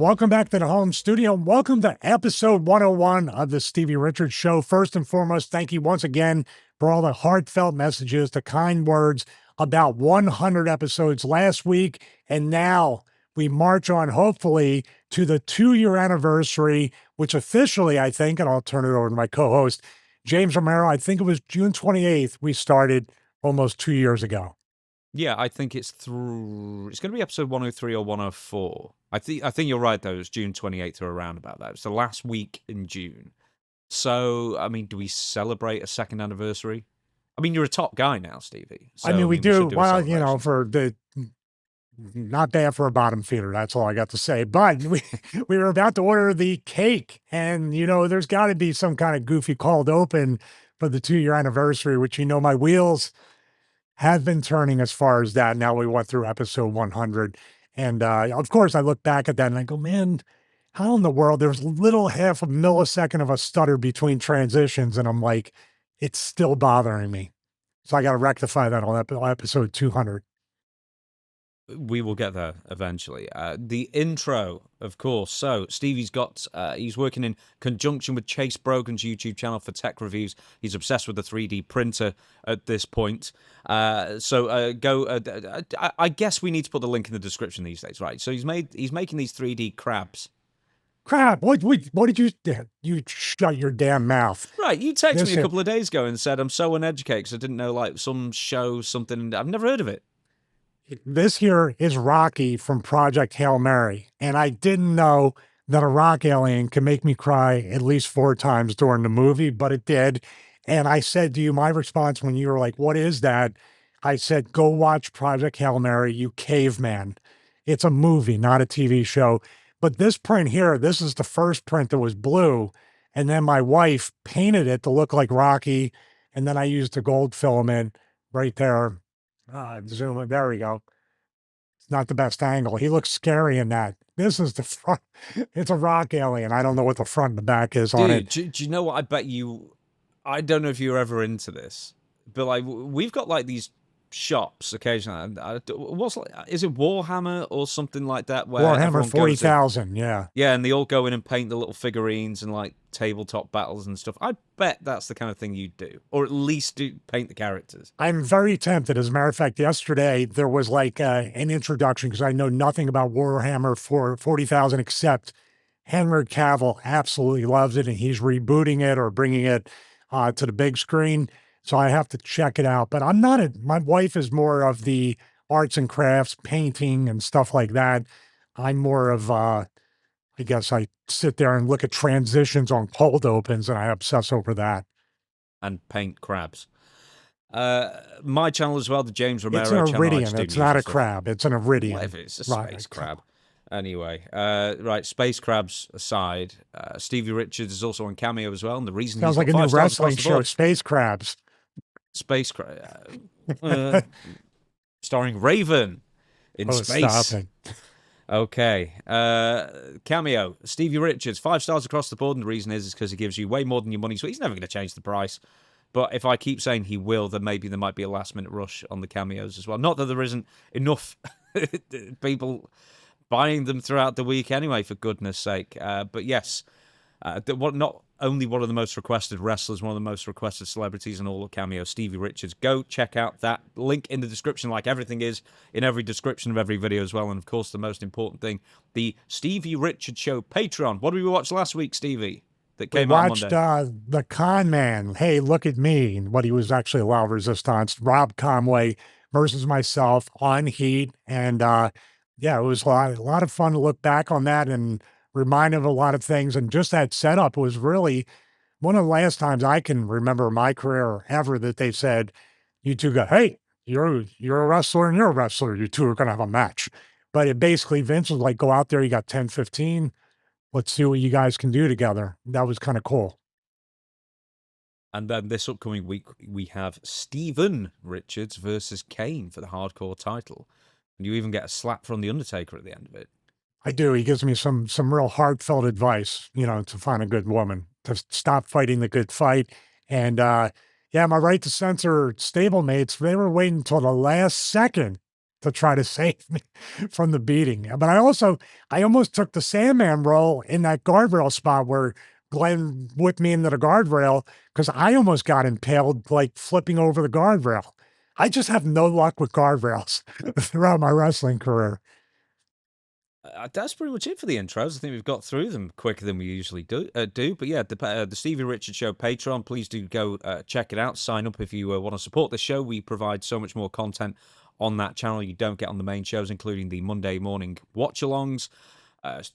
Welcome back to the home studio. Welcome to episode 101 of the Stevie Richards Show. First and foremost, thank you once again for all the heartfelt messages, the kind words about 100 episodes last week. And now we march on, hopefully, to the 2-year anniversary, which officially, I think, and I'll turn it over to my co-host, James Romero, I think it was June 28th, we started almost 2 years ago. Yeah, I think it's through. It's going to be episode 103 or 104. I think you're right though. It's June 28th or around about that. It's the last week in June. So, I mean, do we celebrate a second anniversary? I mean, you're a top guy now, Stevie. So, I mean, we do. do Well, you know, for the not bad for a bottom feeder. That's all I got to say. But we were about to order the cake, and you know, there's got to be some kind of goofy cold open for the 2-year anniversary, which you know my wheels have been turning as far as that. Now we went through episode 100. And of course, I look back at that and I go, man, how in the world? There's little half a millisecond of a stutter between transitions. And I'm like, it's still bothering me. So I got to rectify that on episode 200. We will get there eventually. The intro, of course. So Stevie's got, he's working in conjunction with Chase Brogan's YouTube channel for tech reviews. He's obsessed with the 3D printer at this point. I guess we need to put the link in the description these days, right? So he's making these 3D crabs. Crap, what did you shut your damn mouth. Right, you texted me a couple of days ago and said, I'm so uneducated because I didn't know like some show, something, I've never heard of it. This here is Rocky from Project Hail Mary, and I didn't know that a rock alien can make me cry at least 4 times during the movie, but it did. And I said to you, my response when you were like, what is that? I said, go watch Project Hail Mary, you caveman. It's a movie, not a TV show. But this print here, this is the first print that was blue, and then my wife painted it to look like Rocky, and then I used the gold filament right there. Zoom in. There we go. It's not the best angle. He looks scary in that. This is the front. It's a rock alien. I don't know what the front and the back is on it. Do you know what? I bet you. I don't know if you're ever into this, but like we've got like these shops occasionally. Is it Warhammer or something like that? Where Warhammer 40,000. Yeah. Yeah, and they all go in and paint the little figurines and like tabletop battles and stuff. I bet that's the kind of thing you'd do, or at least paint the characters. I'm very tempted. As a matter of fact, yesterday there was like an introduction because I know nothing about Warhammer for 40,000 except Henry Cavill absolutely loves it and he's rebooting it or bringing it to the big screen. So I have to check it out. But I'm not my wife is more of the arts and crafts, painting and stuff like that. I'm more of, I guess I sit there and look at transitions on cold opens and I obsess over that. And paint crabs. My channel as well, the James Romero channel. It's an channel. iridium. It's not a crab. It's an iridium. Whatever, it's a space crab. Anyway, right, space crabs aside, Stevie Richards is also on Cameo as well. And the reason sounds like a new wrestling show, Space Crabs. Space Crab. Starring Raven in space. Stop it. Okay. Cameo, Stevie Richards, 5 stars across the board. And the reason is because he gives you way more than your money. So he's never going to change the price. But if I keep saying he will, then maybe there might be a last-minute rush on the cameos as well. Not that there isn't enough people buying them throughout the week anyway, for goodness sake. But yes, not only one of the most requested wrestlers, one of the most requested celebrities in all of Cameo, Stevie Richards. Go check out that link in the description, like everything is in every description of every video as well. And of course, the most important thing, the Stevie Richards Show Patreon. What did we watch last week, Stevie? That came out Monday. We watched The Con Man. Hey, look at me. What he was actually a La Resistance. Rob Conway versus myself on Heat. And yeah, it was a lot of fun to look back on that and remind of a lot of things. And just that setup was really one of the last times I can remember in my career ever that they said, you two go, hey, you're a wrestler and you're a wrestler. You two are going to have a match. But it basically, Vince was like, go out there. You got 10, 15. Let's see what you guys can do together. That was kind of cool. And then this upcoming week, we have Steven Richards versus Kane for the hardcore title. And you even get a slap from The Undertaker at the end of it. I do. He gives me some real heartfelt advice, you know, to find a good woman, to stop fighting the good fight. And yeah, my right to censor stablemates, they were waiting until the last second to try to save me from the beating. But I almost took the Sandman role in that guardrail spot where Glenn whipped me into the guardrail because I almost got impaled, like flipping over the guardrail. I just have no luck with guardrails throughout my wrestling career. That's pretty much it for the intros. I think we've got through them quicker than we usually do. But yeah, the Stevie Richards Show Patreon, please do go check it out. Sign up if you want to support the show. We provide so much more content on that channel you don't get on the main shows, including the Monday morning watch-alongs,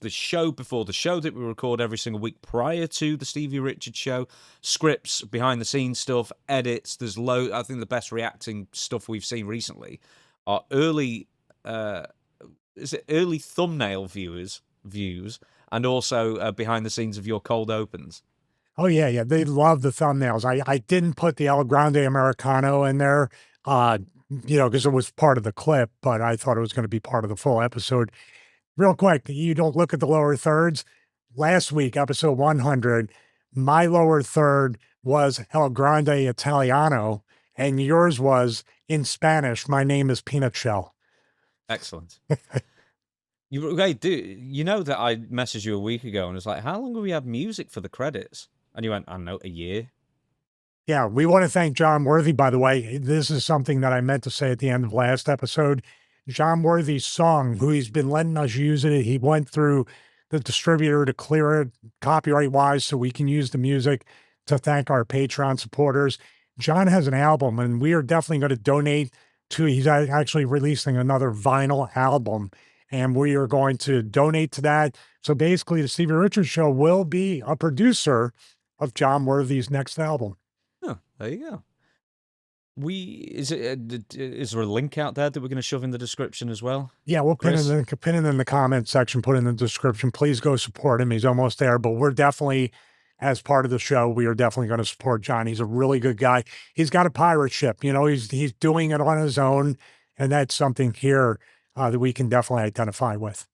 the show before the show that we record every single week prior to the Stevie Richards Show, scripts, behind-the-scenes stuff, edits. There's I think the best reacting stuff we've seen recently are early thumbnail views, and also behind the scenes of your cold opens. Oh yeah. They love the thumbnails. I didn't put the El Grande Americano in there, because it was part of the clip, but I thought it was going to be part of the full episode. Real quick, you don't look at the lower thirds. Last week, episode 100, my lower third was El Grande Italiano, and yours was in Spanish, my name is Peanut Shell. Excellent. You know that I messaged you a week ago and was like, how long have we had music for the credits? And you went, I don't know, a year. Yeah, we want to thank John Worthy, by the way. This is something that I meant to say at the end of last episode. John Worthy's song, who he's been letting us use it, he went through the distributor to clear it copyright-wise so we can use the music to thank our Patreon supporters. John has an album, and we are definitely going to donate to, he's actually releasing another vinyl album, and we are going to donate to that. So basically, the Stevie Richards Show will be a producer of John Worthy's next album. Oh, there you go. Is there a link out there that we're going to shove in the description as well? Yeah, we'll pin it in the comment section, put it in the description. Please go support him. He's almost there, but we're definitely, as part of the show, we are definitely going to support John. He's a really good guy. He's got a pirate ship, he's doing it on his own, and that's something here that we can definitely identify with.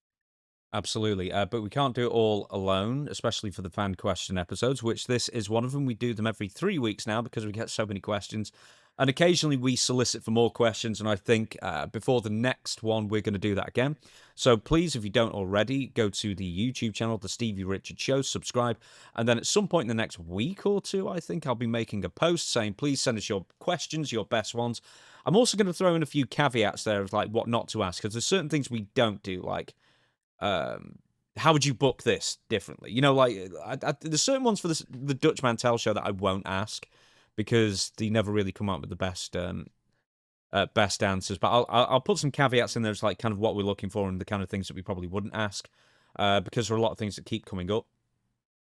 Absolutely. But we can't do it all alone, especially for the fan question episodes, which this is one of them. We do them every 3 weeks now because we get so many questions. And occasionally we solicit for more questions. And I think before the next one, we're going to do that again. So please, if you don't already, go to the YouTube channel, The Stevie Richards Show, subscribe. And then at some point in the next week or two, I think I'll be making a post saying, please send us your questions, your best ones. I'm also going to throw in a few caveats there of like what not to ask, because there's certain things we don't do, like how would you book this differently? There's certain ones for the Dutch Mantel show that I won't ask because they never really come up with the best answers. But I'll put some caveats in there, like kind of what we're looking for and the kind of things that we probably wouldn't ask, because there are a lot of things that keep coming up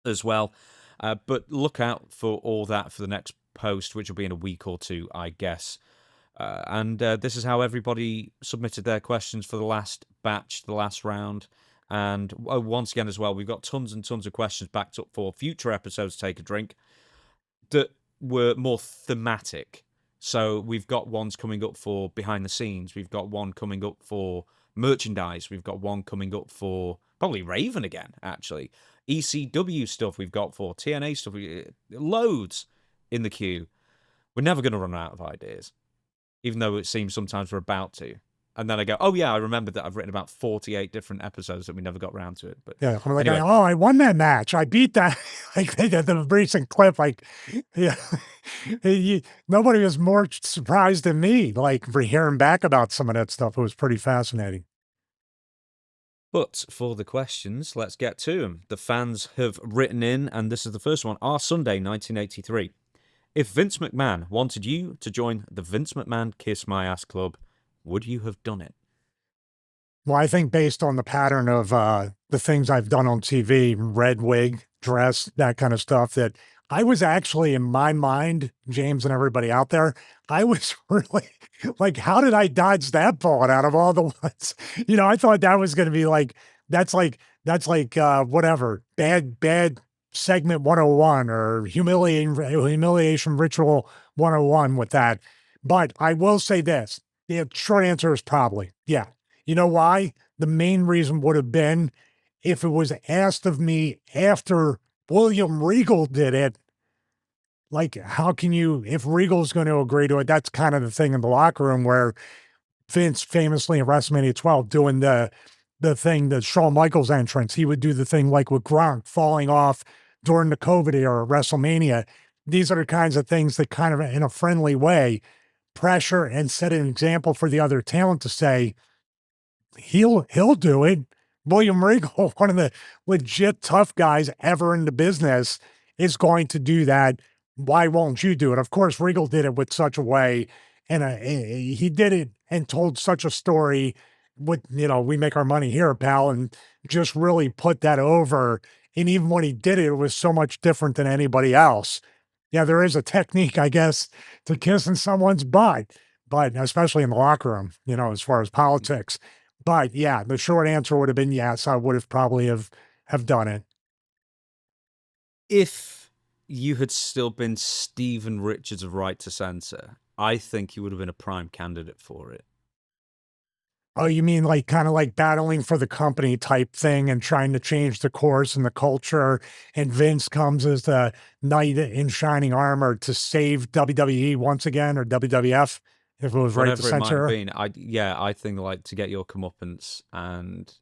as well. But look out for all that for the next post, which will be in a week or two, I guess. And this is how everybody submitted their questions for the last batch, the last round. And once again as well, we've got tons and tons of questions backed up for future episodes, Take a Drink, that were more thematic. So we've got ones coming up for behind the scenes. We've got one coming up for merchandise. We've got one coming up for probably Raven again, actually. ECW stuff we've got for TNA stuff. Loads in the queue. We're never going to run out of ideas, even though it seems sometimes we're about to. And then I go, oh yeah, I remember that I've written about 48 different episodes that we never got around to it. But yeah, I'm like, anyway. oh, I won that match. I beat that. Like they did the recent clip. Like, yeah, nobody was more surprised than me. Like for hearing back about some of that stuff, it was pretty fascinating. But for the questions, let's get to them. The fans have written in, and this is the first one. Our Sunday, 1983. If Vince McMahon wanted you to join the Vince McMahon Kiss My Ass Club, would you have done it? Well, I think based on the pattern of the things I've done on TV, red wig, dress, that kind of stuff, that I was actually, in my mind, James and everybody out there, I was really like, how did I dodge that bullet out of all the ones? I thought that was going to be like, that's like whatever, bad segment 101 or humiliation ritual 101 with that. But I will say this. The short answer is probably, yeah. You know why? The main reason would have been if it was asked of me after William Regal did it, like, how can you, if Regal's going to agree to it, that's kind of the thing in the locker room where Vince famously in WrestleMania 12 doing the thing, the Shawn Michaels entrance. He would do the thing like with Gronk falling off during the COVID era of WrestleMania. These are the kinds of things that kind of in a friendly way pressure and set an example for the other talent to say, he'll do it. William Regal, one of the legit tough guys ever in the business, is going to do that. Why won't you do it? Of course, Regal did it with such a way, and he did it and told such a story with, we make our money here, pal, and just really put that over. And even when he did it, it was so much different than anybody else. Yeah, there is a technique, I guess, to kissing someone's butt, but especially in the locker room, as far as politics. But yeah, the short answer would have been yes. I would have probably have done it. If you had still been Stephen Richards of Right to Censor, I think you would have been a prime candidate for it. Oh, you mean like kind of like battling for the company type thing and trying to change the course and the culture. And Vince comes as the knight in shining armor to save WWE once again, or WWF, if it was Right to Whatever it might have Censor. been, I think like to get your comeuppance, and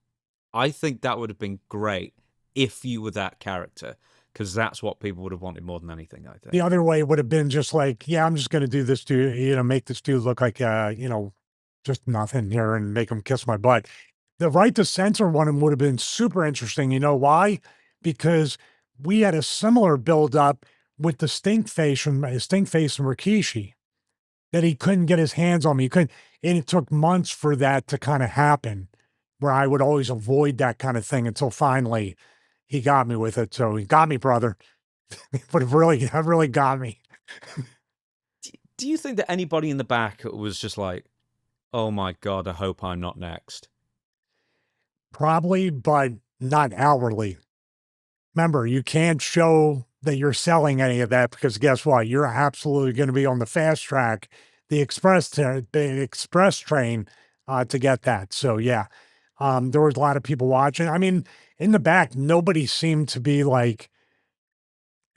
I think that would have been great if you were that character, because that's what people would have wanted more than anything, I think. The other way would have been just like, yeah, I'm just going to do this dude, make this dude look like, just nothing here and make him kiss my butt. The Right to Censor one would have been super interesting. You know why? Because we had a similar build up with the Stinkface and Rikishi, that he couldn't get his hands on me. He couldn't, and it took months for that to kind of happen, where I would always avoid that kind of thing until finally he got me with it. So he got me, brother. But it really got me. Do you think that anybody in the back was just like, oh my God, I hope I'm not next? Probably, but not outwardly. Remember, you can't show that you're selling any of that, because guess what? You're absolutely going to be on the fast track, the express train, to get that. So yeah, there was a lot of people watching. I mean, in the back, nobody seemed to be like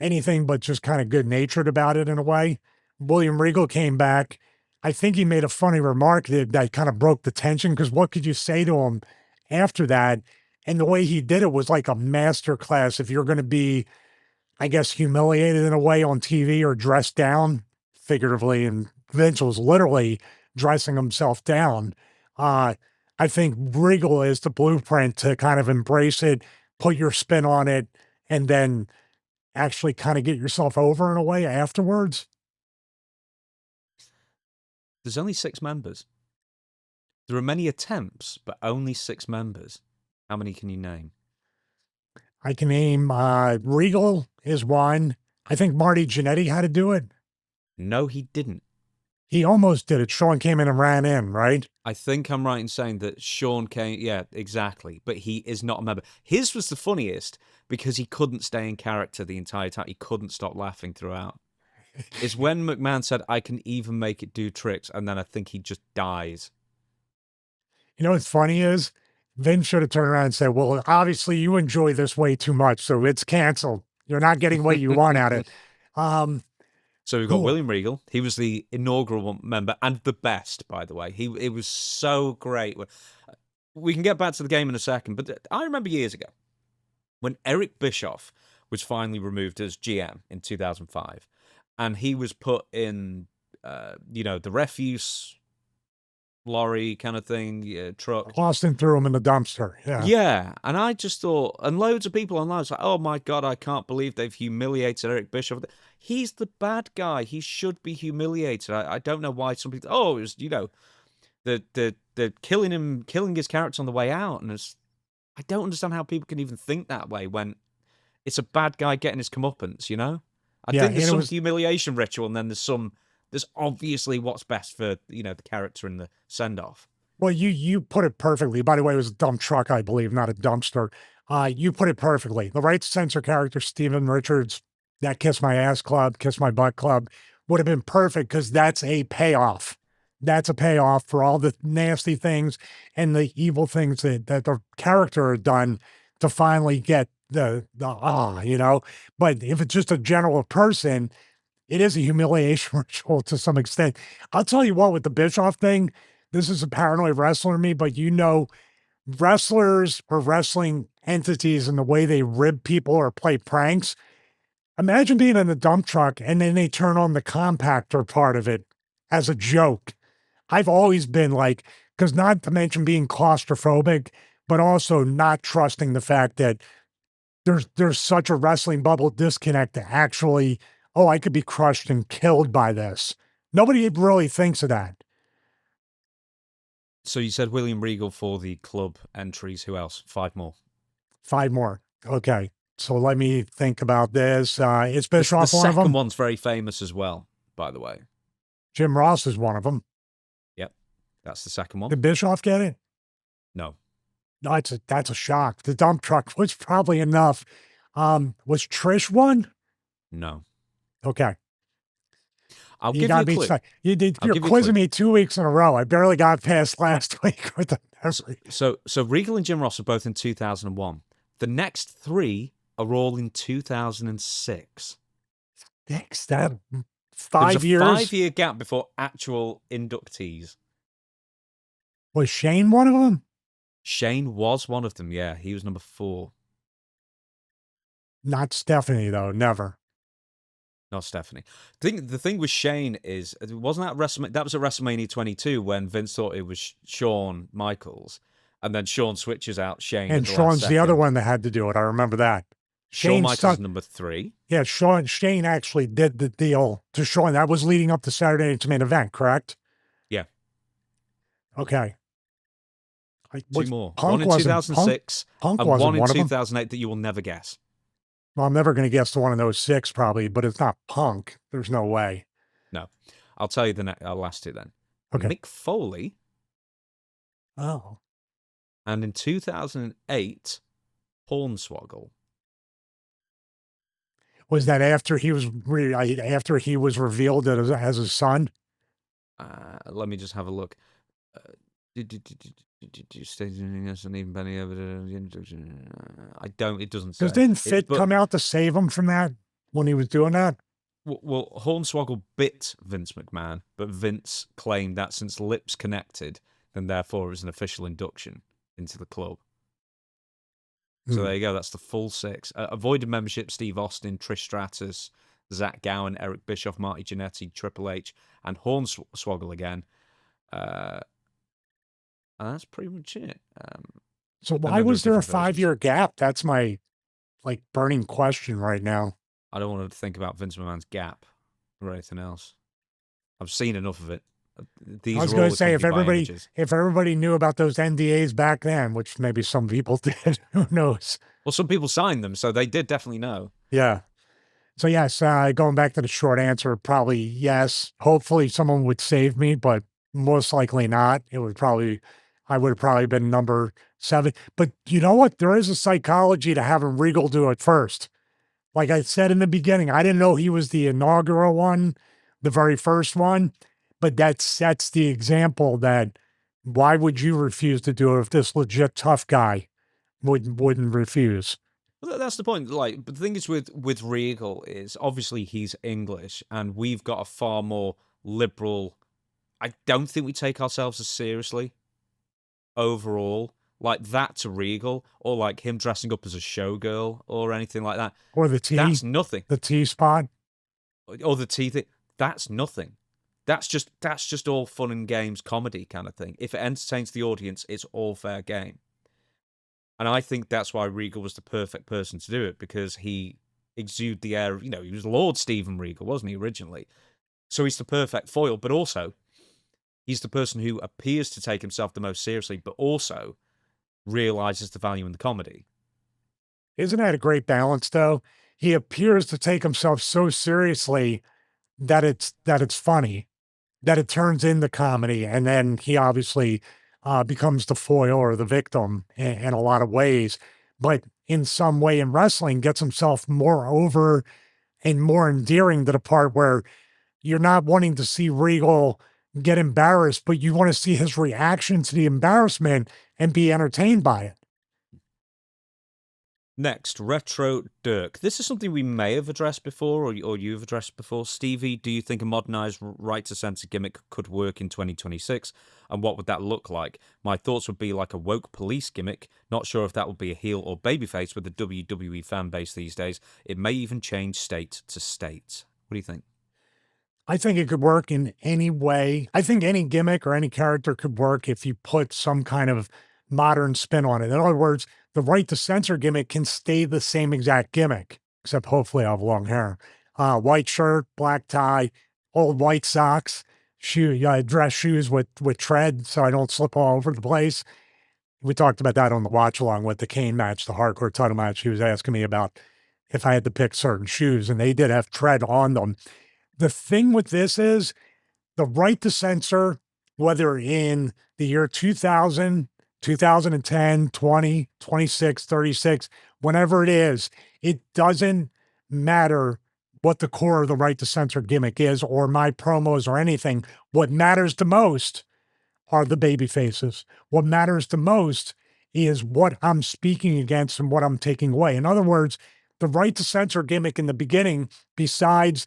anything but just kind of good natured about it in a way. William Regal came back. I think he made a funny remark that kind of broke the tension, because what could you say to him after that? And the way he did it was like a master class. If you're going to be, I guess, humiliated in a way on TV or dressed down figuratively, and Vince was literally dressing himself down. I think Regal is the blueprint to kind of embrace it, put your spin on it, and then actually kind of get yourself over in a way afterwards. There's only 6 members. There are many attempts, but only 6 members. How many can you name? I can name Regal is one. I think Marty Jannetty had to do it. No, he didn't. He almost did it. Shawn came in and ran in, right? I think I'm right in saying that Shawn came, yeah, exactly. But he is not a member. His was the funniest because he couldn't stay in character the entire time. He couldn't stop laughing throughout. It's when McMahon said, I can even make it do tricks, and then I think he just dies. You know what's funny is Vince should have turned around and said, well, obviously you enjoy this way too much, so it's canceled. You're not getting what you want out of it. So we've got William Regal. He was the inaugural member and the best, by the way. It was so great. We can get back to the game in a second, but I remember years ago when Eric Bischoff was finally removed as GM in 2005, and he was put in, the refuse lorry kind of thing, truck. Austin threw him in the dumpster. Yeah. Yeah. And I just thought, and loads of people online was like, oh my God, I can't believe they've humiliated Eric Bischoff. He's the bad guy. He should be humiliated. I don't know why some people, it was, the killing his character on the way out. And I don't understand how people can even think that way when it's a bad guy getting his comeuppance, I think there's some humiliation ritual, and then there's obviously what's best for, the character in the send-off. Well, you put it perfectly. By the way, it was a dump truck, I believe, not a dumpster. You put it perfectly. The Right to Censor character, Stephen Richards, that Kiss My Ass Club, Kiss My Butt Club, would have been perfect, because that's a payoff. That's a payoff for all the nasty things and the evil things that the character had done to finally get the But if it's just a general person, it is a humiliation ritual to some extent. I'll tell you what, with the Bischoff thing, this is a paranoid wrestler to me, but you know, wrestlers or wrestling entities and the way they rib people or play pranks. Imagine being in the dump truck and then they turn on the compactor part of it as a joke. I've always been like, because not to mention being claustrophobic, but also not trusting the fact that there's such a wrestling bubble disconnect to actually, oh, I could be crushed and killed by this. Nobody really thinks of that. So you said William Regal for the club entries. Who else? 5 more. 5 more. Okay. So let me think about this. Is The Bischoff one of second them? one's very famous as well, by the way. Jim Ross is one of them. Yep, that's the second one. Did Bischoff get it? No. No, that's a shock. The dump truck was probably enough. Was Trish one? No. Okay. I'll give you a clue. You're quizzing me 2 weeks in a row. I barely got past last week with the memory. So Regal and Jim Ross are both in 2001. The next 3 are all in 2006. Next, that There's 5 a years. 5-year gap before actual inductees. Was Shane one of them? Shane was one of them, yeah. He was number 4. Not Stephanie, though. Never. Not Stephanie. The thing with Shane is, wasn't that WrestleMania? That was at WrestleMania 22 when Vince thought it was Shawn Michaels, and then Shawn switches out Shane. And Shawn's the other one that had to do it. I remember that. Shawn Michaels is number 3. Yeah, Shane actually did the deal to Shawn. That was leading up to Saturday Night's Main Event, correct? Yeah. Okay. 2 more. One in 2006 Punk and one in one 2008 that you will never guess. Well, I'm never going to guess the one in those 6 probably, but it's not Punk. There's no way. No. I'll tell you the last 2 then. Okay. Mick Foley. Oh. And in 2008, Hornswoggle. Was that after he was revealed as his son? Let me just have a look. Even Benny I don't. It doesn't say. Because didn't Fit come out to save him from that when he was doing that? Well, Hornswoggle bit Vince McMahon, but Vince claimed that since lips connected, then therefore it was an official induction into the club. So there you go. That's the full 6. Avoided membership: Steve Austin, Trish Stratus, Zach Gowen, Eric Bischoff, Marty Jannetty, Triple H, and Hornswoggle again. And that's pretty much it. So why was there a 5-year gap? That's my burning question right now. I don't want to think about Vince McMahon's gap or anything else. I've seen enough of it. I was going to say, if everybody knew about those NDAs back then, which maybe some people did, who knows? Well, some people signed them, so they did definitely know. Yeah. So yes, going back to the short answer, probably yes. Hopefully someone would save me, but most likely not. I would have probably been number 7. But you know what? There is a psychology to having Regal do it first. Like I said in the beginning, I didn't know he was the inaugural one, the very first one, but that sets the example that why would you refuse to do it if this legit tough guy wouldn't refuse? Well, that's the point. But the thing is with Regal is obviously he's English and we've got a far more liberal. I don't think we take ourselves as seriously overall, like that to Regal, or like him dressing up as a showgirl or anything like that. Or the T. That's nothing. The T spot. Or the T thing. That's nothing. That's just all fun and games comedy kind of thing. If it entertains the audience, it's all fair game. And I think that's why Regal was the perfect person to do it, because he exuded the air of, he was Lord Steven Regal, wasn't he, originally? So he's the perfect foil, but also he's the person who appears to take himself the most seriously, but also realizes the value in the comedy. Isn't that a great balance, though? He appears to take himself so seriously that it's funny, that it turns into comedy, and then he obviously becomes the foil or the victim in a lot of ways, but in some way in wrestling gets himself more over and more endearing to the part where you're not wanting to see Regal get embarrassed, but you want to see his reaction to the embarrassment and be entertained by it. Next, Retro Dirk. This is something we may have addressed before, or you've addressed before. Stevie, do you think a modernized right to censor gimmick could work in 2026? And what would that look like? My thoughts would be like a woke police gimmick. Not sure if that would be a heel or babyface with the WWE fan base these days. It may even change state to state. What do you think? I think it could work in any way. I think any gimmick or any character could work if you put some kind of modern spin on it. In other words, the right to censor gimmick can stay the same exact gimmick, except hopefully I have long hair. White shirt, black tie, old white socks, dress shoes with tread so I don't slip all over the place. We talked about that on the watch along with the Kane match, the hardcore title match. He was asking me about if I had to pick certain shoes, and they did have tread on them. The thing with this is the right to censor, whether in the year 2000, 2010, 20, 26, 36, whenever it doesn't matter what the core of the right to censor gimmick is or my promos or anything. What matters the most are the baby faces. What matters the most is what I'm speaking against and what I'm taking away. In other words, the right to censor gimmick in the beginning, besides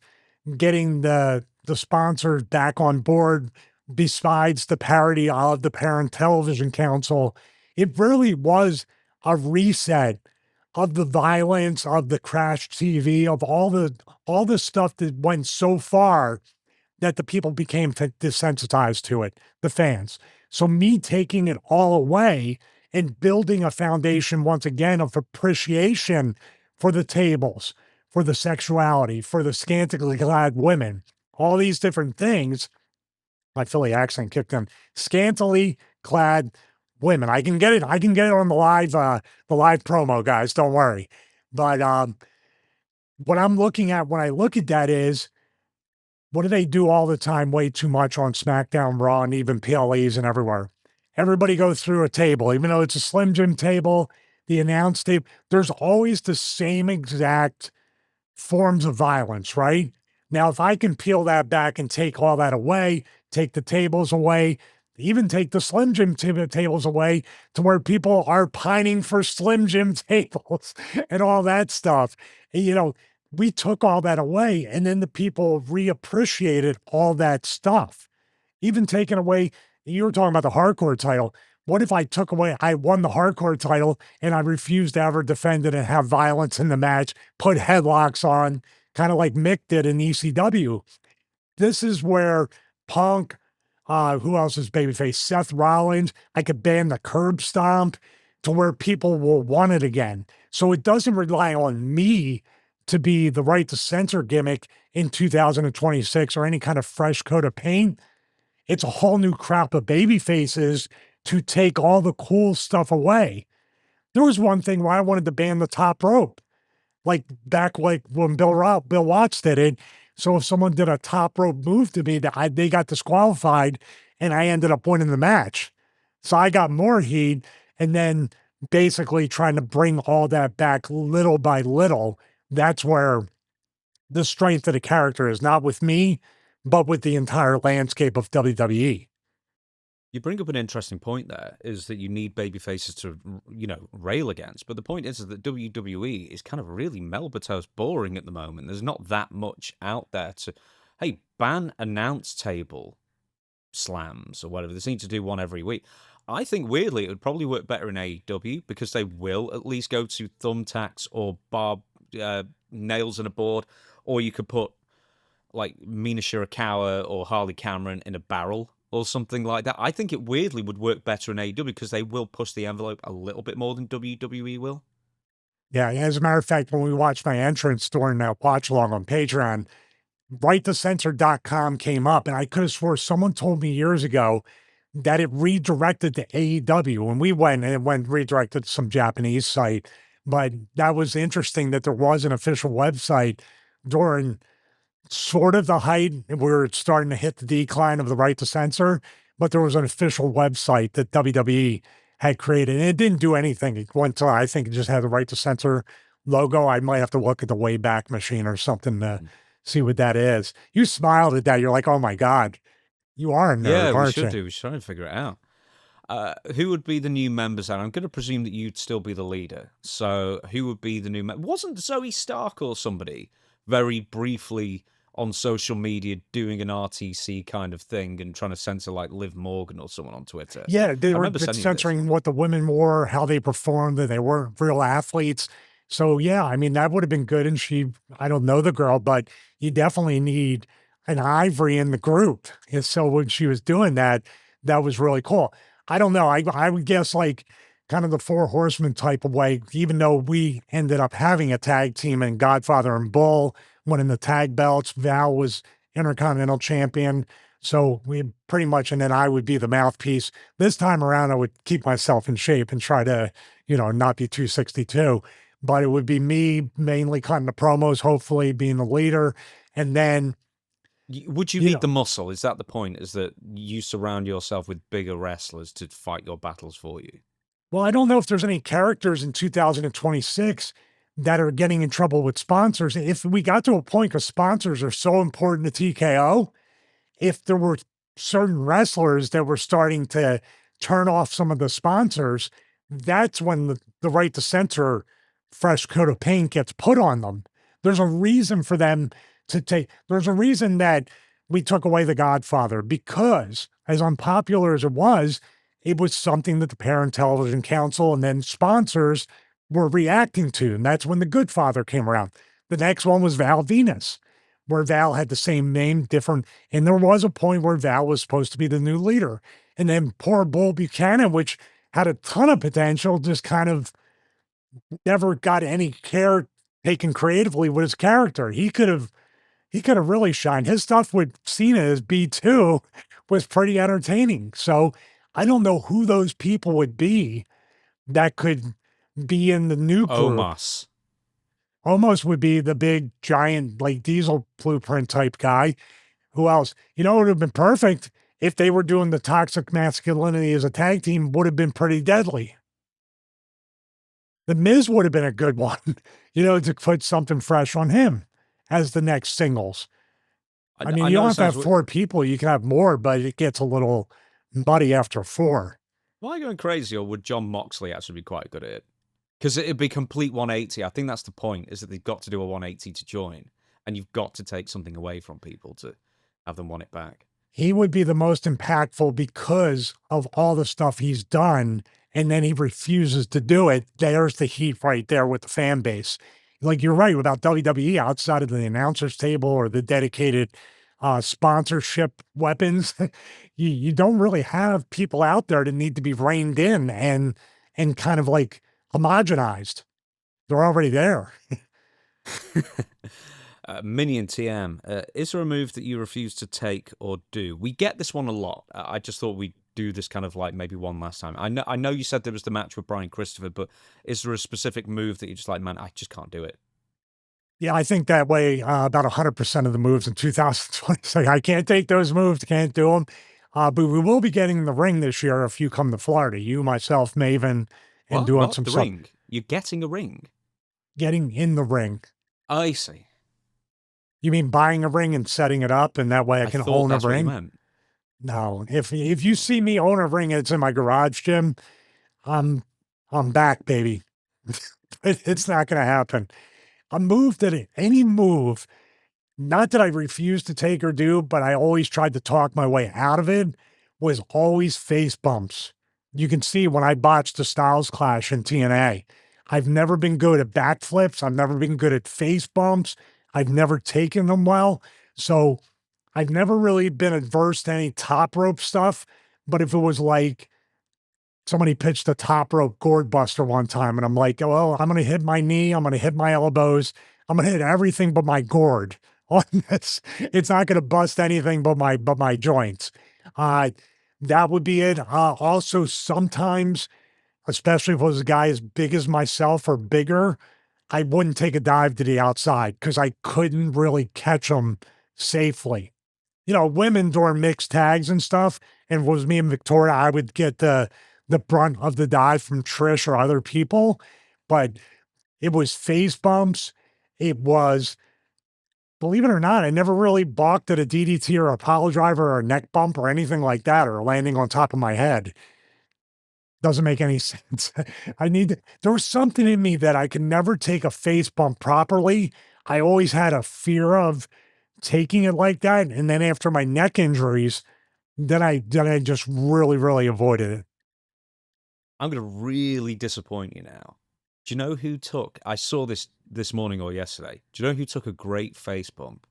getting the sponsors back on board, besides the parody of the Parent Television Council, it really was a reset of the violence, of the crash TV, of all the stuff that went so far that the people became desensitized to it, the fans. So me taking it all away and building a foundation once again of appreciation for the tables, for the sexuality, for the scantily clad women, all these different things. My Philly accent kicked in. Scantily clad women. I can get it. I can get it on the live promo, guys. Don't worry. But what I'm looking at when I look at that is, what do they do all the time? Way too much on SmackDown, Raw, and even PLEs and everywhere. Everybody goes through a table, even though it's a Slim Jim table, the announce table. There's always the same exact forms of violence, right? Now, if I can peel that back and take all that away, take the tables away, even take the Slim Jim tables away to where people are pining for Slim Jim tables and all that stuff. You know, we took all that away and then the people reappreciated all that stuff. Even taking away, you were talking about the hardcore title. What if I took away, I won the hardcore title and I refused to ever defend it and have violence in the match, put headlocks on, kind of like Mick did in ECW? This is where Punk, who else is babyface? Seth Rollins. I could ban the curb stomp to where people will want it again. So it doesn't rely on me to be the right to censor gimmick in 2026 or any kind of fresh coat of paint. It's a whole new crop of baby faces to take all the cool stuff away. There was one thing where I wanted to ban the top rope, like back like when Bill Watts did it. So if someone did a top rope move to me, they got disqualified, and I ended up winning the match. So I got more heat, and then basically trying to bring all that back little by little. That's where the strength of the character is, not with me, but with the entire landscape of WWE. You bring up an interesting point there, is that you need baby faces to, rail against. But the point is that WWE is kind of really Melbatose boring at the moment. There's not that much out there to, hey, ban announce table slams or whatever. They seem to do one every week. I think, weirdly, it would probably work better in AEW because they will at least go to thumbtacks or nails in a board, or you could put like Mina Shirakawa or Harley Cameron in a barrel or something like that. I think it weirdly would work better in AEW because they will push the envelope a little bit more than WWE will. Yeah, as a matter of fact, when we watched my entrance during that watch along on Patreon, rightthecensor.com came up, and I could have swore someone told me years ago that it redirected to AEW, and we went and it went redirected to some Japanese site. But that was interesting that there was an official website during sort of the height where it's starting to hit the decline of the right to censor, but there was an official website that WWE had created, and it didn't do anything. It went to, I think it just had the right to censor logo. I might have to look at the Wayback Machine or something to see what that is. You smiled at that. You're like, oh my God, you are a nerd, Yeah, we aren't should you? do. We should try and figure it out. Who would be the new members? And I'm going to presume that you'd still be the leader. So who would be the new member? Wasn't Zoe Stark or somebody very briefly on social media doing an RTC kind of thing and trying to censor like Liv Morgan or someone on Twitter? Yeah, they I were remember sending you this. censoring what the women wore, how they performed, that they weren't real athletes. So yeah, I mean that would have been good. And I don't know the girl, but you definitely need an Ivory in the group. And so when she was doing that, that was really cool. I don't know. I would guess like kind of the Four Horsemen type of way. Even though we ended up having a tag team and Godfather and Bull winning the tag belts, Val was Intercontinental Champion. So we pretty much, and then I would be the mouthpiece. This time around, I would keep myself in shape and try to, not be 262. But it would be me mainly cutting the promos, hopefully being the leader. And then, would you you need know, the muscle? Is that the point? Is that you surround yourself with bigger wrestlers to fight your battles for you? well, I don't know if there's any characters in 2026 that are getting in trouble with sponsors. If we got to a point, because sponsors are so important to TKO, if there were certain wrestlers that were starting to turn off some of the sponsors, that's when the right to censor fresh coat of paint gets put on them. There's a reason for them to there's a reason that we took away The Godfather, because as unpopular as it was something that the Parent Television Council and then sponsors were reacting to. And that's when The Good Father came around. The next one was Val Venus, where Val had the same name, different. And there was a point where Val was supposed to be the new leader. And then poor Bull Buchanan, which had a ton of potential, just kind of never got any care taken creatively with his character. He could have really shined. His stuff with Cena as B2 was pretty entertaining. So I don't know who those people would be that could be in the new group. Omos. Almost would be the big giant like Diesel blueprint type guy. Who else? It would have been perfect if they were doing the toxic masculinity as a tag team, would have been pretty deadly. The Miz would have been a good one, to put something fresh on him as the next singles. I mean, you don't have to have four people. You can have more, but it gets a little muddy after four. Am I going crazy, or would John Moxley actually be quite good at it? Because it'd be complete 180. I think that's the point, is that they've got to do a 180 to join, and you've got to take something away from people to have them want it back. He would be the most impactful because of all the stuff he's done, and then he refuses to do it. There's the heat right there with the fan base. Like, you're right about WWE outside of the announcers table or the dedicated sponsorship weapons. you don't really have people out there that need to be reined in and kind of like homogenized. They're already there. Minion TM, is there a move that you refuse to take or do? We get this one a lot. I just thought we'd do this kind of like maybe one last time. I know you said there was the match with Brian Christopher, but is there a specific move that you're just like, man, I just can't do it? Yeah, I think that way about 100% of the moves in 2020. I can't take those moves, can't do them. But we will be getting in the ring this year if you come to Florida. You, myself, Maven, and doing some stuff. Ring? You're getting a ring? Getting in the ring. I see. You mean buying a ring and setting it up, and that way I can own a ring? No, if you see me own a ring and it's in my garage, Jim, I'm back, baby. It's not going to happen. Any move, not that I refuse to take or do, but I always tried to talk my way out of it, was always face bumps. You can see when I botched the Styles Clash in TNA, I've never been good at backflips. I've never been good at face bumps. I've never taken them well. So I've never really been adverse to any top rope stuff. But if it was like somebody pitched a top rope gourd buster one time, and I'm like, oh, well, I'm going to hit my knee. I'm going to hit my elbows. I'm going to hit everything but my gourd on this. It's not going to bust anything but my joints. That would be it. Also, sometimes, especially if it was a guy as big as myself or bigger, I wouldn't take a dive to the outside because I couldn't really catch them safely. Women during mixed tags and stuff, and it was me and Victoria, I would get the brunt of the dive from Trish or other people, but it was face bumps. It was, believe it or not, I never really balked at a DDT or a pile driver or a neck bump or anything like that, or landing on top of my head. Doesn't make any sense. There was something in me that I could never take a face bump properly. I always had a fear of taking it like that. And then after my neck injuries, then I just really, really avoided it. I'm going to really disappoint you now. Do you know who took? I saw this morning or yesterday. Do you know who took a great face bump?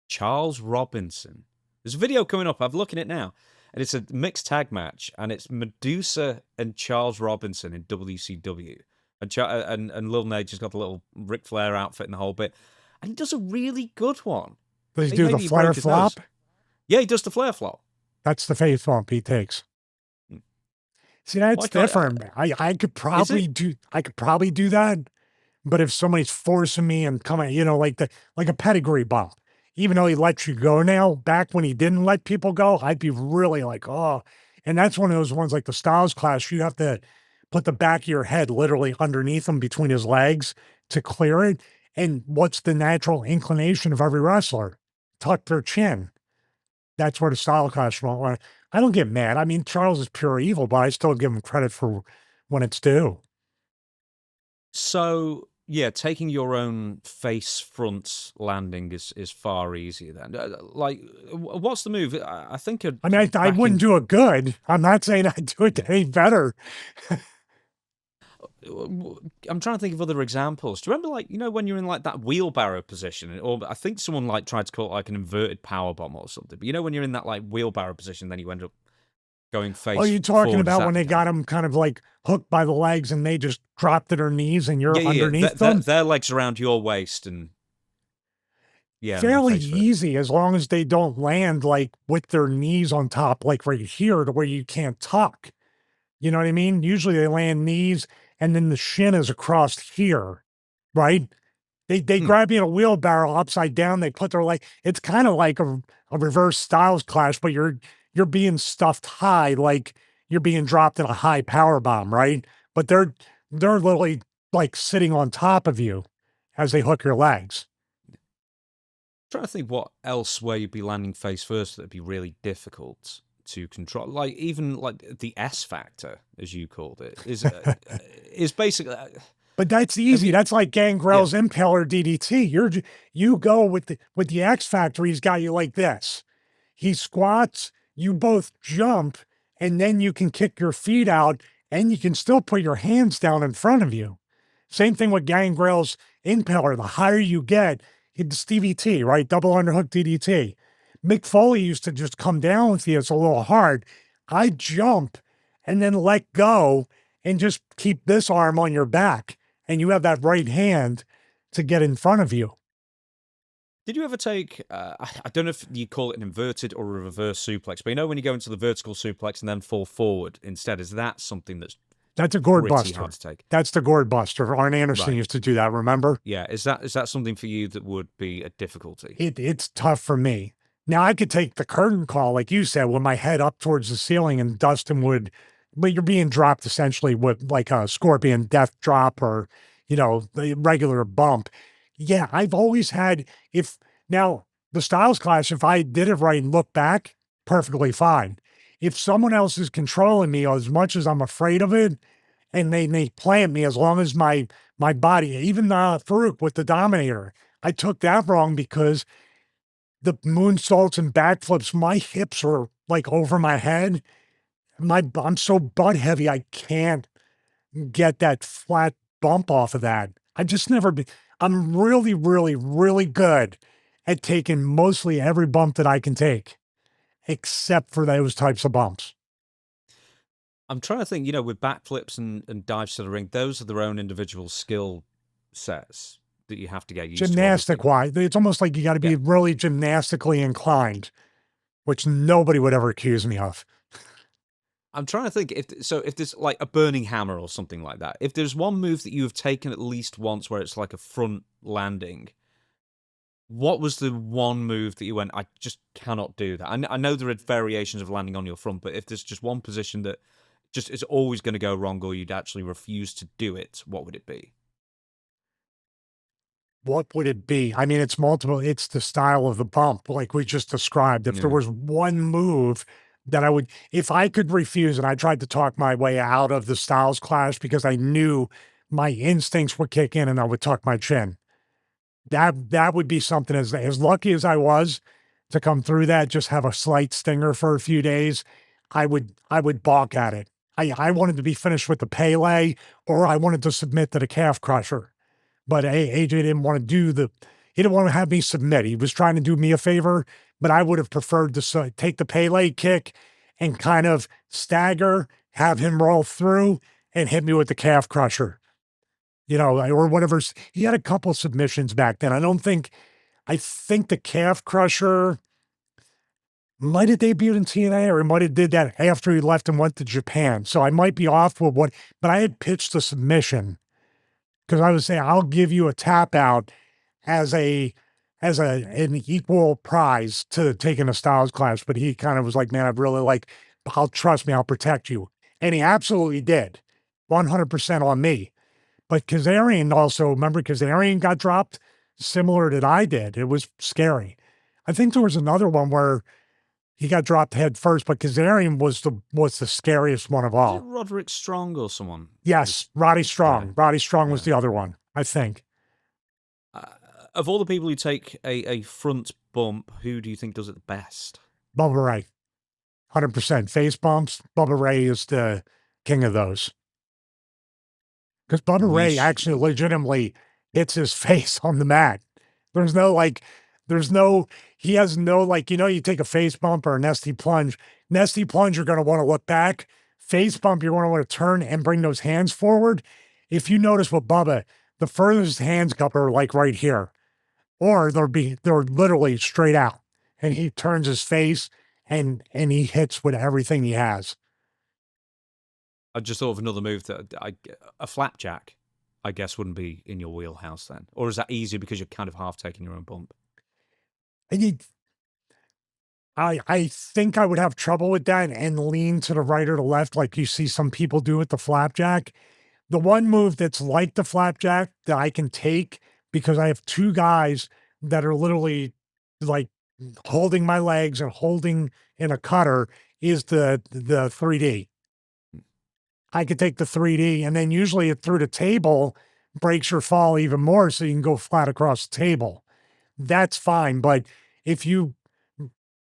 Charles Robinson. There's a video coming up. I'm looking at it now, and it's a mixed tag match, and it's Medusa and Charles Robinson in WCW, and Lil Nate just got the little Ric Flair outfit and the whole bit, and he does a really good one. Does he do the Maybe he flare broke his nose. flop? Yeah, he does the flare flop. That's the face bump he takes. See, that's Why can't different. I could probably do that. But if somebody's forcing me and coming, like a pedigree bump, even though he lets you go now, back when he didn't let people go, I'd be really like, oh. And that's one of those ones like the Styles Clash, you have to put the back of your head literally underneath him between his legs to clear it. And what's the natural inclination of every wrestler? Tuck their chin. That's where the Style Clash went. I don't get mad. I mean, Charles is pure evil, but I still give him credit for when it's due. So yeah, taking your own face front landing is far easier then. Like, what's the move? I think. I mean, I wouldn't do it good. I'm not saying I'd do it any better. I'm trying to think of other examples. Do you remember, like, when you're in like that wheelbarrow position, or I think someone like tried to call it like an inverted power bomb or something. But when you're in that like wheelbarrow position, then you end up going face. Oh, you're talking forward. about when they got him kind of like hooked by the legs and they just dropped to their knees and you're underneath them? Their legs around your waist and fairly easy as long as they don't land like with their knees on top, like right here to where you can't tuck. You know what I mean? Usually they land knees and then the shin is across here, right? They grab you in a wheelbarrow upside down. They put their leg. It's kind of like a reverse Styles Clash, but you're being stuffed high, like you're being dropped in a high power bomb, right? But they're literally like sitting on top of you as they hook your legs. I'm trying to think what else where you'd be landing face first that'd be really difficult to control. Like even like the S factor, as you called it, is basically. But that's easy. That's like Gangrel's Impaler DDT. You go with the X Factor. He's got you like this. He squats. You both jump, and then you can kick your feet out, and you can still put your hands down in front of you. Same thing with Gangrel's Impaler. The higher you get, it's Stevie T, right? Double underhook DDT. Mick Foley used to just come down with you. It's a little hard. I jump and then let go and just keep this arm on your back. And you have that right hand to get in front of you. Did you ever take, I don't know if you call it an inverted or a reverse suplex, but when you go into the vertical suplex and then fall forward instead, is that something that's a gourd buster? Hard to take? That's the gourd buster. Arn Anderson used to do that, remember? Yeah. Is that something for you that would be a difficulty? It's tough for me. Now, I could take the curtain call, like you said, with my head up towards the ceiling and Dustin would, but you're being dropped essentially with like a scorpion death drop or, the regular bump. Yeah, I've always had, now the Styles Clash, if I did it right and look back, perfectly fine. If someone else is controlling me as much as I'm afraid of it, and they plant me, as long as my body, even Farouk with the Dominator, I took that wrong because the moonsaults and backflips, my hips are like over my head. I'm so butt heavy, I can't get that flat bump off of that. I just never been. I'm really, really, really good at taking mostly every bump that I can take, except for those types of bumps. I'm trying to think, with backflips and dives to the ring, those are their own individual skill sets that you have to get used to. Gymnastic-wise, it's almost like you got to be really gymnastically inclined, which nobody would ever accuse me of. I'm trying to think if there's like a burning hammer or something like that. If there's one move that you have taken at least once where it's like a front landing, what was the one move that you went, I just cannot do that? I know there are variations of landing on your front, but if there's just one position that just is always going to go wrong or you'd actually refuse to do it, what would it be? What would it be? I mean, it's multiple. It's the style of the bump, like we just described. If there was one move that I would, if I could refuse, and I tried to talk my way out of the Styles Clash because I knew my instincts would kick in and I would tuck my chin. That would be something. As lucky as I was to come through that, just have a slight stinger for a few days, I would balk at it. I wanted to be finished with the Pele, or I wanted to submit to the calf crusher. But AJ didn't want to he didn't want to have me submit. He was trying to do me a favor, but I would have preferred to take the Pele kick and kind of stagger, have him roll through and hit me with the calf crusher, or whatever. He had a couple submissions back then. I think the calf crusher might have debuted in TNA, or he might have did that after he left and went to Japan. So I might be off with but I had pitched the submission because I was saying, I'll give you a tap out as an equal prize to taking a Styles Clash. But he kind of was like, man, trust me, I'll protect you. And he absolutely did. 100% on me. But Kazarian also, remember Kazarian got dropped similar that I did. It was scary. I think there was another one where he got dropped head first, but Kazarian was the scariest one of Was all. it Roderick Strong or someone? Yes, Roddy Strong. Yeah. Roddy Strong was the other one, I think. Of all the people who take a front bump, who do you think does it the best? Bubba Ray. 100%. Face bumps, Bubba Ray is the king of those. Because Bubba Ray actually legitimately hits his face on the mat. He has no, you take a face bump or a nesty plunge. Nesty plunge, you're going to want to look back. Face bump, you're going to want to turn and bring those hands forward. If you notice with Bubba, the furthest hands go are like right here. Or they're literally straight out. And he turns his face and he hits with everything he has. I just thought of another move that a flapjack, I guess, wouldn't be in your wheelhouse then. Or is that easier because you're kind of half taking your own bump? I think I would have trouble with that and lean to the right or the left like you see some people do with the flapjack. The one move that's like the flapjack that I can take because I have two guys that are literally like holding my legs and holding in a cutter is the 3D. I could take the 3D and then usually through the table breaks your fall even more so you can go flat across the table. That's fine. But if you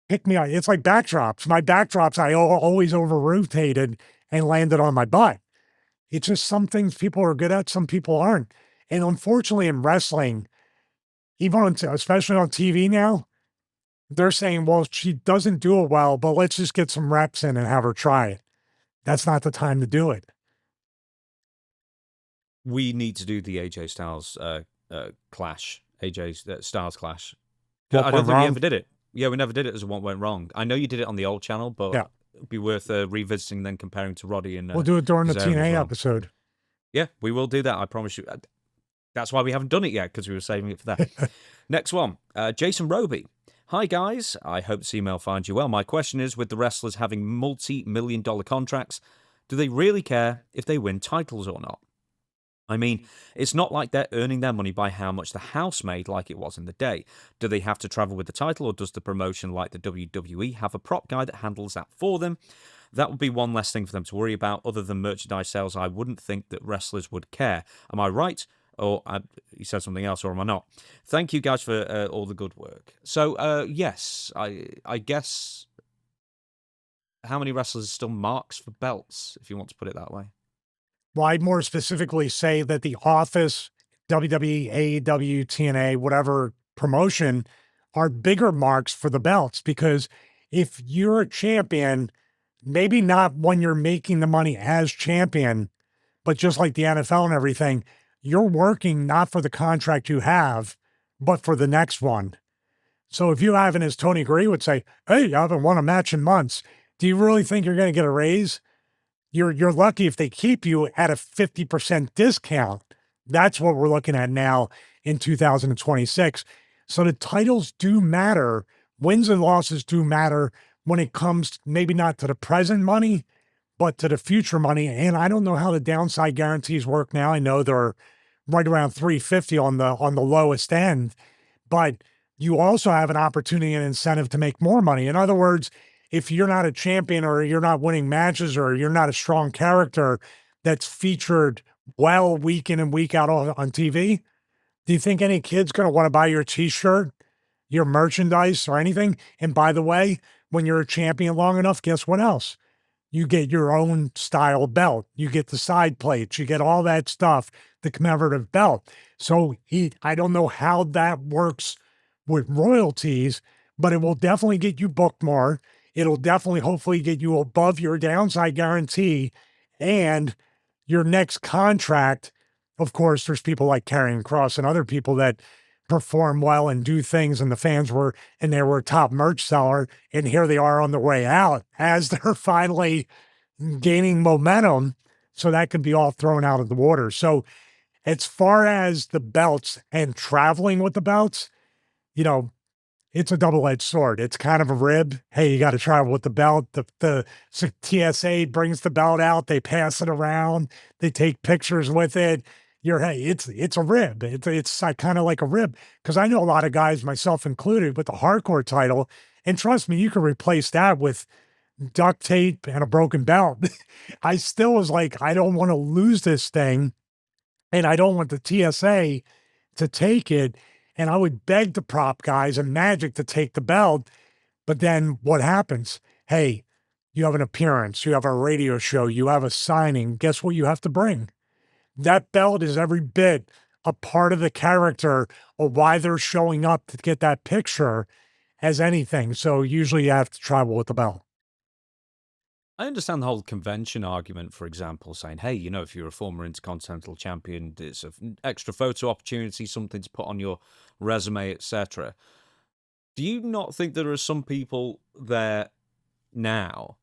pick me up, it's like backdrops. My backdrops, I always over rotated and landed on my butt. It's just some things people are good at, some people aren't. And unfortunately in wrestling, especially on TV now, they're saying, well, she doesn't do it well, but let's just get some reps in and have her try it. That's not the time to do it. We need to do the AJ Styles clash, AJ Styles clash. I don't think we ever did it. Yeah, we never did it as what went wrong. I know you did it on the old channel, but it'd be worth revisiting and then comparing to Roddy and we'll do it during the TNA episode. Yeah, we will do that. I promise you. That's why we haven't done it yet, because we were saving it for that. Next one, Jason Roby. Hi, guys. I hope this email finds you well. My question is, with the wrestlers having multi-million-dollar contracts, do they really care if they win titles or not? I mean, it's not like they're earning their money by how much the house made like it was in the day. Do they have to travel with the title, or does the promotion like the WWE have a prop guy that handles that for them? That would be one less thing for them to worry about. Other than merchandise sales, I wouldn't think that wrestlers would care. Am I right? Or he said something else, or am I not? Thank you guys for all the good work. So, yes, I guess how many wrestlers are still marks for belts, if you want to put it that way? Well, I'd more specifically say that the Office, WWE, AEW, TNA, whatever promotion are bigger marks for the belts, because if you're a champion, maybe not when you're making the money as champion, but just like the NFL and everything, you're working not for the contract you have, but for the next one. So if you haven't, as Tony Gray would say, hey, you haven't won a match in months, do you really think you're going to get a raise? You're lucky if they keep you at a 50% discount. That's what we're looking at now in 2026. So the titles do matter. Wins and losses do matter when it comes maybe not to the present money, but to the future money. And I don't know how the downside guarantees work now. I know they're right around 350 on the lowest end, but you also have an opportunity and incentive to make more money. In other words, if you're not a champion or you're not winning matches or you're not a strong character that's featured well week in and week out on TV, do you think any kid's going to want to buy your t-shirt, your merchandise, or anything? And by the way, when you're a champion long enough, guess what else? You get your own style belt. You get the side plates. You get all that stuff, the commemorative belt. So I don't know how that works with royalties, but it will definitely get you booked more. It'll definitely, hopefully, get you above your downside guarantee. And your next contract, of course, there's people like Karrion Kross and other people that perform well and do things, and the fans were, and they were a top merch seller, and here they are on the way out as they're finally gaining momentum. So that could be all thrown out of the water. So as far as the belts and traveling with the belts, you know, it's a double-edged sword. It's kind of a rib. Hey, you got to travel with the belt. The TSA brings the belt out. They pass it around. They take pictures with it. Hey, it's a rib. It's kind of like a rib, because I know a lot of guys, myself included, with the hardcore title, and trust me, you can replace that with duct tape and a broken belt. I still was like, I don't want to lose this thing, and I don't want the TSA to take it. And I would beg the prop guys and Magic to take the belt. But then what happens? Hey, you have an appearance, you have a radio show, you have a signing. Guess what you have to bring? That belt is every bit a part of the character or why they're showing up to get that picture as anything. So usually you have to travel with the belt. I understand the whole convention argument, for example, saying, hey, you know, if you're a former Intercontinental Champion, it's an extra photo opportunity, something to put on your resume, etc. Do you not think there are some people there now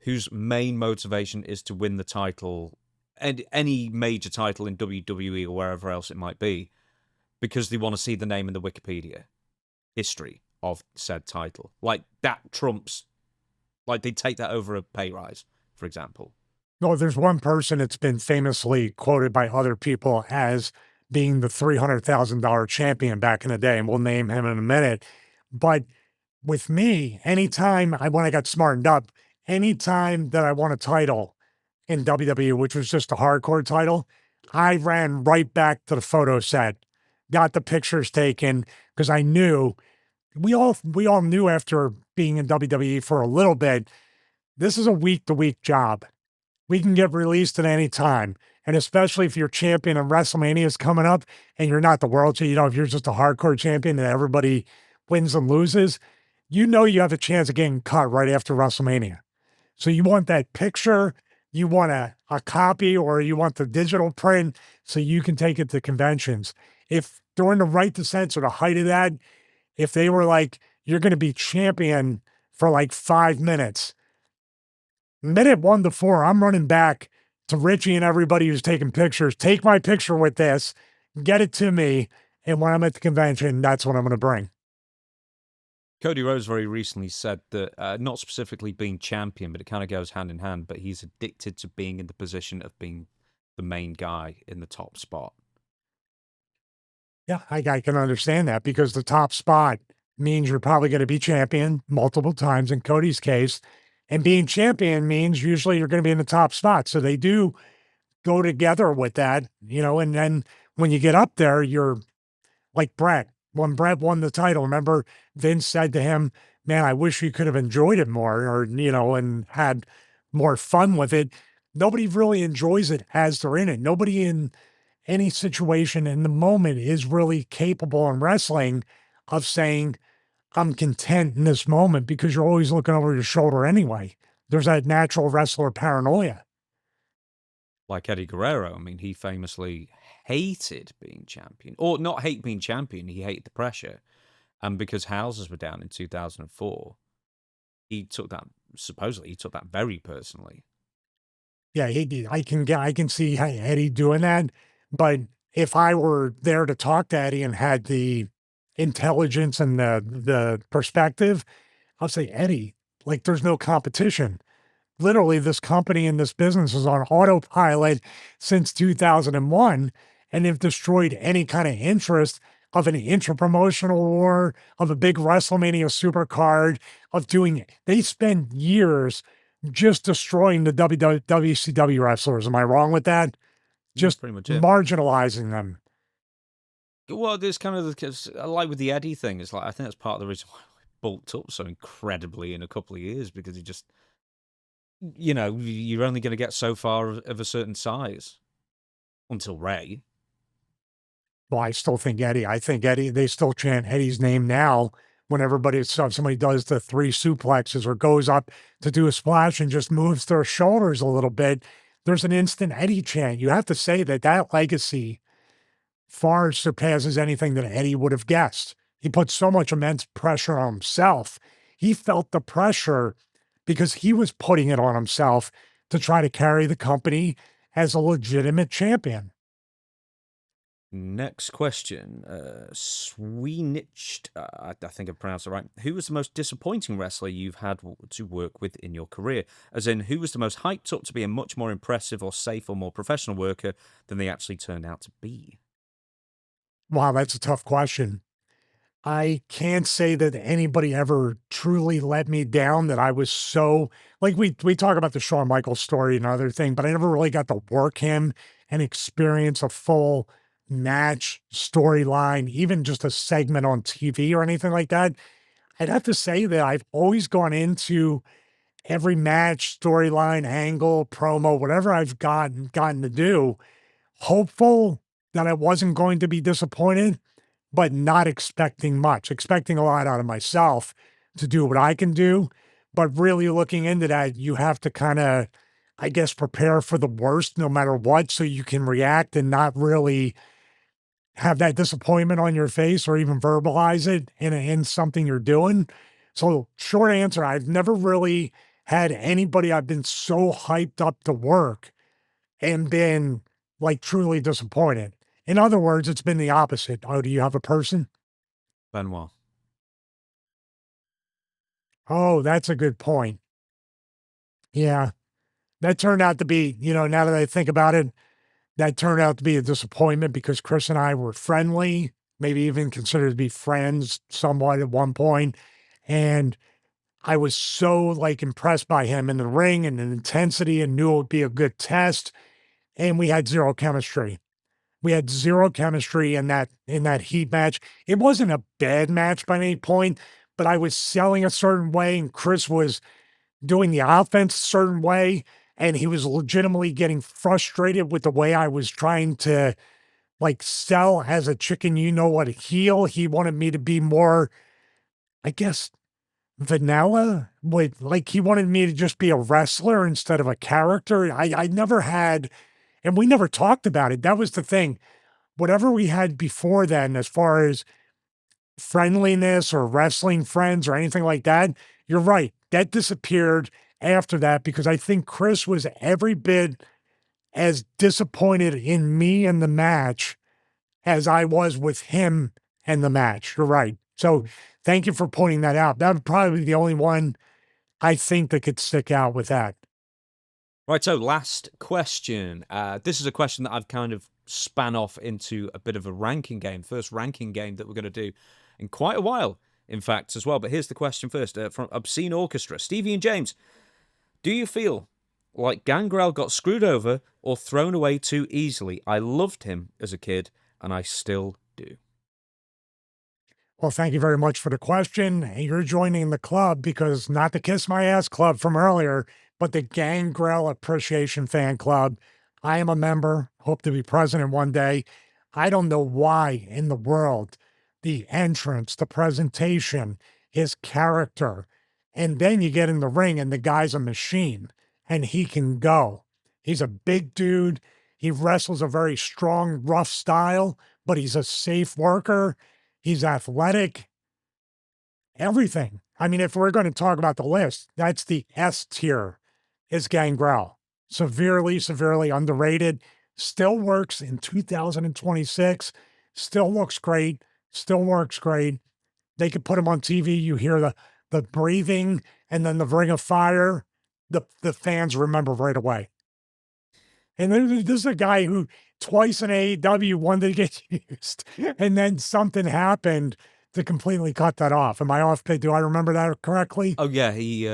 whose main motivation is to win the title, and any major title in WWE or wherever else it might be, because they want to see the name in the Wikipedia history of said title? Like, that trumps... Like, they'd take that over a pay rise, for example. No, there's one person that's been famously quoted by other people as being the $300,000 champion back in the day, and we'll name him in a minute. But with me, when I got smartened up, anytime that I won a title in WWE, which was just a hardcore title, I ran right back to the photo set, got the pictures taken, because I knew we all knew after being in WWE for a little bit, this is a week-to-week job. We can get released at any time. And especially if you're champion and WrestleMania is coming up and you're not the world champion, if you're just a hardcore champion and everybody wins and loses, you have a chance of getting cut right after WrestleMania. So you want that picture, you want a copy, or you want the digital print so you can take it to conventions. If during the Right to Censor, the height of that, if they were like, you're going to be champion for like 5 minutes, minute 1 to 4, I'm running back to Richie and everybody who's taking pictures. Take my picture with this, get it to me, and when I'm at the convention, that's what I'm going to bring. Cody Rhodes very recently said that, not specifically being champion, but it kind of goes hand in hand, but he's addicted to being in the position of being the main guy in the top spot. Yeah, I can understand that, because the top spot means you're probably going to be champion multiple times in Cody's case. And being champion means usually you're going to be in the top spot. So they do go together with that, and then when you get up there, you're like Brett. When Brett won the title, remember Vince said to him, man, I wish you could have enjoyed it more, or, and had more fun with it. Nobody really enjoys it as they're in it. Nobody in any situation in the moment is really capable in wrestling of saying, I'm content in this moment, because you're always looking over your shoulder anyway. There's that natural wrestler paranoia. Like Eddie Guerrero, I mean, he famously hated being champion. Or not hate being champion, he hated the pressure. And because houses were down in 2004, supposedly he took that very personally. Yeah, he did. I can see Eddie doing that. But if I were there to talk to Eddie and had the intelligence and the perspective, I'll say, Eddie, like, there's no competition. Literally, this company and this business is on autopilot since 2001, and they've destroyed any kind of interest of an interpromotional war, of a big WrestleMania supercard, of doing it. They spend years just destroying the WCW wrestlers. Am I wrong with that? That's Just pretty much it. marginalizing them. Well, there's kind of like with the Eddie thing. It's like I think that's part of the reason why we bulked up so incredibly in a couple of years, because he just, you're only going to get so far of a certain size until Ray. Well, I still think Eddie. I think Eddie, they still chant Eddie's name now when somebody does the 3 suplexes or goes up to do a splash and just moves their shoulders a little bit. There's an instant Eddie chant. You have to say that legacy far surpasses anything that Eddie would have guessed. He put so much immense pressure on himself. He felt the pressure because he was putting it on himself to try to carry the company as a legitimate champion. Next question. Sweeniched, I think I pronounced it right. Who was the most disappointing wrestler you've had to work with in your career? As in, who was the most hyped up to be a much more impressive or safe or more professional worker than they actually turned out to be? Wow, that's a tough question. I can't say that anybody ever truly let me down, that I was so like we talk about the Shawn Michaels story and other thing, but I never really got to work him and experience a full match storyline, even just a segment on TV or anything like that. I'd have to say that I've always gone into every match, storyline, angle, promo, whatever I've gotten to do, hopeful that I wasn't going to be disappointed, but not expecting much, expecting a lot out of myself to do what I can do. But really looking into that, you have to kind of, I guess, prepare for the worst no matter what, so you can react and not really have that disappointment on your face or even verbalize it in something you're doing. So short answer, I've never really had anybody I've been so hyped up to work and been like truly disappointed. In other words, it's been the opposite. Oh, do you have a person? Benoit. Oh, that's a good point. Yeah, that turned out to be, now that I think about it, that turned out to be a disappointment because Chris and I were friendly, maybe even considered to be friends somewhat at one point. And I was so like impressed by him in the ring and the intensity and knew it would be a good test. And we had zero chemistry. We had zero chemistry in that heat match. It wasn't a bad match by any point, but I was selling a certain way and Chris was doing the offense a certain way. And he was legitimately getting frustrated with the way I was trying to like sell as a chicken, heel. He wanted me to be more, I guess, vanilla. With like he wanted me to just be a wrestler instead of a character. I never had, and we never talked about it. That was the thing. Whatever we had before then, as far as friendliness or wrestling friends or anything like that, you're right. That disappeared after that because I think Chris was every bit as disappointed in me and the match as I was with him and the match. You're right. So thank you for pointing that out. That would probably be the only one I think that could stick out with that. Right, so last question. This is a question that I've kind of span off into a bit of a ranking game. First ranking game that we're going to do in quite a while, in fact, as well. But here's the question first from Obscene Orchestra. Stevie and James, do you feel like Gangrel got screwed over or thrown away too easily? I loved him as a kid, and I still do. Well, thank you very much for the question. And you're joining the club because not the Kiss My Ass Club from earlier, but the Gangrel Appreciation Fan Club. I am a member, hope to be president one day. I don't know why in the world the entrance, the presentation, his character, and then you get in the ring and the guy's a machine and he can go. He's a big dude. He wrestles a very strong, rough style, but he's a safe worker. He's athletic, everything. I mean, if we're going to talk about the list, that's the S tier is Gangrel. Severely, severely underrated. Still works in 2026. Still looks great. Still works great. They could put him on TV. You hear the breathing and then the ring of fire. The fans remember right away. And then this is a guy who twice in AEW wanted to get used, and then something happened to completely cut that off. Am I off? Do I remember that correctly? Oh yeah, he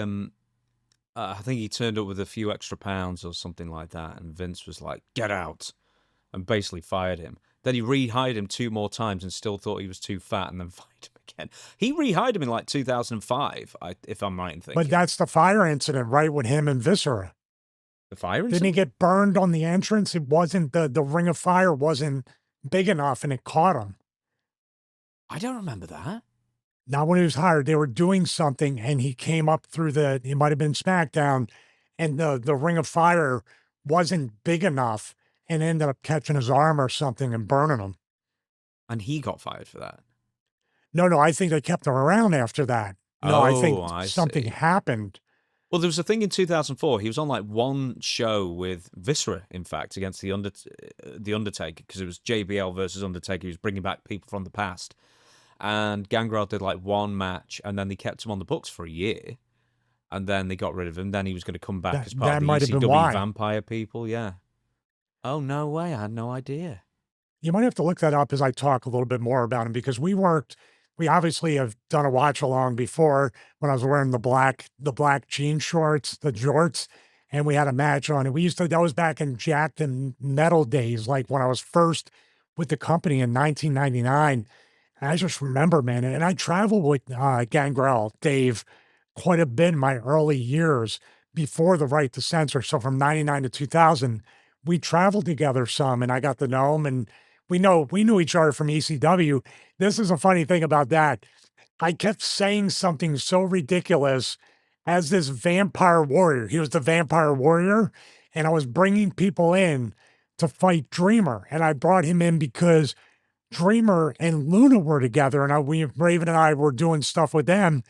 I think he turned up with a few extra pounds or something like that, and Vince was like, "Get out," and basically fired him. Then he rehired him 2 more times and still thought he was too fat, and then fired him again. He rehired him in like 2005, if I'm right in But thinking. that's the fire incident, right, with him and Viscera. The fire Didn't he incident? get burned on the entrance? It wasn't the ring of fire wasn't big enough, and it caught him. I don't remember that. Now, when he was hired, they were doing something, and he came up through it might have been SmackDown, and the ring of fire wasn't big enough, and ended up catching his arm or something and burning him. And he got fired for that. No, I think they kept him around after that. No, I think Oh, I something see. happened. Well, there was a thing in 2004. He was on like one show with Viscera, in fact, against the Undertaker, because it was JBL versus Undertaker. He was bringing back people from the past, and Gangrel did like one match, and then they kept him on the books for a year, and then they got rid of him. Then he was going to come back as part That of the might have been ECW why. Vampire people. Yeah. Oh no way! I had no idea. You might have to look that up as I talk a little bit more about him, because we obviously have done a watch along before when I was wearing the black jean shorts, the jorts, and we had a match on it. That was back in Jacked and Metal days, like when I was first with the company in 1999. And I just remember, man, and I traveled with Gangrel, Dave, quite a bit in my early years before the right to censor. So from 99 to 2000, we traveled together some, and I got to know him, and we knew each other from ECW. This is a funny thing about that. I kept saying something so ridiculous as this vampire warrior. He was the vampire warrior, and I was bringing people in to fight Dreamer, and I brought him in because Dreamer and Luna were together, and Raven and I were doing stuff with them.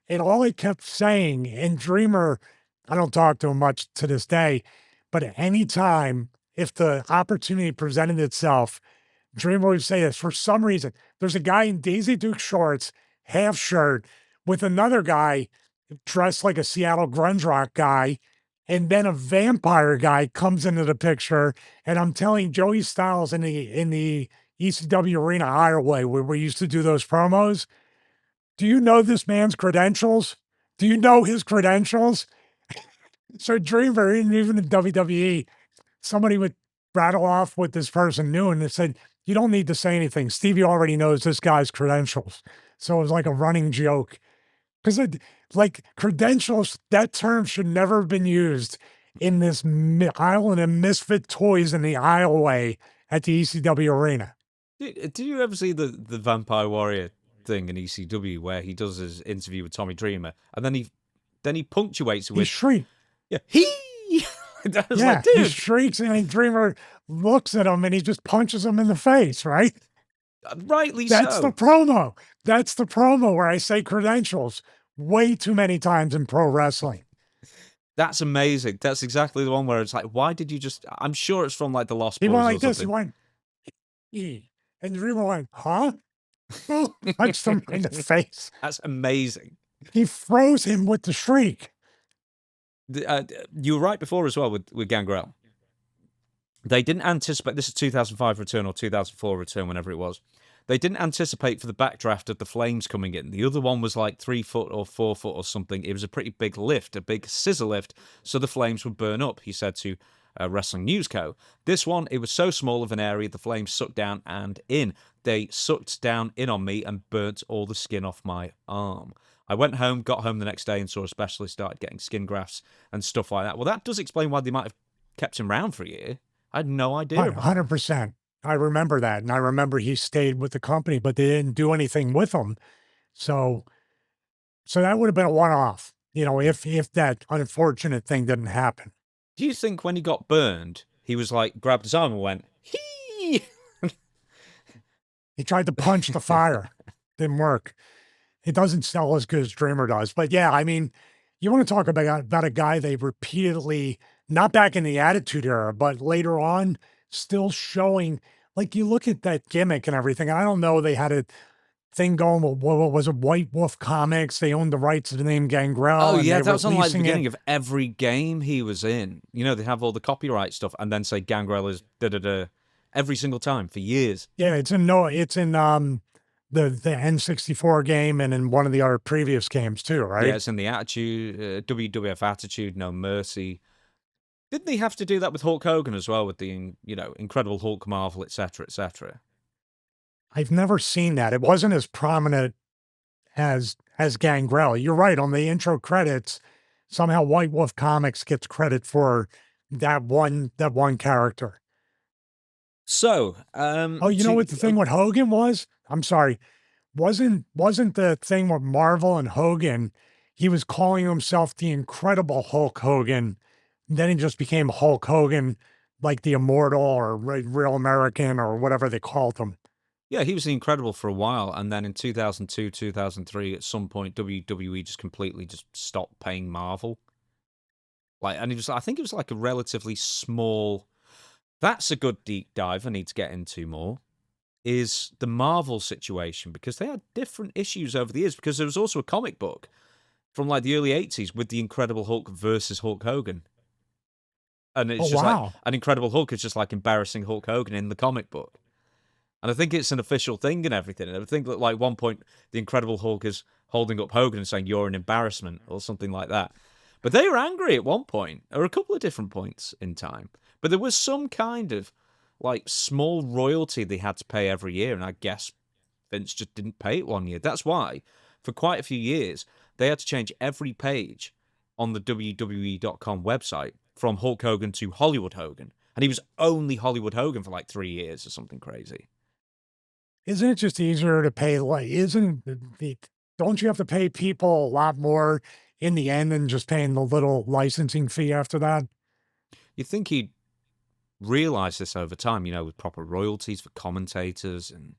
And all I kept saying, and Dreamer, I don't talk to him much to this day, but at any time, if the opportunity presented itself, Dreamer would say this. For some reason, there's a guy in Daisy Duke shorts, half shirt, with another guy dressed like a Seattle grunge rock guy, and then a vampire guy comes into the picture. And I'm telling Joey Styles in the ECW Arena Highway, where we used to do those promos, do you know this man's credentials? Do you know his credentials? So Dreamer, and even in WWE, somebody would rattle off what this person knew, and they said, you don't need to say anything. Stevie already knows this guy's credentials. So it was like a running joke. Because like credentials, that term should never have been used in this island of misfit toys in the aisleway at the ECW Arena. Did you ever see the Vampire Warrior thing in ECW where he does his interview with Tommy Dreamer, and then he punctuates it He with shrieks. yeah, he. I was like, He dude, shrieks, and Dreamer looks at him, and he just punches him in the face, right? rightly That's so. the promo. That's the promo where I say credentials way too many times in pro wrestling. That's amazing. That's exactly the one where it's like, why did you just? I'm sure it's from like the Lost He Boys went or like this. He something. went, "E," and Dreamer went, huh? Punched him in the face. That's amazing. He froze him with the shriek. You were right before as well with Gangrel. They didn't anticipate, this is 2005 return or 2004 return, whenever it was. They didn't anticipate for the backdraft of the flames coming in. The other one was like 3 foot or 4 foot or something. It was a pretty big lift, a big scissor lift, so the flames would burn up, he said to Wrestling News Co. This one, it was so small of an area, the flames sucked down and in. They sucked down in on me and burnt all the skin off my arm. I got home the next day and saw a specialist, started getting skin grafts and stuff like that. Well, that does explain why they might have kept him around for a year. I had no idea. 100%. I remember that. And I remember he stayed with the company, but they didn't do anything with him. So that would have been a one-off, if that unfortunate thing didn't happen. Do you think when he got burned, he was like, grabbed his arm and went, hee? He tried to punch the fire. Didn't work. It doesn't sell as good as Dreamer does. But yeah, I mean, you want to talk about a guy they repeatedly, not back in the Attitude Era, but later on, still showing, like you look at that gimmick and everything, and I don't know, they had thing going with, what was it, White Wolf Comics? They owned the rights to the name Gangrel, Oh and yeah, they that were was on like the leasing beginning it. of every game he was in. You know, they have all the copyright stuff and then say Gangrel is da da da every single time for years. Yeah, it's in the N64 game and in one of the other previous games too, Yeah, right? it's in the Attitude, WWF Attitude, No Mercy. Didn't they have to do that with Hulk Hogan as well, with the Incredible Hulk Marvel, etc., etc.? I've never seen that. It wasn't as prominent as Gangrel. You're right. On the intro credits, somehow White Wolf Comics gets credit for that one character. So, Oh, you know to what the thing with Hogan was? I'm sorry. Wasn't the thing with Marvel and Hogan, he was calling himself the Incredible Hulk Hogan. Then he just became Hulk Hogan, like the Immortal or Real American or whatever they called him. yeah, he was incredible for a while, and then in 2002, 2003, at some point, WWE just completely just stopped paying Marvel. Like, and I think it was like a relatively small. That's a good deep dive I need to get into more. Is the Marvel situation, because they had different issues over the years, because there was also a comic book from like the early 80s with the Incredible Hulk versus Hulk Hogan. And Oh, it's just like wow. an Incredible Hulk is just like embarrassing Hulk Hogan in the comic book. And I think it's an official thing and everything. And I think that like one point the Incredible Hulk is holding up Hogan and saying you're an embarrassment or something like that. But they were angry at one point, or a couple of different points in time. But there was some kind of like small royalty they had to pay every year, and I guess Vince just didn't pay it one year. That's why, for quite a few years, they had to change every page on the WWE.com website from Hulk Hogan to Hollywood Hogan. And he was only Hollywood Hogan for like 3 years or something crazy. Isn't it just easier to pay? Like, don't you have to pay people a lot more in the end than just paying the little licensing fee after that? You'd think he'd realize this over time, with proper royalties for commentators and,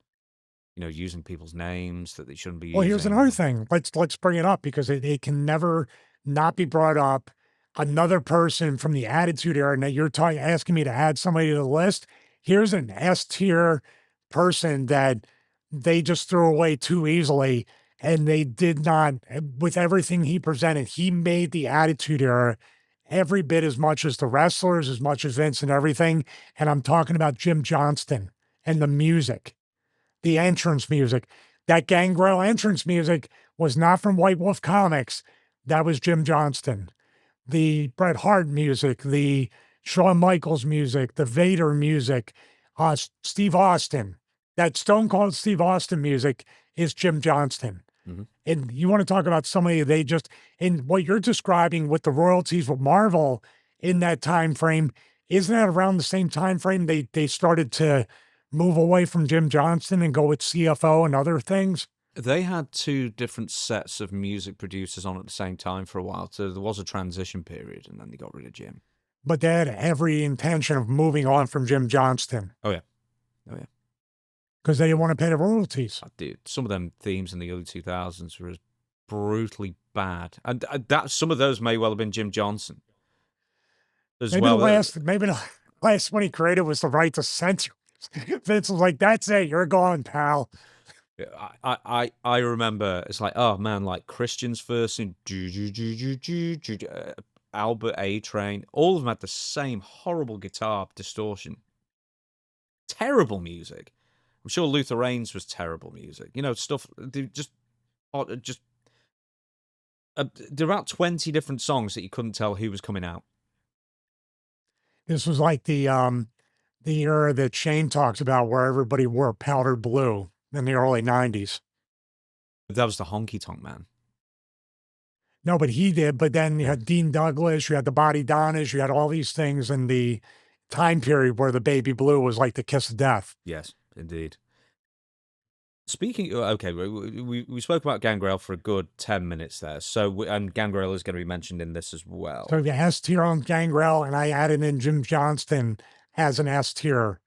using people's names that they shouldn't be Well, here's another using. thing. Let's bring it up because it can never not be brought up. Another person from the Attitude Era. Now you're asking me to add somebody to the list. Here's an S tier person that they just threw away too easily, and they did not. With everything he presented, he made the Attitude Era every bit as much as the wrestlers, as much as Vince and everything. And I'm talking about Jim Johnston and the music, the entrance music. That Gangrel entrance music was not from White Wolf Comics. That was Jim Johnston. The Bret Hart music, the Shawn Michaels music, the Vader music, Steve Austin. That Stone Cold Steve Austin music is Jim Johnston. Mhm. And you want to talk about somebody they just, in what you're describing with the royalties with Marvel in that time frame, isn't that around the same time frame they started to move away from Jim Johnston and go with CFO and other things? They had two different sets of music producers on at the same time for a while, so there was a transition period, and then they got rid of Jim. But they had every intention of moving on from Jim Johnston Oh, yeah. Oh, yeah. because they didn't want to pay the royalties. Dude, some of them themes in the early 2000s were brutally bad. And some of those may well have been Jim Johnson as Maybe the well. last one he created was the right to censor. Vince was like, "That's it, you're gone, pal." I remember it's like, oh man, like Christian's verse in Albert A Train, all of them had the same horrible guitar distortion. Terrible music. I'm sure Luther Reigns was terrible music. Stuff they just there are about 20 different songs that you couldn't tell who was coming out. This was like the era that Shane talks about, where everybody wore powder blue in the early '90s. That was the Honky Tonk Man. No, but he did. But then you Yeah. had Dean Douglas, you had the Body Donnas, you had all these things in the time period where the baby blue was like the kiss of death. Yes, indeed. Speaking, okay, we spoke about Gangrel for a good 10 minutes there. So, and Gangrel is going to be mentioned in this as well. So the S tier on Gangrel, and I added in Jim Johnston as an S tier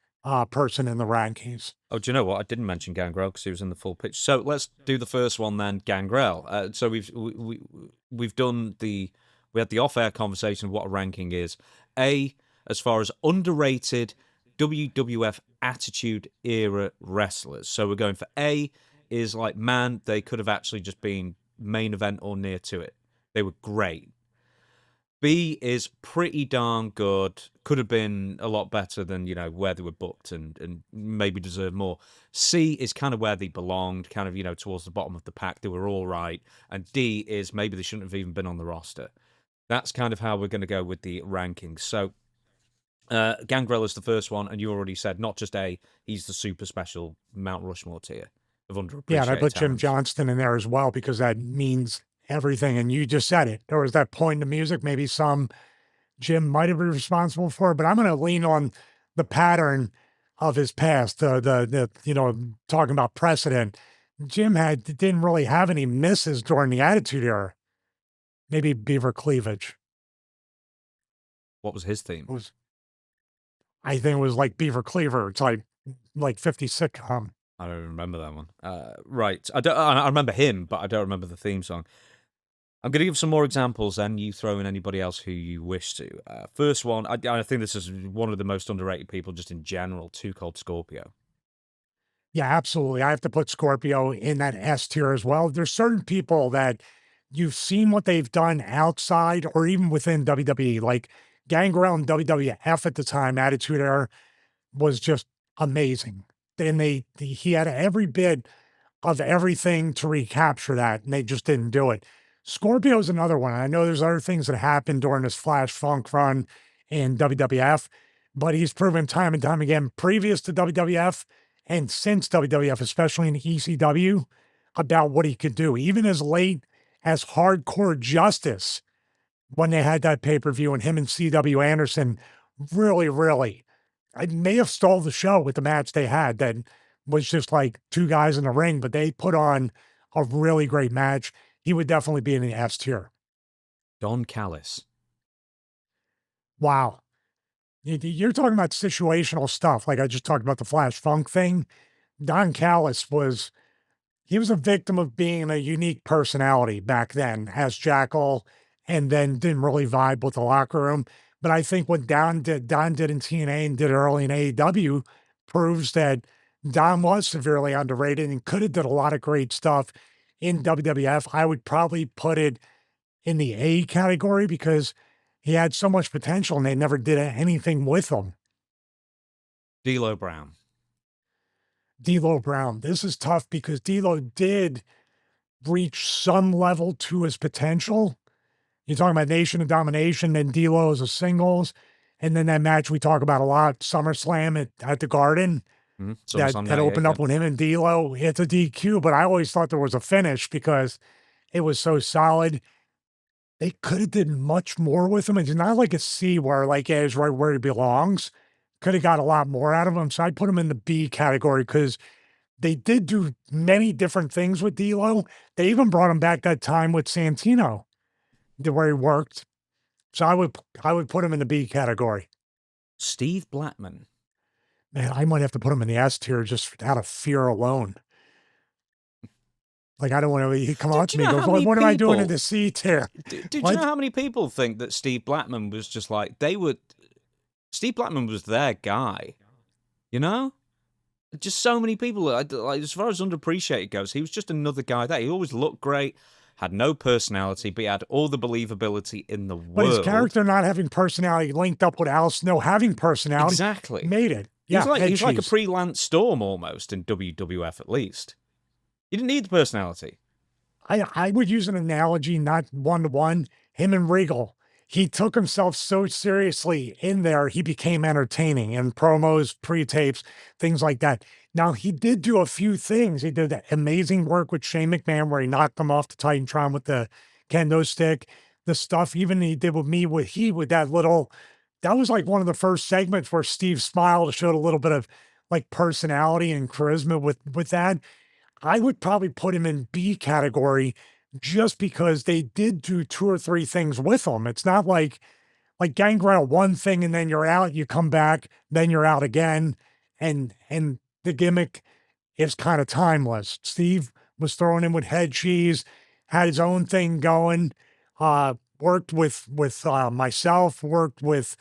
person in the rankings. Oh, do you know what? I didn't mention Gangrel because he was in the full pitch. So let's do the first one then, Gangrel. So we've done we had the off-air conversation of what a ranking is. A, as far as underrated WWF Attitude Era wrestlers. So we're going for A is like, man, they could have actually just been main event or near to it. They were great. B is pretty darn good. Could have been a lot better than, where they were booked and maybe deserve more. C is kind of where they belonged, kind of, towards the bottom of the pack. They were all right. And D is maybe they shouldn't have even been on the roster. That's kind of how we're going to go with the rankings. So Gangrel is the first one, and you already said not just A, he's the super special Mount Rushmore tier of underappreciated Yeah, and I put Jim talents. Johnston in there as well because that means everything. And you just said it. There was that point in the music, maybe some Jim might have been responsible for, but I'm going to lean on the pattern of his past. Talking about precedent. Jim didn't really have any misses during the Attitude Era. Maybe Beaver Cleavage. What was his theme? I think it was like Beaver Cleaver. It's like 50 sitcom. I don't remember that one. Right. I remember him, but I don't remember the theme song. I'm going to give some more examples, and you throw in anybody else who you wish to. First one, I think this is one of the most underrated people just in general, Too Cold Scorpio. Yeah, absolutely. I have to put Scorpio in that S tier as well. There's certain people that you've seen what they've done outside or even within WWE, like Gangrel and WWF at the time, Attitude Era was just amazing. And he had every bit of everything to recapture that, and they just didn't do it. Scorpio's another one. I know there's other things that happened during this Flash Funk run in WWF, but he's proven time and time again, previous to WWF and since WWF, especially in ECW, about what he could do. Even as late as Hardcore Justice, when they had that pay-per-view and him and C.W. Anderson really, I may have stole the show with the match they had that was just like two guys in the ring, but they put on a really great match. He would definitely be in the S tier. Don Callis. Wow. You're talking about situational stuff. Like I just talked about the Flash Funk thing. Don Callis he was a victim of being a unique personality back then as Jackal, and then didn't really vibe with the locker room. But I think what Don did in TNA and did early in AEW proves that Don was severely underrated and could have did a lot of great stuff in WWF. I would probably put it in the A category because he had so much potential and they never did anything with him. D'Lo Brown. D'Lo Brown. This is tough because D'Lo did reach some level to his potential. You're talking about Nation of Domination and D'Lo as a singles. And then that match we talk about a lot, SummerSlam at the Garden, that opened up with him and D'Lo. It's a DQ, but I always thought there was a finish because it was so solid. They could have did much more with him. It's not like a C where like it is right where he belongs. Could have got a lot more out of him. So I'd put him in the B category because they did do many different things with D'Lo. They even brought him back that time with Santino, where he worked. So I would put him in the B category. Steve Blackman. Man, I might have to put him in the S tier just out of fear alone. Like, I don't want to come out to me and go, what am I doing in the C tier? Did you know how many people think that Steve Blackman was just like, Steve Blackman was their guy, you know? Just so many people, like, as far as underappreciated goes, he was just another guy there. He always looked great, had no personality, but he had all the believability in the world. But his character not having personality linked up with Al Snow having personality exactly made it. Yeah, he's like a pre-Lance Storm almost in WWF at least. You didn't need the personality. I would use an analogy, not one-to-one. Him and Regal. He took himself so seriously in there, he became entertaining in promos, pre-tapes, things like that. Now, he did do a few things. He did amazing work with Shane McMahon where he knocked him off the Titantron with the kendo stick. The stuff even he did with me with that little, that was like one of the first segments where Steve smiled, showed a little bit of like personality and charisma with that. I would probably put him in B category just because they did do two or three things with him. It's not like Gangrel, one thing and then you're out, you come back, then you're out again. And the gimmick is kind of timeless. Steve was throwing in with head cheese, had his own thing going, worked with myself, worked with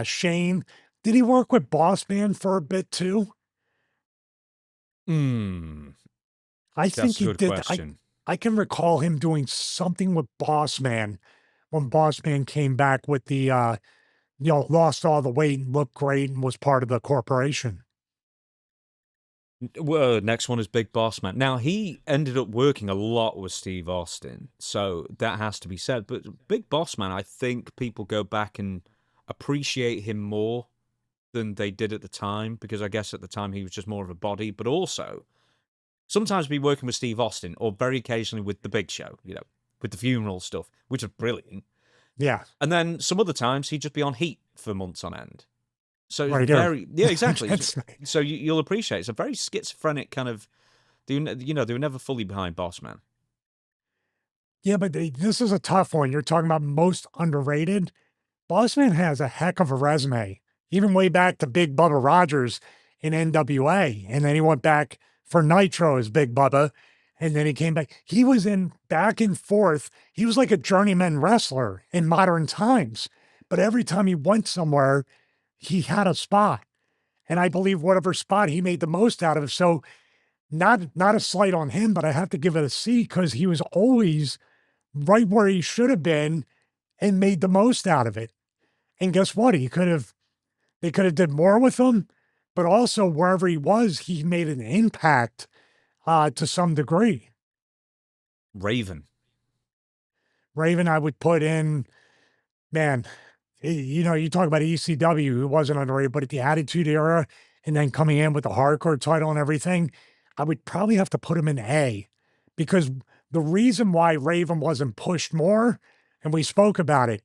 Shane. Did he work with Boss Man for a bit too? I think That's a he good did. question. I can recall him doing something with Boss Man when Boss Man came back with the lost all the weight and looked great and was part of the corporation. Well, next one is Big Boss Man. Now, he ended up working a lot with Steve Austin, so that has to be said. But Big Boss Man, I think people go back and appreciate him more than they did at the time, because I guess at the time he was just more of a body, but also sometimes be working with Steve Austin or very occasionally with The Big Show, with the funeral stuff, which is brilliant. Yeah, And then some other times he'd just be on Heat for months on end. So it's right there. very, yeah, exactly. That's So you'll appreciate it's a very schizophrenic kind of, they were never fully behind Boss Man. yeah, but this is a tough one. You're talking about most underrated. Bossman has a heck of a resume, even way back to Big Bubba Rogers in NWA. And then he went back for Nitro as Big Bubba. And then he came back. He was in back and forth. He was like a journeyman wrestler in modern times. But every time he went somewhere, he had a spot. And I believe whatever spot he made the most out of. So not a slight on him, but I have to give it a C because he was always right where he should have been and made the most out of it. And guess what? They could have did more with him, but also wherever he was, he made an impact to some degree. Raven. Raven, I would put in, man, you talk about ECW, who wasn't underrated, but at the Attitude Era and then coming in with the hardcore title and everything, I would probably have to put him in A because the reason why Raven wasn't pushed more, and we spoke about it,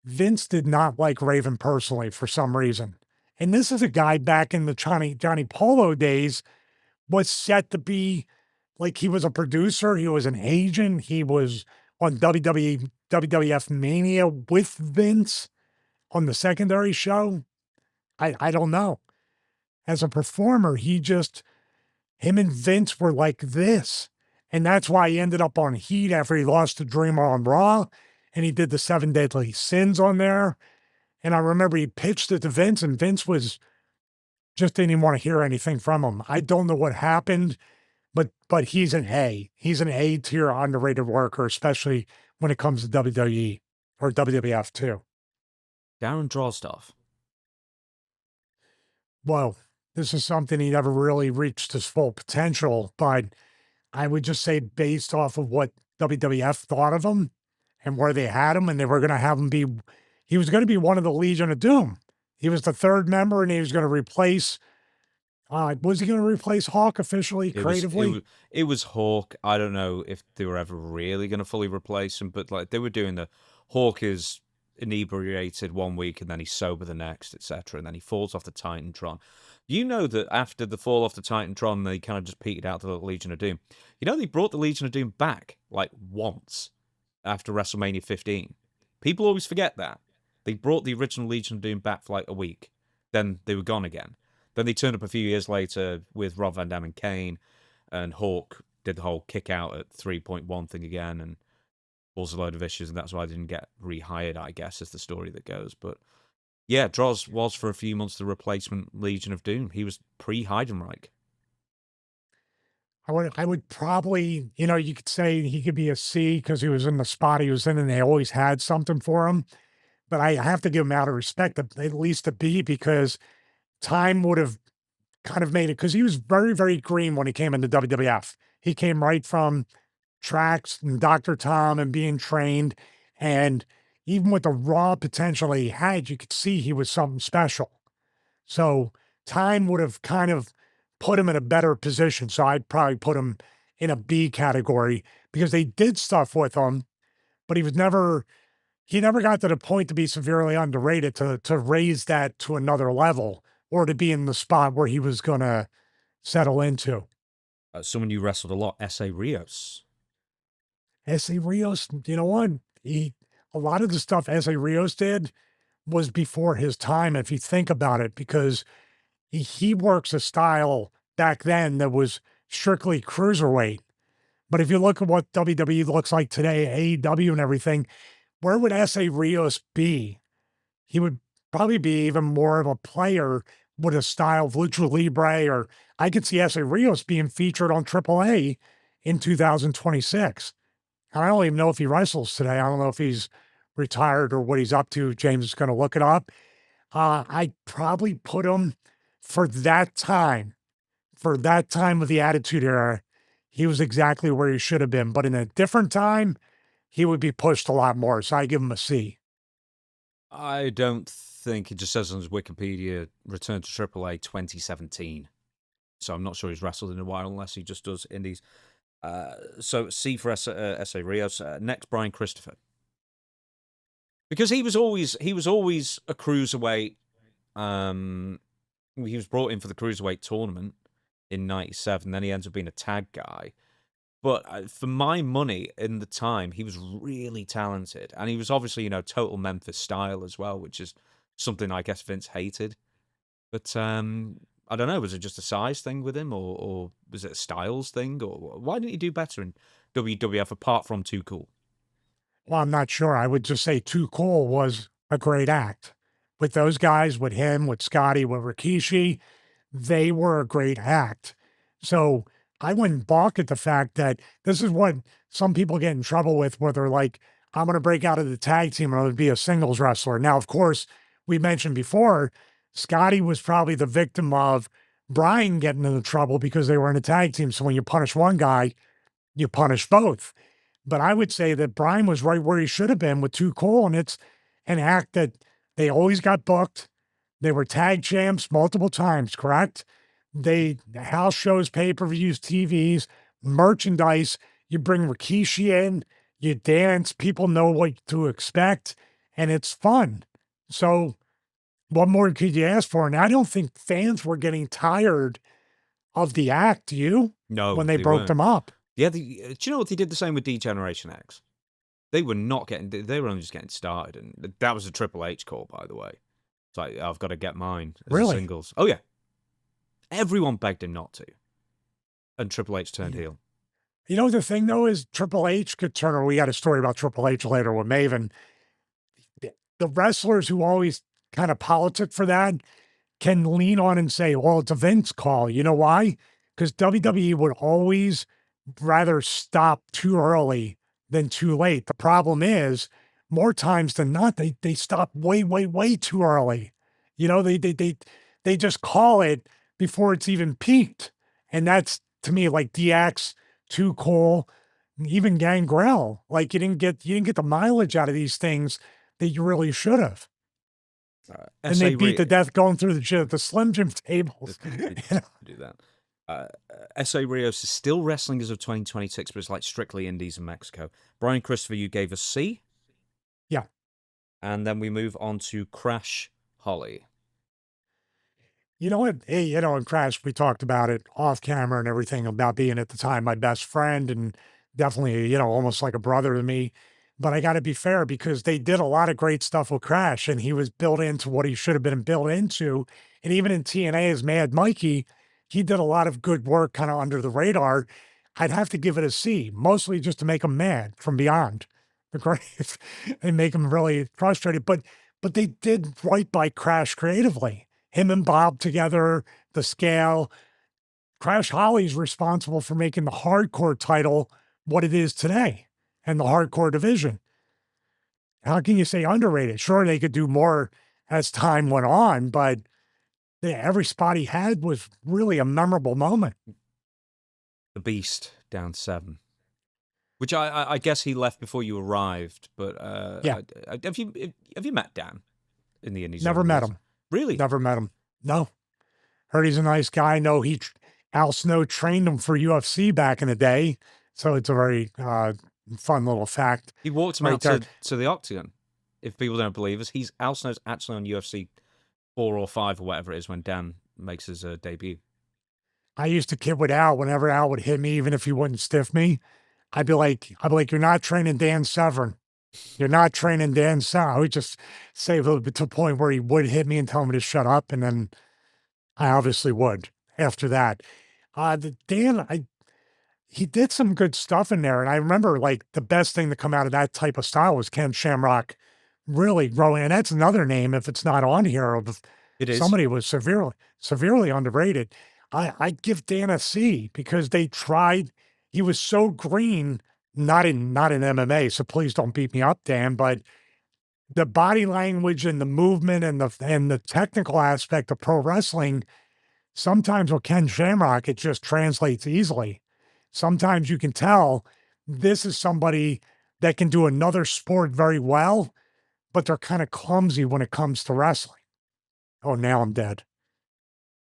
Vince did not like Raven personally for some reason. And this is a guy back in the Johnny Polo days was set to be like he was a producer, he was an agent, he was on WWF Mania with Vince on the secondary show. I don't know. As a performer, him and Vince were like this. And that's why he ended up on Heat after he lost to Dreamer on Raw. And he did the 7 Deadly Sins on there. And I remember he pitched it to Vince, and Vince just didn't even want to hear anything from him. I don't know what happened, but he's an A. He's an A tier underrated worker, especially when it comes to WWE or WWF too. Darren Drozdov. Well, this is something he never really reached his full potential, but I would just say based off of what WWF thought of him and where they had him, and they were going to have him be, he was going to be one of the Legion of Doom. He was the third member, and he was going to replace. Was he going to replace Hawk officially, creatively? It was Hawk. I don't know if they were ever really going to fully replace him, but like they were doing the Hawk is inebriated one week and then he's sober the next, etc. And then he falls off the Titantron. You know that after the fall off the Titantron, they kind of just petered out the Legion of Doom. You know they brought the Legion of Doom back like once after WrestleMania 15. People always forget that. They brought the original Legion of Doom back for like a week. Then they were gone again. Then they turned up a few years later with Rob Van Dam and Kane, and Hawk did the whole kick out at 3.1 thing again and caused a load of issues, and that's why I didn't get rehired, I guess, is the story that goes. But yeah, Droz was for a few months the replacement Legion of Doom. He was pre-Heidenreich. I would probably, you could say he could be a C because he was in the spot he was in and they always had something for him. But I have to give him out of respect, at least a B, because time would have kind of made it because he was very, very green when he came into WWF. He came right from tracks and Dr. Tom and being trained. And even with the raw potential he had, you could see he was something special. So time would have kind of put him in a better position. So I'd probably put him in a B category because they did stuff with him, but he never got to the point to be severely underrated to raise that to another level or to be in the spot where he was going to settle into. Someone you wrestled a lot, S.A. Rios. S.A. Rios, you know what? A lot of the stuff S.A. Rios did was before his time, if you think about it, because he works a style back then that was strictly cruiserweight. But if you look at what WWE looks like today, AEW and everything, where would S.A. Rios be? He would probably be even more of a player with a style of Lucha Libre, or I could see Essa Rios being featured on AAA in 2026. And I don't even know if he wrestles today. I don't know if he's retired or what he's up to. James is going to look it up. I'd probably put him for that time of the Attitude Era. He was exactly where he should have been. But in a different time, he would be pushed a lot more. So I give him a C. I don't think it just says on his Wikipedia, return to AAA 2017. So I'm not sure he's wrestled in a while unless he just does indies. So C for S.A. Rios. Next, Brian Christopher. Because he was always a cruiserweight. He was brought in for the cruiserweight tournament in '97. Then he ends up being a tag guy. But for my money, in the time, he was really talented, and he was obviously total Memphis style as well, which is something I guess Vince hated. But I don't know. Was it just a size thing with him, or was it a styles thing, or why didn't he do better in WWF apart from Too Cool? Well, I'm not sure. I would just say Too Cool was a great act. With those guys, with him, with Scotty, with Rikishi, they were a great act. So I wouldn't balk at the fact that this is what some people get in trouble with, where they're like, I'm going to break out of the tag team and I'm going to be a singles wrestler. Now, of course, we mentioned before, Scotty was probably the victim of Brian getting into trouble because they were in a tag team. So when you punish one guy, you punish both. But I would say that Brian was right where he should have been with Too Cool. And it's an act that they always got booked. They were tag champs multiple times, correct? They house shows, pay-per-views, TVs, merchandise. You bring Rikishi in, you dance, people know what to expect, and it's fun. So what more could you ask for? And I don't think fans were getting tired of the act, do you? No, When they broke weren't. them up. Yeah, do you know what they did the same with D-Generation X? They were not getting. They were only just getting started, and that was a Triple H call, by the way. It's like, I've got to get mine as Really? singles. Oh yeah, everyone begged him not to, and Triple H turned heel. You know, the thing though is Triple H could turn, or we got a story about Triple H later with Maven. The wrestlers who always kind of politic for that can lean on and say, well, it's a Vince call. You know why? Because WWE would always rather stop too early than too late. The problem is, more times than not, they stop way, way, way too early. They just call it before it's even peaked. And that's, to me, like DX, Too Cool, even Gangrel. Like you didn't get the mileage out of these things that you really should have. And they beat to death going through the Slim Jim tables. Do that. S.A. Rios is still wrestling as of 2026, but it's like strictly indies in Mexico. Brian Christopher, you gave us C. Yeah. And then we move on to Crash Holly. You know what? Hey, in Crash, we talked about it off camera and everything about being at the time my best friend and definitely, almost like a brother to me. But I got to be fair because they did a lot of great stuff with Crash and he was built into what he should have been built into. And even in TNA as Mad Mikey, he did a lot of good work kind of under the radar. I'd have to give it a C, mostly just to make him mad from beyond the grave and make him really frustrated. But they did right by Crash creatively. Him and Bob together, the scale. Crash Holly's responsible for making the hardcore title what it is today and the hardcore division. How can you say underrated? Sure, they could do more as time went on, but every spot he had was really a memorable moment. The Beast down 7, which I guess he left before you arrived. But yeah, have you met Dan in the Indies? Never met him. Really? Never met him. No. Heard he's a nice guy. No, Al Snow trained him for UFC back in the day, so it's a very fun little fact. He walked him out to the Octagon. If people don't believe us, Al Snow's actually on UFC 4 or 5 or whatever it is when Dan makes his debut. I used to kid with Al whenever Al would hit me, even if he wouldn't stiff me. I'd be like, you're not training Dan Severn. You're not training Dan Severn. I would just say a little bit to the point where he would hit me and tell me to shut up, and then I obviously would after that. He did some good stuff in there, and I remember like the best thing to come out of that type of style was Ken Shamrock really growing, and that's another name if it's not on here of It is. Somebody was severely underrated. I'd give Dan a C because they tried. He was so green, not in MMA. So please don't beat me up, Dan. But the body language and the movement and the technical aspect of pro wrestling, sometimes with Ken Shamrock, it just translates easily. Sometimes you can tell this is somebody that can do another sport very well, but they're kind of clumsy when it comes to wrestling. Oh, now I'm dead.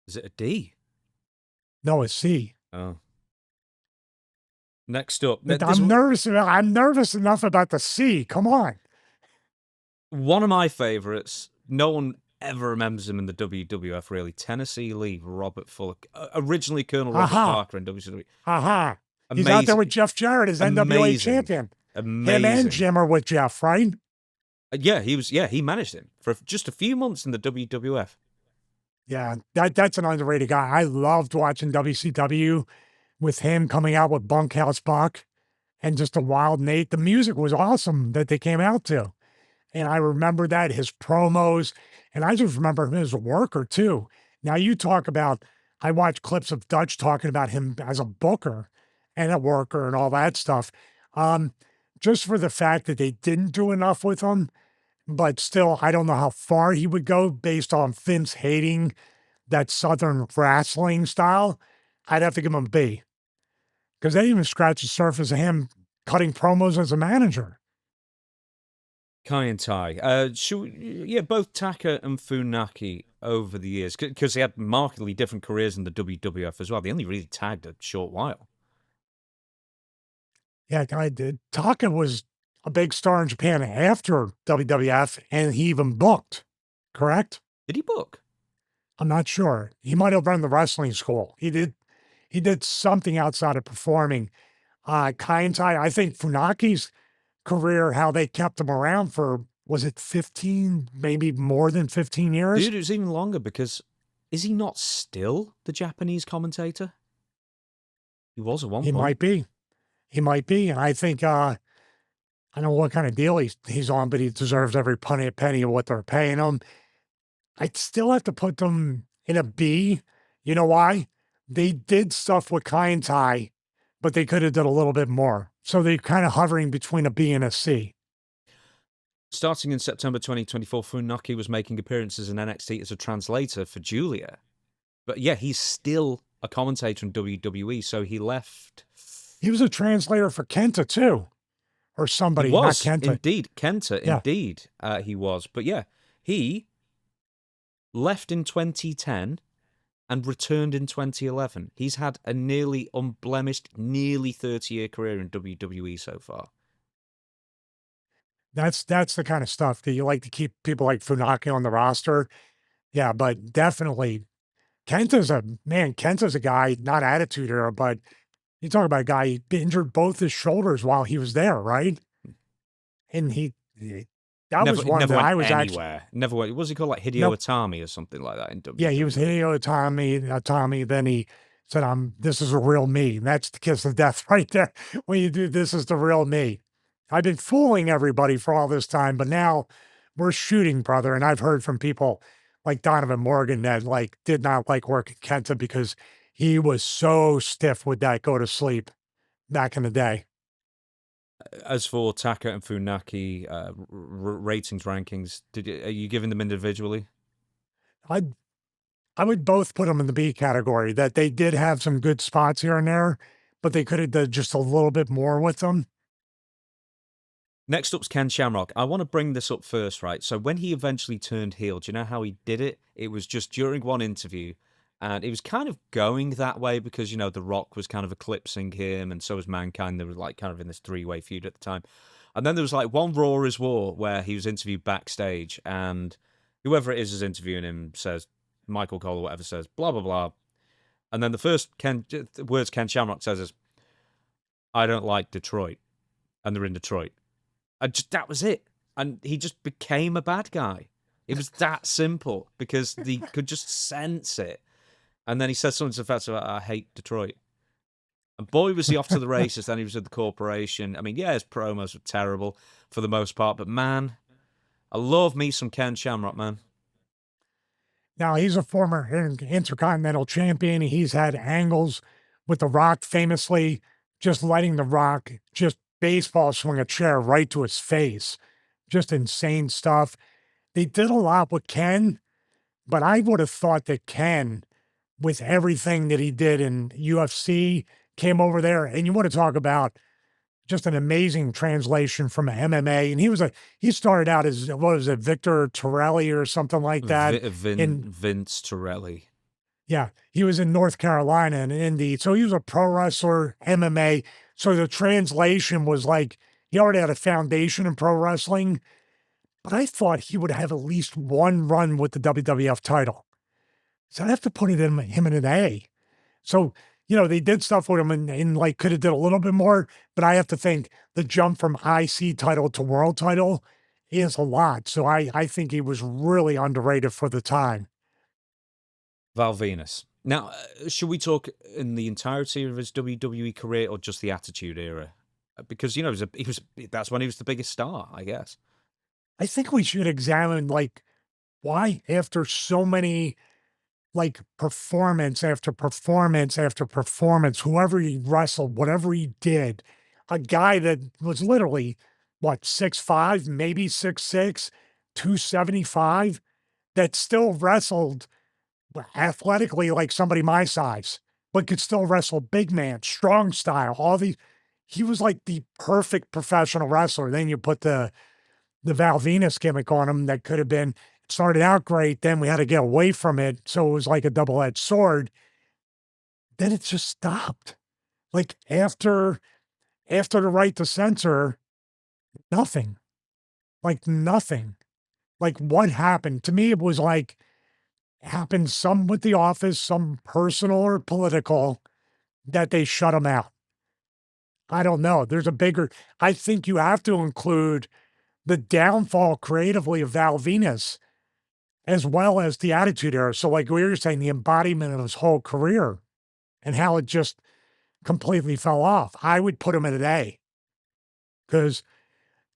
Is it a D? No, it's C. Oh. Next up, I'm nervous enough about the C. Come on. one of my favorites. No one ever remembers him in the WWF, really. Tennessee Lee, Robert Fuller. Originally Colonel Robert Aha. Parker in WCW. Aha. He's Amazing. out there with Jeff Jarrett as NWA Amazing. champion. Amazing. Him and Jim are with Jeff, right? Yeah, he managed him for just a few months in the WWF. Yeah, that's an underrated guy. I loved watching WCW with him coming out with Bunkhouse Buck and just a Wild Nate. The music was awesome that they came out to. And I remember that, his promos, and I just remember him as a worker too. Now you talk about, I watch clips of Dutch talking about him as a booker and a worker and all that stuff. Just for the fact that they didn't do enough with him, but still, I don't know how far he would go based on Vince hating that Southern wrestling style. I'd have to give him a B because they didn't even scratch the surface of him cutting promos as a manager. Kai and Tai. Both Taka and Funaki over the years, because they had markedly different careers in the WWF as well. They only really tagged a short while. Yeah, I did. Taka was a big star in Japan after WWF, and he even booked, correct? Did he book? I'm not sure. He might have run the wrestling school. He did something outside of performing. Kai and Tai, I think Funaki's career, how they kept him around for, was it 15, maybe more than 15 years? Dude, it was even longer because is he not still the Japanese commentator? He was at one point. He might be. He might be. And I think, I don't know what kind of deal he's on, but he deserves every penny of what they're paying him. I'd still have to put them in a B. You know why? They did stuff with Kai and Tai, but they could have done a little bit more. So they're kind of hovering between a B and a C. Starting in September 2024, Funaki was making appearances in NXT as a translator for Julia. But yeah, he's still a commentator in WWE, so he left. He was a translator for Kenta too, or somebody. He was, not Kenta. Indeed, Kenta, Yeah. indeed, he was. But yeah, he left in 2010 and returned in 2011. He's had a nearly unblemished, nearly 30-year career in WWE so far. That's the kind of stuff that you like to keep people like Funaki on the roster. Yeah, but definitely Kenta's a guy, not attitude era, but you talk about a guy, he injured both his shoulders while he was there, right? And that was one that I was anywhere. actually Never went. What was he called, like Hideo Nope. Itami or something like that in WWE? Yeah, he was Hideo Itami. Then he said, this is a real me. And that's the kiss of death right there. When you do, this is the real me. I've been fooling everybody for all this time, but now we're shooting, brother. And I've heard from people like Donovan Morgan that like did not like working Kenta because he was so stiff with that go to sleep back in the day. As for Taka and Funaki ratings rankings, are you giving them individually? I would both put them in the B category, that they did have some good spots here and there, but they could have done just a little bit more with them. Next up's Ken Shamrock. I want to bring this up first, right? So when he eventually turned heel, do you know how he did it? It was just during one interview, and it was kind of going that way because, you know, The Rock was kind of eclipsing him, and so was Mankind. They were like kind of in this three-way feud at the time. And then there was like one Raw is War where he was interviewed backstage, and whoever it is interviewing him says, Michael Cole or whatever says, blah, blah, blah. And then the first words Ken Shamrock says is, I don't like Detroit. And they're in Detroit. And that was it. And he just became a bad guy. It was that simple because he could just sense it. And then he said something to the effect of, I hate Detroit. And boy, was he off to the races. Then he was at the corporation. I mean, yeah, his promos were terrible for the most part. But man, I love me some Ken Shamrock, man. Now, he's a former Intercontinental Champion. He's had angles with The Rock, famously just letting The Rock just baseball swing a chair right to his face. Just insane stuff. They did a lot with Ken, but I would have thought that Ken, with everything that he did in UFC, came over there, and you want to talk about just an amazing translation from MMA. And he started out as, what was it, Victor Torelli or something like that. Vince Torelli. Yeah, he was in North Carolina and Indy. So he was a pro wrestler, MMA. So the translation was like he already had a foundation in pro wrestling, but I thought he would have at least one run with the WWF title. So I have to put him in an A. So, they did stuff with him and like could have did a little bit more, but I have to think the jump from IC title to world title is a lot. So I think he was really underrated for the time. Val Venus. Now, should we talk in the entirety of his WWE career or just the Attitude Era? Because that's when he was the biggest star, I guess. I think we should examine like why after so many like performance after performance after performance, whoever he wrestled, whatever he did, a guy that was literally what 6'5", maybe 6'6", 275, that still wrestled athletically like somebody my size, but could still wrestle big man, strong style, he was like the perfect professional wrestler. Then you put the Val Venus gimmick on him that could have been, it started out great, then we had to get away from it, so it was like a double-edged sword. Then it just stopped. Like after the right to censor, nothing. Like nothing. Like what happened? To me, it was like happened some with the office, some personal or political, that they shut him out. I don't know. I think you have to include the downfall creatively of Val Venus as well as the Attitude Era. So like we were saying, the embodiment of his whole career and how it just completely fell off. I would put him at an A because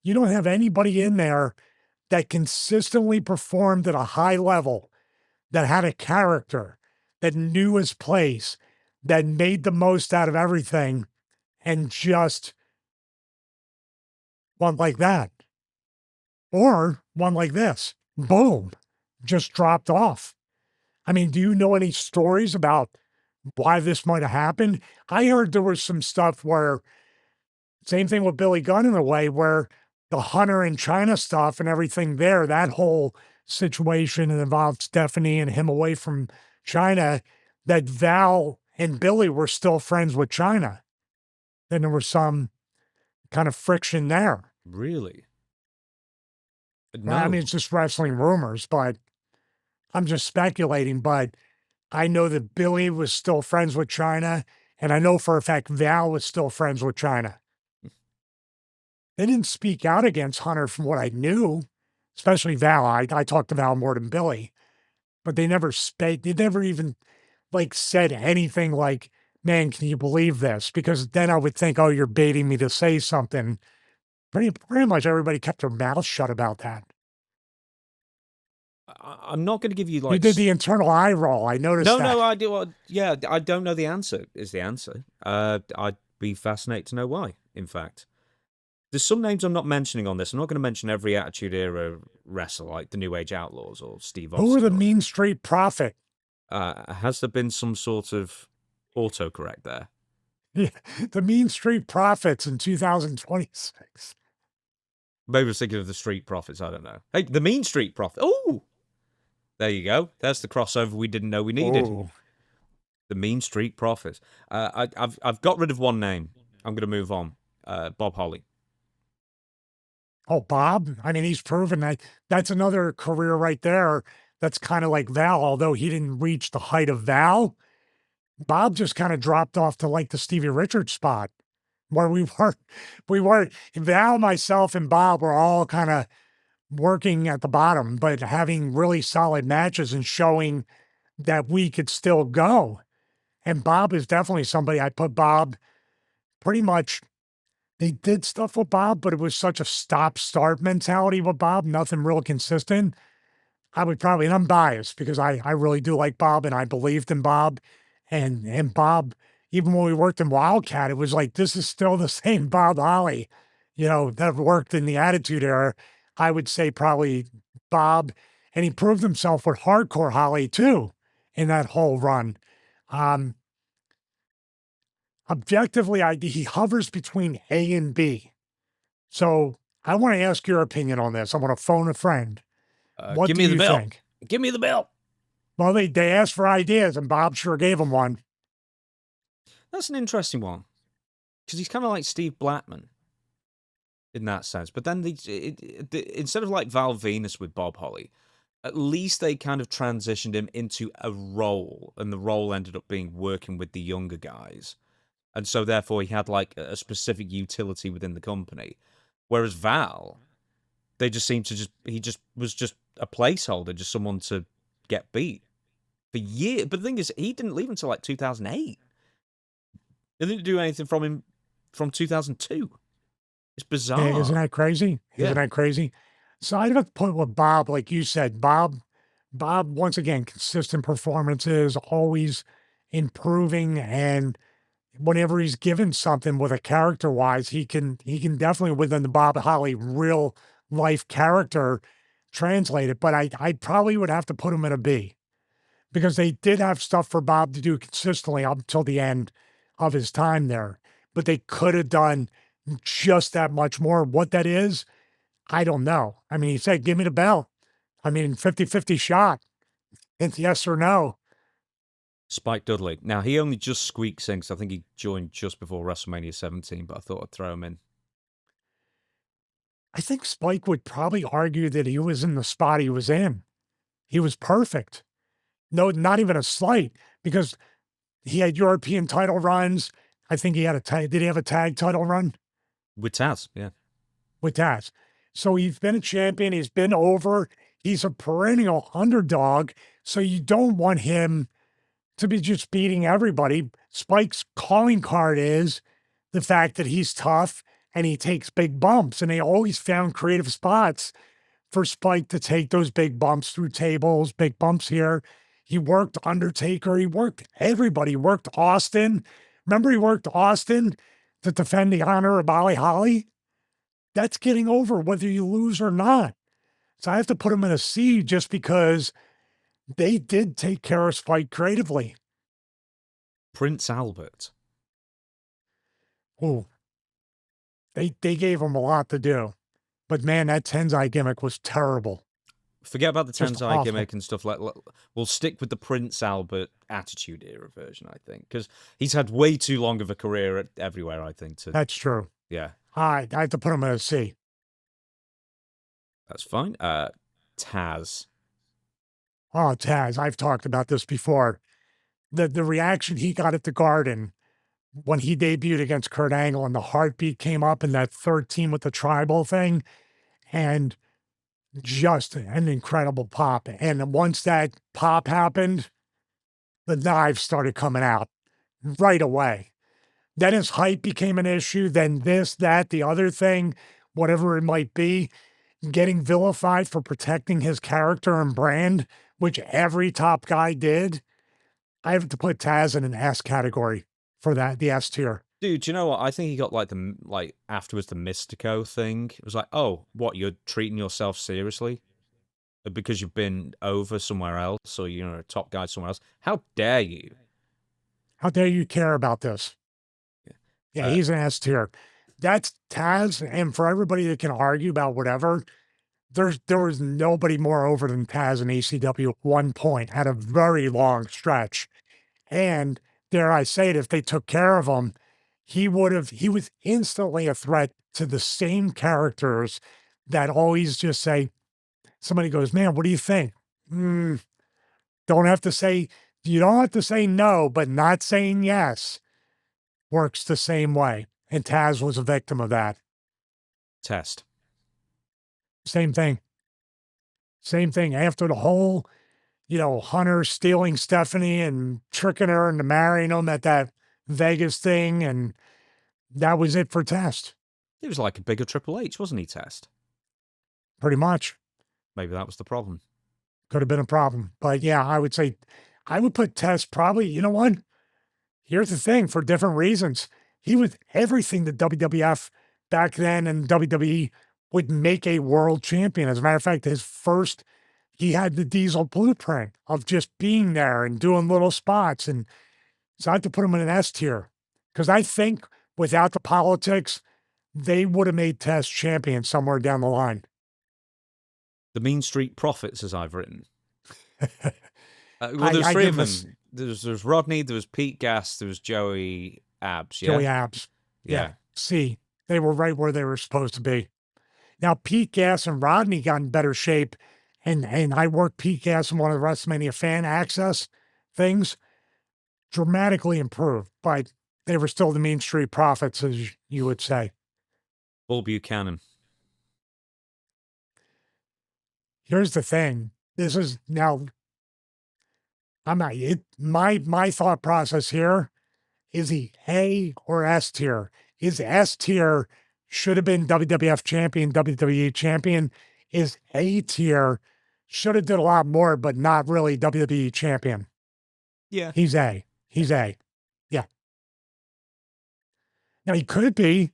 you don't have anybody in there that consistently performed at a high level, that had a character, that knew his place, that made the most out of everything, and just one like that. Or one like this. Boom. Just dropped off. I mean, do you know any stories about why this might have happened? I heard there was some stuff where, same thing with Billy Gunn in a way, where the Hunter and China stuff and everything there, that whole situation that involved Stephanie and him away from China, that Val and Billy were still friends with China. Then there was some kind of friction there. Really? No. I mean, it's just wrestling rumors, but I'm just speculating. But I know that Billy was still friends with China, and I know for a fact Val was still friends with China. They didn't speak out against Hunter from what I knew, especially Val. I talked to Val more than Billy, but they never even like said anything like, man, can you believe this? Because then I would think, oh, you're baiting me to say something. Pretty much everybody kept their mouth shut about that. I'm not going to give you like... You did the internal eye roll. I noticed that. No, I do. I don't know the answer is the answer. I'd be fascinated to know why, in fact. There's some names I'm not mentioning on this. I'm not going to mention every Attitude Era wrestler, like the New Age Outlaws or Steve Austin. Who are the Mean Street Profit? Has there been some sort of autocorrect there? Yeah, the Mean Street Profits in 2026. Maybe I was thinking of the Street Profits. I don't know. Hey, the Mean Street Profit. Oh, there you go. That's the crossover we didn't know we needed. Ooh. The Mean Street Profits. I've got rid of one name. I'm going to move on. Bob Holly. Oh, Bob? I mean, he's proven that that's another career right there that's kind of like Val, although he didn't reach the height of Val. Bob just kind of dropped off to like the Stevie Richards spot where we weren't, Val, myself, and Bob were all kind of working at the bottom, but having really solid matches and showing that we could still go. And Bob is definitely somebody, I put Bob pretty much, they did stuff with Bob, but it was such a stop-start mentality with Bob, nothing real consistent. I would probably, and I'm biased because I really do like Bob and I believed in Bob. And Bob, even when we worked in Wildcat, it was like, this is still the same Bob Holly, that worked in the Attitude Era. I would say probably Bob, and he proved himself with Hardcore Holly too in that whole run. Um, Objectively, he hovers between A and B. So I want to ask your opinion on this. I want to phone a friend. What Give do me the you belt. think? Give me the belt. Well, they asked for ideas, and Bob sure gave them one. That's an interesting one because he's kind of like Steve Blackman in that sense. But then instead of like Val Venus with Bob Holly, at least they kind of transitioned him into a role, and the role ended up being working with the younger guys. And so therefore he had like a specific utility within the company. Whereas Val, they just seemed to he just was just a placeholder, just someone to get beat for years. But the thing is, he didn't leave until like 2008. They didn't do anything from him from 2002. It's Isn't bizarre. that crazy? Isn't Yeah. that crazy? So I'd have to put with Bob, like you said, Bob, once again, consistent performances, always improving, and whenever he's given something with a character wise, he can definitely within the Bob Holly real life character translate it. But I probably would have to put him in a B because they did have stuff for Bob to do consistently up until the end of his time there. But they could have done just that much more. What that is, I don't know. I mean, he said, give me the bell. I mean, 50-50 shot. It's yes or no. Spike Dudley. Now, he only just squeaks in because I think he joined just before WrestleMania 17, but I thought I'd throw him in. I think Spike would probably argue that he was in the spot he was in. He was perfect. No, not even a slight, because he had European title runs. I think he had a tag. Did he have a tag title run With Taz, yeah. with Taz? So he's been a champion. He's been over. He's a perennial underdog. So you don't want him to be just beating everybody. Spike's calling card is the fact that he's tough and he takes big bumps. And they always found creative spots for Spike to take those big bumps through tables, big bumps here. He worked Undertaker. He worked everybody. He worked Austin. Remember, he worked Austin to defend the honor of Ollie Holly? That's getting over whether you lose or not. So I have to put him in a C just because they did take care of Spike creatively. Prince Albert. Ooh, they gave him a lot to do. But man, that Tenzai gimmick was terrible. Forget about the Just Tenzai awful. gimmick and stuff like. We'll stick with the Prince Albert Attitude Era version, I think, because he's had way too long of a career everywhere. I think That's true. yeah, All right, I have to put him in a C. that's fine. Taz. Oh, Taz, I've talked about this before. The reaction he got at the Garden when he debuted against Kurt Angle and the heartbeat came up in that third team with the tribal thing, and just an incredible pop. And once that pop happened, the knives started coming out right away. Then his height became an issue. Then this, that, the other thing, whatever it might be, getting vilified for protecting his character and brand, which every top guy did. I have to put Taz in an S category for that, the S tier. Dude, do you know what? I think he got like afterwards the Mystico thing. It was like, oh, what, you're treating yourself seriously because you've been over somewhere else, or you're a top guy somewhere else. How dare you? How dare you care about this? Yeah, he's an S tier. That's Taz, and for everybody that can argue about whatever, there was nobody more over than Taz in ECW at one point, had a very long stretch. And dare I say it, if they took care of him, he was instantly a threat to the same characters that always just say, somebody goes, man, what do you think? Don't have to say, you don't have to say no, but not saying yes works the same way. And Taz was a victim of that. Test. Same thing. Same thing. After the whole, Hunter stealing Stephanie and tricking her into marrying him at that Vegas thing. And that was it for Test. He was like a bigger Triple H, wasn't he, Test? Pretty much. Maybe that was the problem. Could have been a problem. But yeah, I would say I would put Test probably, you know what? Here's the thing, for different reasons. He was everything that WWF back then and WWE would make a world champion. As a matter of fact, he had the Diesel blueprint of just being there and doing little spots. And so I have to put him in an S tier because I think without the politics, they would have made Test champion somewhere down the line. The Mean Street Profits, as I've written. Well, there's three of them. There's Rodney, there was Pete Gas, there was Joey Abs. Yeah? Joey Abs. Yeah. See, they were right where they were supposed to be. Now, Pete Gas and Rodney got in better shape, and I worked Pete Gas in one of the WrestleMania fan access things, dramatically improved, but they were still the Mean Street Profits, as you would say. Bull Buchanan. Here's the thing. This is now, my thought process here is he A or S tier? Is S tier should have been WWF champion, WWE champion? Is A tier should have did a lot more, but not really WWE champion? Yeah. He's A. Yeah. Now he could be,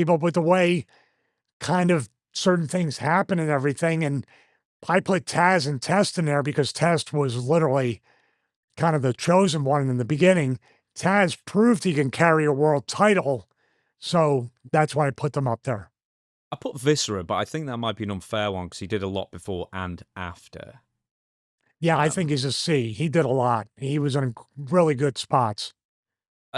but with the way kind of certain things happen and everything, and I put Taz and Test in there because Test was literally kind of the chosen one in the beginning. Taz proved he can carry a world title, so that's why I put them up there. I put Viscera, but I think that might be an unfair one because he did a lot before and after. Yeah, I think he's a C. He did a lot. He was in really good spots.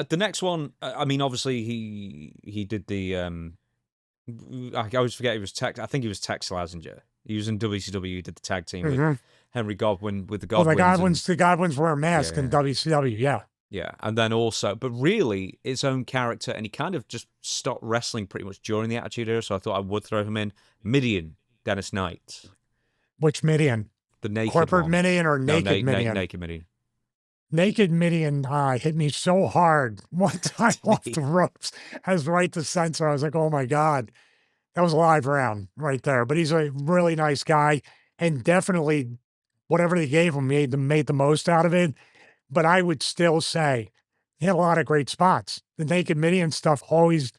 The next one, I mean, obviously he did the. I always forget he was Tex. I think he was Tex Slazenger. He was in WCW. He did the tag team with Henry Godwin with the Godwins. The Godwins wear a mask in WCW. Yeah. Yeah, and then also, but really, his own character, and he kind of just stopped wrestling pretty much during the Attitude Era, so I thought I would throw him in. Midian, Dennis Knight. Which Midian? The naked Corporate one. Midian or naked Midian? Naked Midian. Naked Midian hit me so hard one time off the ropes as right to Censor. I was like, oh my God. That was a live round right there. But he's a really nice guy, and definitely whatever they gave him made the most out of it. But I would still say he had a lot of great spots. The Naked Midian stuff always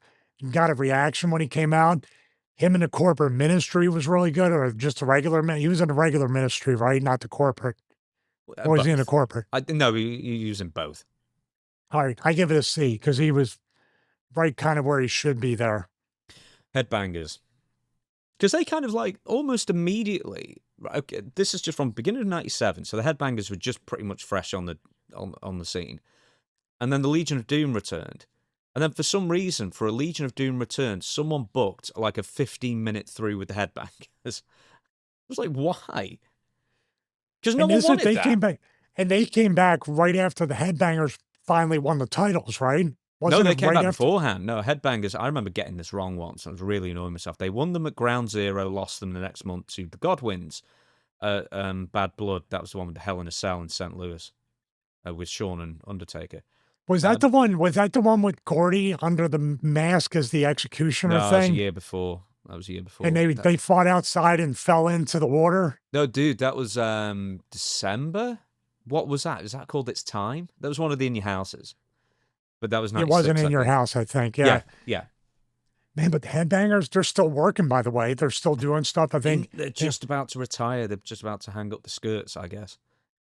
got a reaction when he came out. Him in the corporate ministry was really good, or just a regular he was in the regular ministry, right? Not the corporate. Or was he in the corporate? No, you use them both. All right, I give it a C because he was right kind of where he should be there. Headbangers. Because they kind of like almost immediately, okay, this is just from beginning of 97, so the Headbangers were just pretty much fresh on the scene. And then the Legion of Doom returned. And then for some reason, for a Legion of Doom return, someone booked like a 15-minute through with the Headbangers. I was like, why? Because no one wanted that. They came back right after the Headbangers finally won the titles, right? No, they came back beforehand. No, Headbangers, I remember getting this wrong once. I was really annoying myself. They won them at Ground Zero, lost them the next month to the Godwins. Bad Blood, that was the one with the Hell in a Cell in St. Louis with Shawn and Undertaker. Was that the one with Gordy under the mask as the executioner thing? No, that was a year before. And they fought outside and fell into the water? No, dude, that was December? What was that? Is that called It's Time? That was one of the In Your Houses. But that was 96, it wasn't in your house, I think. Yeah. Yeah. Man, but the Headbangers, they're still working, by the way. They're still doing stuff, I think. They're just about to retire. They're just about to hang up the skirts, I guess.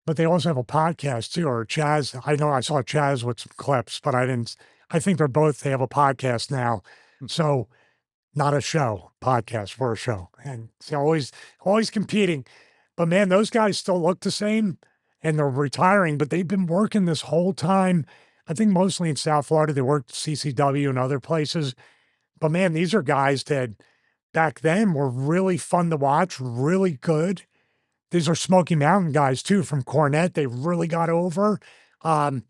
But they also have a podcast, too, or Chaz. I know I saw Chaz with some clips, but I think they have a podcast now. So not a show, podcast for a show. And it's always competing. But man, those guys still look the same, and they're retiring, but they've been working this whole time. I think mostly in South Florida. They worked CCW and other places. But man, these are guys that back then were really fun to watch, really good. These are Smoky Mountain guys too from Cornette. They really got over. I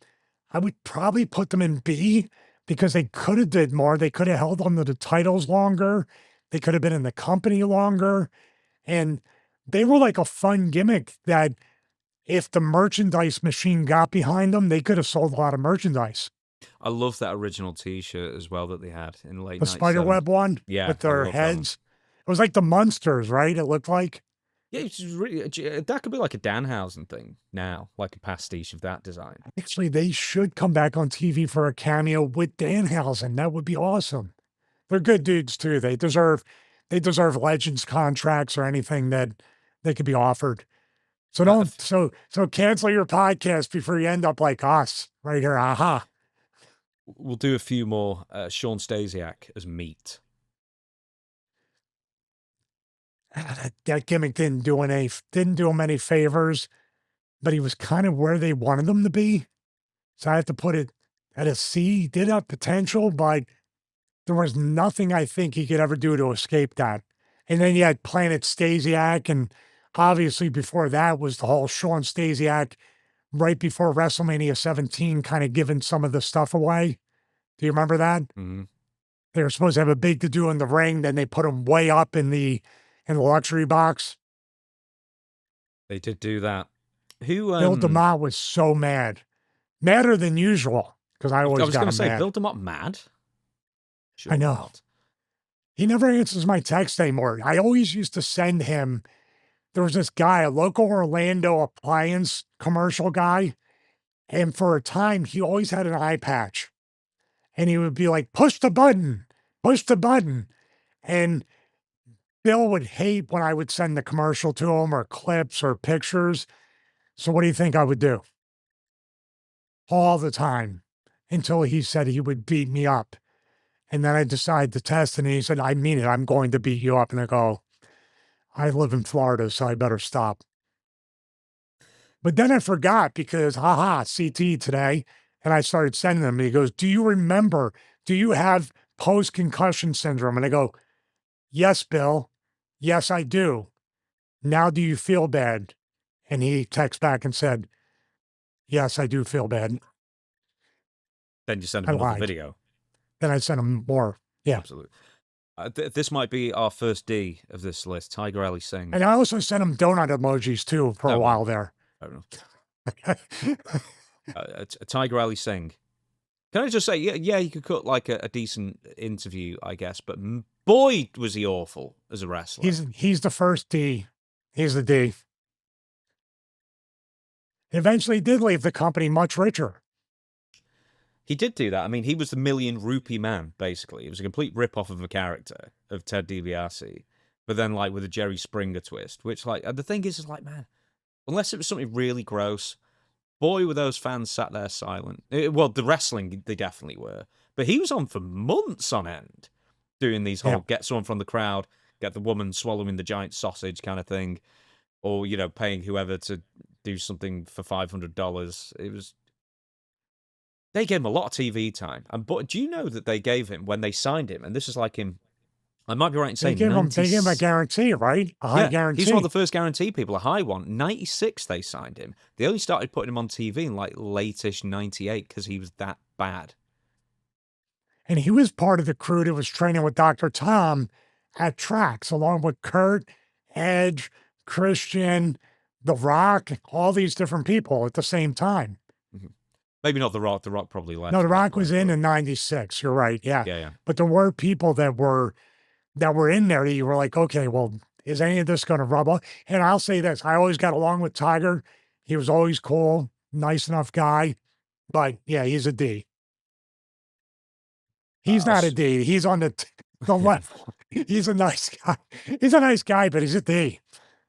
would probably put them in B because they could have did more. They could have held on to the titles longer. They could have been in the company longer. And they were like a fun gimmick that if the merchandise machine got behind them, they could have sold a lot of merchandise. I love that original T-shirt as well that they had in late the 97. spiderweb one, yeah, with their heads. It was like the Munsters, right? It looked like. Yeah, it's really that could be like a Danhausen thing now, like a pastiche of that design. Actually, they should come back on TV for a cameo with Danhausen. That would be awesome. They're good dudes too. They deserve Legends contracts or anything that they could be offered. So Uh, so cancel your podcast before you end up like us right here. Aha. we'll do a few more. Sean Stasiak as Meat. That gimmick didn't do him any favors, but he was kind of where they wanted him to be. So I have to put it at a C. He did have potential, but there was nothing I think he could ever do to escape that. And then you had Planet Stasiak, and obviously before that was the whole Sean Stasiak right before WrestleMania 17, kind of giving some of the stuff away. Do you remember that? Mm-hmm. They were supposed to have a big to do in the ring, then they put him way up in the luxury box. They did do that. Who? Bill DeMott was so mad, madder than usual, because I I always was got going to him say, mad. Bill DeMott mad? I Sure know. not. He never answers my text anymore. I always used to send him. There was this guy, a local Orlando appliance commercial guy, and for a time he always had an eye patch, and he would be like, push the button," and Bill would hate when I would send the commercial to him or clips or pictures. So what do you think I would do? All the time until he said he would beat me up. And then I decided to test, and he said, "I mean it. I'm going to beat you up." And I go, "I live in Florida, so I better stop." But then I forgot because, haha, CT today. And I started sending him. He goes, "Do you remember? Do you have post concussion syndrome?" And I go, "Yes, Bill. Yes, I do. Now do you feel bad?" And he texts back and said, "Yes, I do feel bad." Then you send I him another lied. video. Then I sent him more. Yeah. Absolutely. This might be our first D of this list. Tiger Ali Singh. And I also sent him donut emojis too for a Oh, well. while there. I don't know. Tiger Ali Singh. Can I just say, yeah, you could cut like a decent interview, I guess, but boy, was he awful as a wrestler. He's the first D. He's the D. Eventually did leave the company much richer. He did do that. I mean, he was the million rupee man, basically. It was a complete rip-off of a character of Ted DiBiase, but then like with a Jerry Springer twist, which like, the thing is like, man, unless it was something really gross, boy, were those fans sat there silent. Well, the wrestling, they definitely were. But he was on for months on end doing these whole get someone from the crowd, get the woman swallowing the giant sausage kind of thing, or, paying whoever to do something for $500. It was. They gave him a lot of TV time. But do you know that they gave him, when they signed him, and this is like in, I might be right in They saying gave him a guarantee, right? A high guarantee. He's one of the first guarantee people, a high one. 96 they signed him. They only started putting him on TV in like late-ish 98 because he was that bad. And he was part of the crew that was training with Dr. Tom at Trax, along with Kurt, Edge, Christian, The Rock, all these different people at the same time. Mm-hmm. Maybe not The Rock. The Rock probably left. No, The Rock was in 96. You're right. Yeah. Yeah. But there were people that were in there that you were like, okay, well, is any of this going to rub off? And I'll say this, I always got along with Tiger. He was always cool, nice enough guy. But yeah, he's a D. He's not a D. He's on the left. He's a nice guy. He's a nice guy, but he's a D.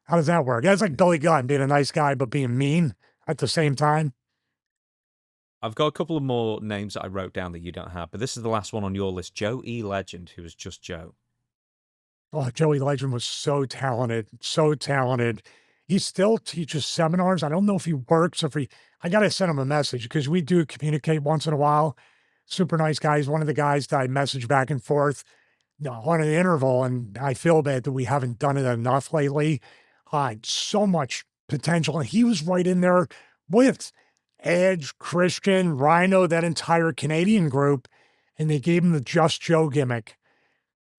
How does that work? That's like Billy Gunn being a nice guy, but being mean at the same time. I've got a couple of more names that I wrote down that you don't have, but this is the last one on your list. Joe E. Legend, who was just Joe. Oh, Joey Legend was so talented, so talented. He still teaches seminars. I don't know if he works, if he, I got to send him a message because we do communicate once in a while. Super nice guy. He's one of the guys that I message back and forth on an interval, and I feel bad that we haven't done it enough lately. So much potential. And he was right in there with Edge, Christian, Rhino, that entire Canadian group, and they gave him the Just Joe gimmick.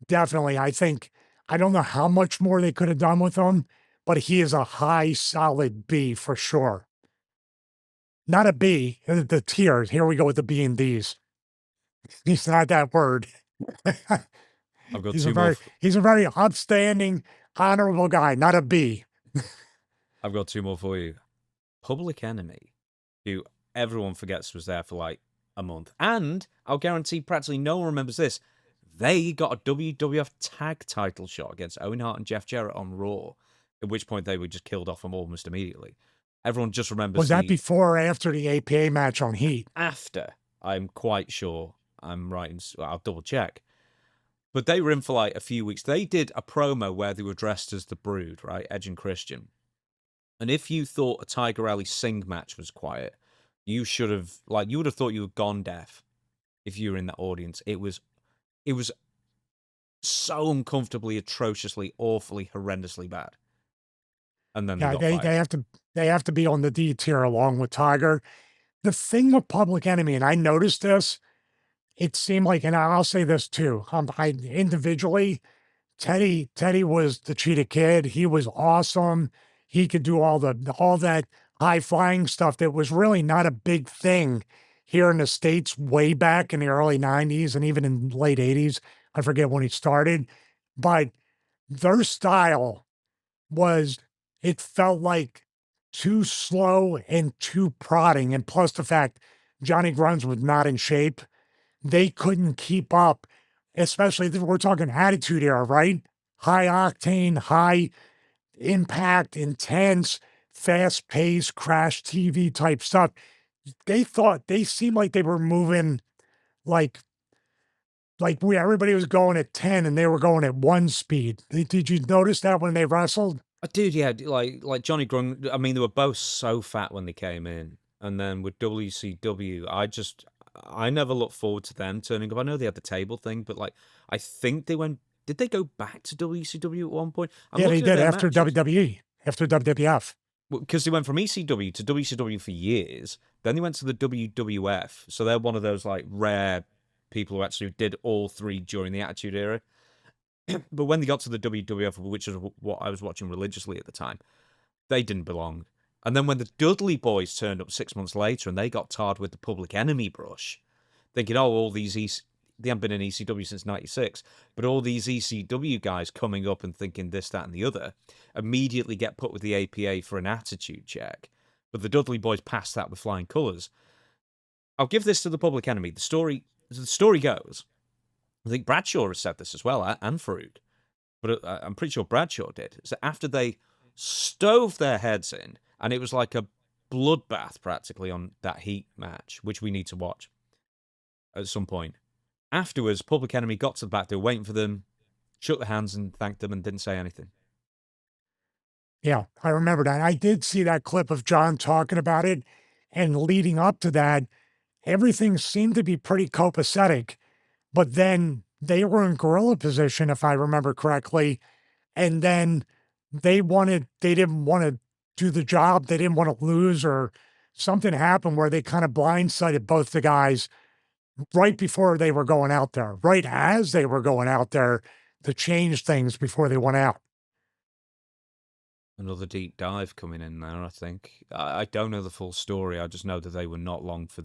Definitely. I don't know how much more they could have done with him, but he is a high, solid B for sure. Not a B, the tiers. Here we go with the B and Ds. He's not that word. I've got two more. He's a very upstanding, honorable guy, not a B. I've got two more for you. Public Enemy, who everyone forgets was there for like a month. And I'll guarantee practically no one remembers this. They got a WWF tag title shot against Owen Hart and Jeff Jarrett on Raw, at which point they were just killed off them almost immediately. Everyone just remembers Was that the before or after the APA match on Heat? after. I'm quite sure I'm right. I'll double check. But they were in for like a few weeks. They did a promo where they were dressed as the Brood, right? Edge and Christian. And if you thought a Tiger Alley Sing match was quiet, you should have you would have thought you were gone deaf if you were in that audience. It was so uncomfortably, atrociously, awfully, horrendously bad. And then they Yeah, got they fired. have to be on the D tier along with Tiger. The thing with Public Enemy, and I noticed this, it seemed like, and I'll say this too, I individually, Teddy was the cheetah kid. He was awesome. He could do all that high flying stuff that was really not a big thing here in the States way back in the early 90s and even in late 80s. I forget when he started, but their style was, it felt like too slow and too prodding. And plus the fact Johnny Grunge was not in shape, they couldn't keep up, especially we're talking attitude era, right? High octane, high impact, intense, fast paced, crash TV type stuff. They seemed like they were moving like everybody was going at 10 and they were going at 1 speed. Did you notice that when they wrestled? Dude, yeah, like Johnny Grung. I mean, they were both so fat when they came in, and then with WCW, I never looked forward to them turning up. I know they had the table thing, but like, I think they went. Did they go back to WCW at one point? I'm Yeah, they looking at did their after matches WWE, after WWF. because they went from ECW to WCW for years. Then they went to the WWF, so they're one of those like rare people who actually did all three during the Attitude Era. But when they got to the WWF, which is what I was watching religiously at the time, they didn't belong. And then when the Dudley Boys turned up 6 months later and they got tarred with the Public Enemy brush, thinking, oh, all these they haven't been in ECW since '96, but all these ECW guys coming up and thinking this, that, and the other, immediately get put with the APA for an attitude check. But the Dudley Boys passed that with flying colours. I'll give this to the Public Enemy. The story goes, I think Bradshaw has said this as well, and Farouk, but I'm pretty sure Bradshaw did, is that after they stove their heads in, and it was like a bloodbath practically on that Heat match, which we need to watch at some point. Afterwards, Public Enemy got to the back, they were waiting for them, shook their hands and thanked them and didn't say anything. Yeah, I remember that. I did see that clip of John talking about it, and leading up to that, everything seemed to be pretty copacetic. But then they were in gorilla position, if I remember correctly, and then they didn't want to do the job. They didn't want to lose, or something happened where they kind of blindsided both the guys right before they were going out there, right as they were going out there to change things before they went out. Another deep dive coming in there, I think. I don't know the full story. I just know that they were not long for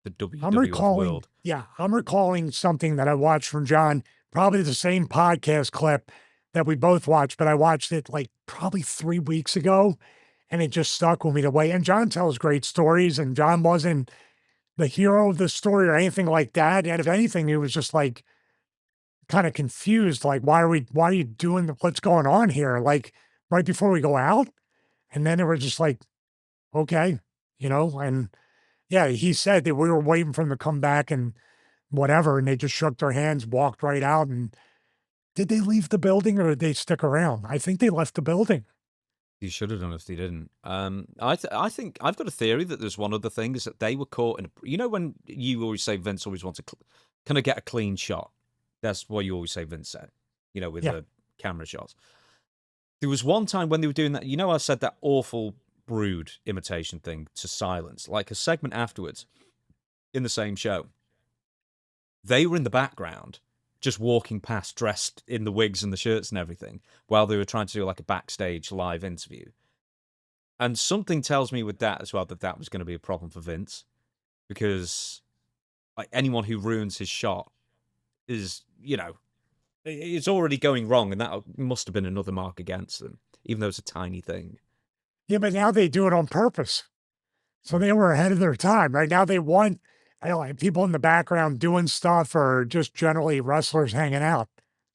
the I'm WWF recalling, world. yeah, I'm recalling something that I watched from John, probably the same podcast clip that we both watched, but I watched it like probably 3 weeks ago, and it just stuck with me the way. And John tells great stories, and John wasn't the hero of the story or anything like that. And if anything, he was just like kind of confused, like, why are you doing what's going on here? Like right before we go out. And then they were just like, okay, and yeah, he said that we were waiting for them to come back and whatever, and they just shook their hands, walked right out. And did they leave the building or did they stick around? I think they left the building. You should have done if they didn't. I think I've got a theory that there's one other thing is that they were caught in. When you always say Vince always wants to kind of get a clean shot. That's what you always say Vince said. With Yeah. the camera shots. There was one time when they were doing that. I said that awful Brood imitation thing to silence, like a segment afterwards in the same show. They were in the background, just walking past, dressed in the wigs and the shirts and everything, while they were trying to do like a backstage live interview. And something tells me with that as well that was going to be a problem for Vince, because like anyone who ruins his shot is, It's already going wrong, and that must have been another mark against them, even though it's a tiny thing. Yeah, but now they do it on purpose. So they were ahead of their time. Right now, they want people in the background doing stuff or just generally wrestlers hanging out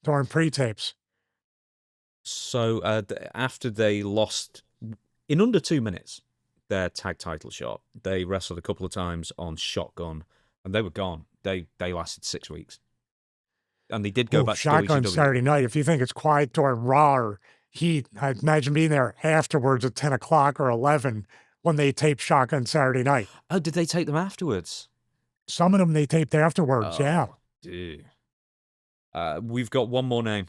during pre-tapes. So after they lost in under 2 minutes their tag title shot, they wrestled a couple of times on Shotgun, and they were gone. They lasted 6 weeks, and they did go Oh, back to Shotgun WCW. Saturday night. If you think it's quiet during Raw or Heat, I'd imagine being there afterwards at 10 o'clock or 11 when they taped Shotgun Saturday night. Oh, did they take them afterwards? Some of them they taped afterwards, yeah. Oh, dude. We've got one more name,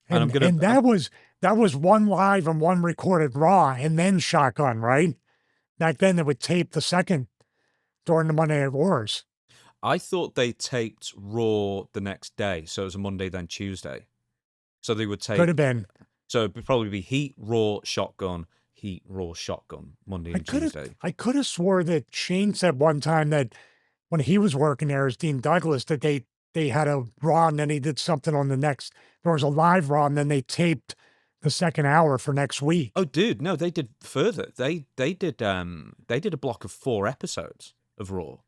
and I'm And gonna. and that was one live and one recorded Raw and then Shotgun, right? Back then they would tape the second during the Monday Night Wars. I thought they taped Raw the next day, so it was a Monday then Tuesday. So they would tape. Could have been. So it'd probably be Heat, Raw, Shotgun, Heat, Raw, Shotgun, Monday and Tuesday. I could have swore that Shane said one time that when he was working there as Dean Douglas, that they had a Raw and then he did something on the next. There was a live Raw and then they taped the second hour for next week. Oh, dude, no, they did further. They did a block of 4 episodes of Raw.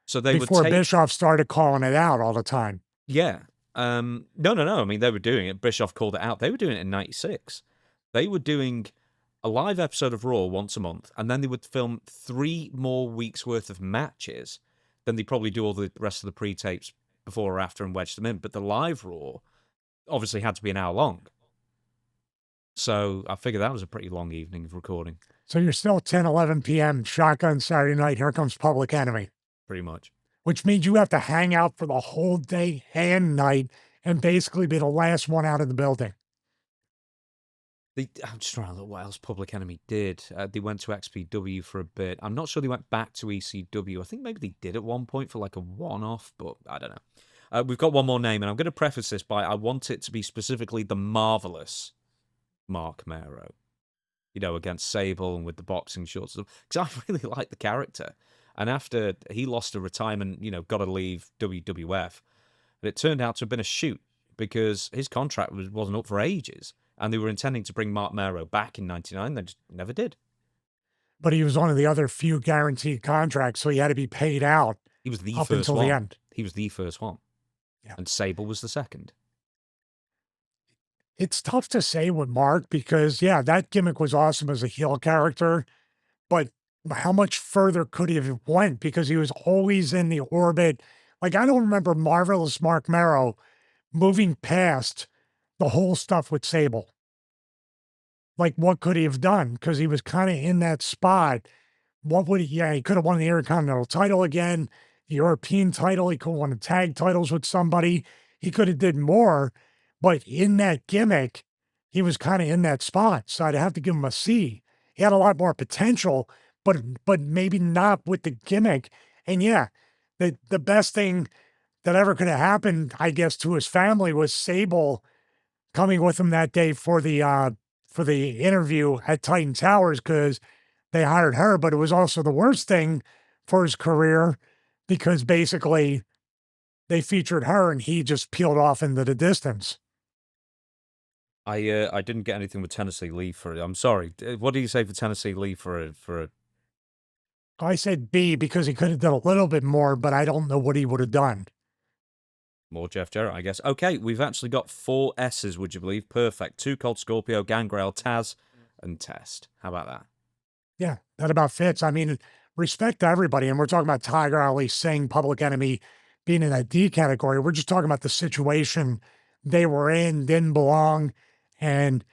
So they Before would tape. Bischoff started calling it out all the time. Yeah. No. I mean, they were doing it. Bischoff called it out. They were doing it in '96. They were doing a live episode of Raw once a month, and then they would film 3 more weeks worth of matches. Then they probably do all the rest of the pre-tapes before or after and wedge them in. But the live Raw obviously had to be an hour long. So I figured that was a pretty long evening of recording. So you're still 10, 11 p.m. Shotgun Saturday night. Here comes Public Enemy. Pretty much. Which means you have to hang out for the whole day and night and basically be the last one out of the building. I'm just trying to look what else Public Enemy did. They went to XPW for a bit. I'm not sure they went back to ECW. I think maybe they did at one point for like a one-off, but I don't know. We've got one more name, and I'm going to preface this by I want it to be specifically the marvelous Mark Mero. You know, against Sable and with the boxing shorts. Because I really like the character. And after he lost to retirement, got to leave WWF. But it turned out to have been a shoot because his contract wasn't up for ages. And they were intending to bring Mark Mero back in '99. They just never did. But he was one of the other few guaranteed contracts, so he had to be paid out. He was the up first until one. The end. He was the first one. Yeah. And Sable was the second. It's tough to say with Mark because, yeah, that gimmick was awesome as a heel character, but how much further could he have went because he was always in the orbit. Like, I don't remember Marvelous Mark Mero moving past the whole stuff with Sable. Like, what could he have done? Because he was kind of in that spot. What would he, he could have won the Intercontinental title again, the European title. He could have won the tag titles with somebody. He could have did more. But in that gimmick, he was kind of in that spot. So I'd have to give him a C. He had a lot more potential, but maybe not with the gimmick. And yeah, the best thing that ever could have happened, I guess, to his family was Sable coming with him that day for the interview at Titan Towers because they hired her. But it was also the worst thing for his career because basically they featured her and he just peeled off into the distance. I didn't get anything with Tennessee Lee for it. I'm sorry. What do you say for Tennessee Lee for a? I said B because he could have done a little bit more, but I don't know what he would have done. More Jeff Jarrett, I guess. Okay, we've actually got 4 S's, would you believe? Perfect. 2 Cold Scorpio, Gangrel, Taz, and Test. How about that? Yeah, that about fits. I mean, respect to everybody. And we're talking about Tiger Ali Singh, Public Enemy being in that D category. We're just talking about the situation they were in, didn't belong. And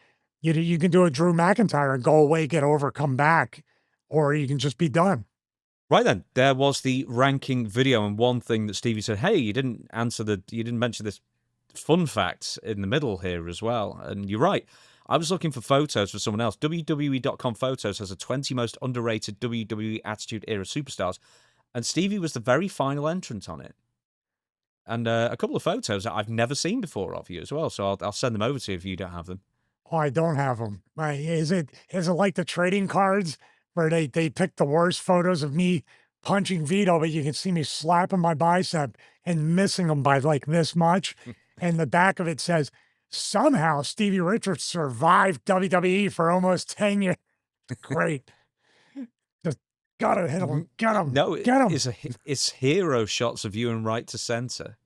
you can do a Drew McIntyre and go away, get over, come back, or you can just be done. Right then, there was the ranking video, and one thing that Stevie said, hey, you didn't mention this fun fact in the middle here as well. And you're right. I was looking for photos for someone else. WWE.com Photos has a 20 most underrated WWE Attitude Era superstars, and Stevie was the very final entrant on it. And a couple of photos that I've never seen before of you as well, so I'll send them over to you if you don't have them. Oh, I don't have them. Is it like the trading cards where they pick the worst photos of me punching Vito, but you can see me slapping my bicep and missing them by like this much? And the back of it says, somehow Stevie Richards survived WWE for almost 10 years. Great. Just gotta hit him. Get him. No, Get him. it's hero shots of you and right to center.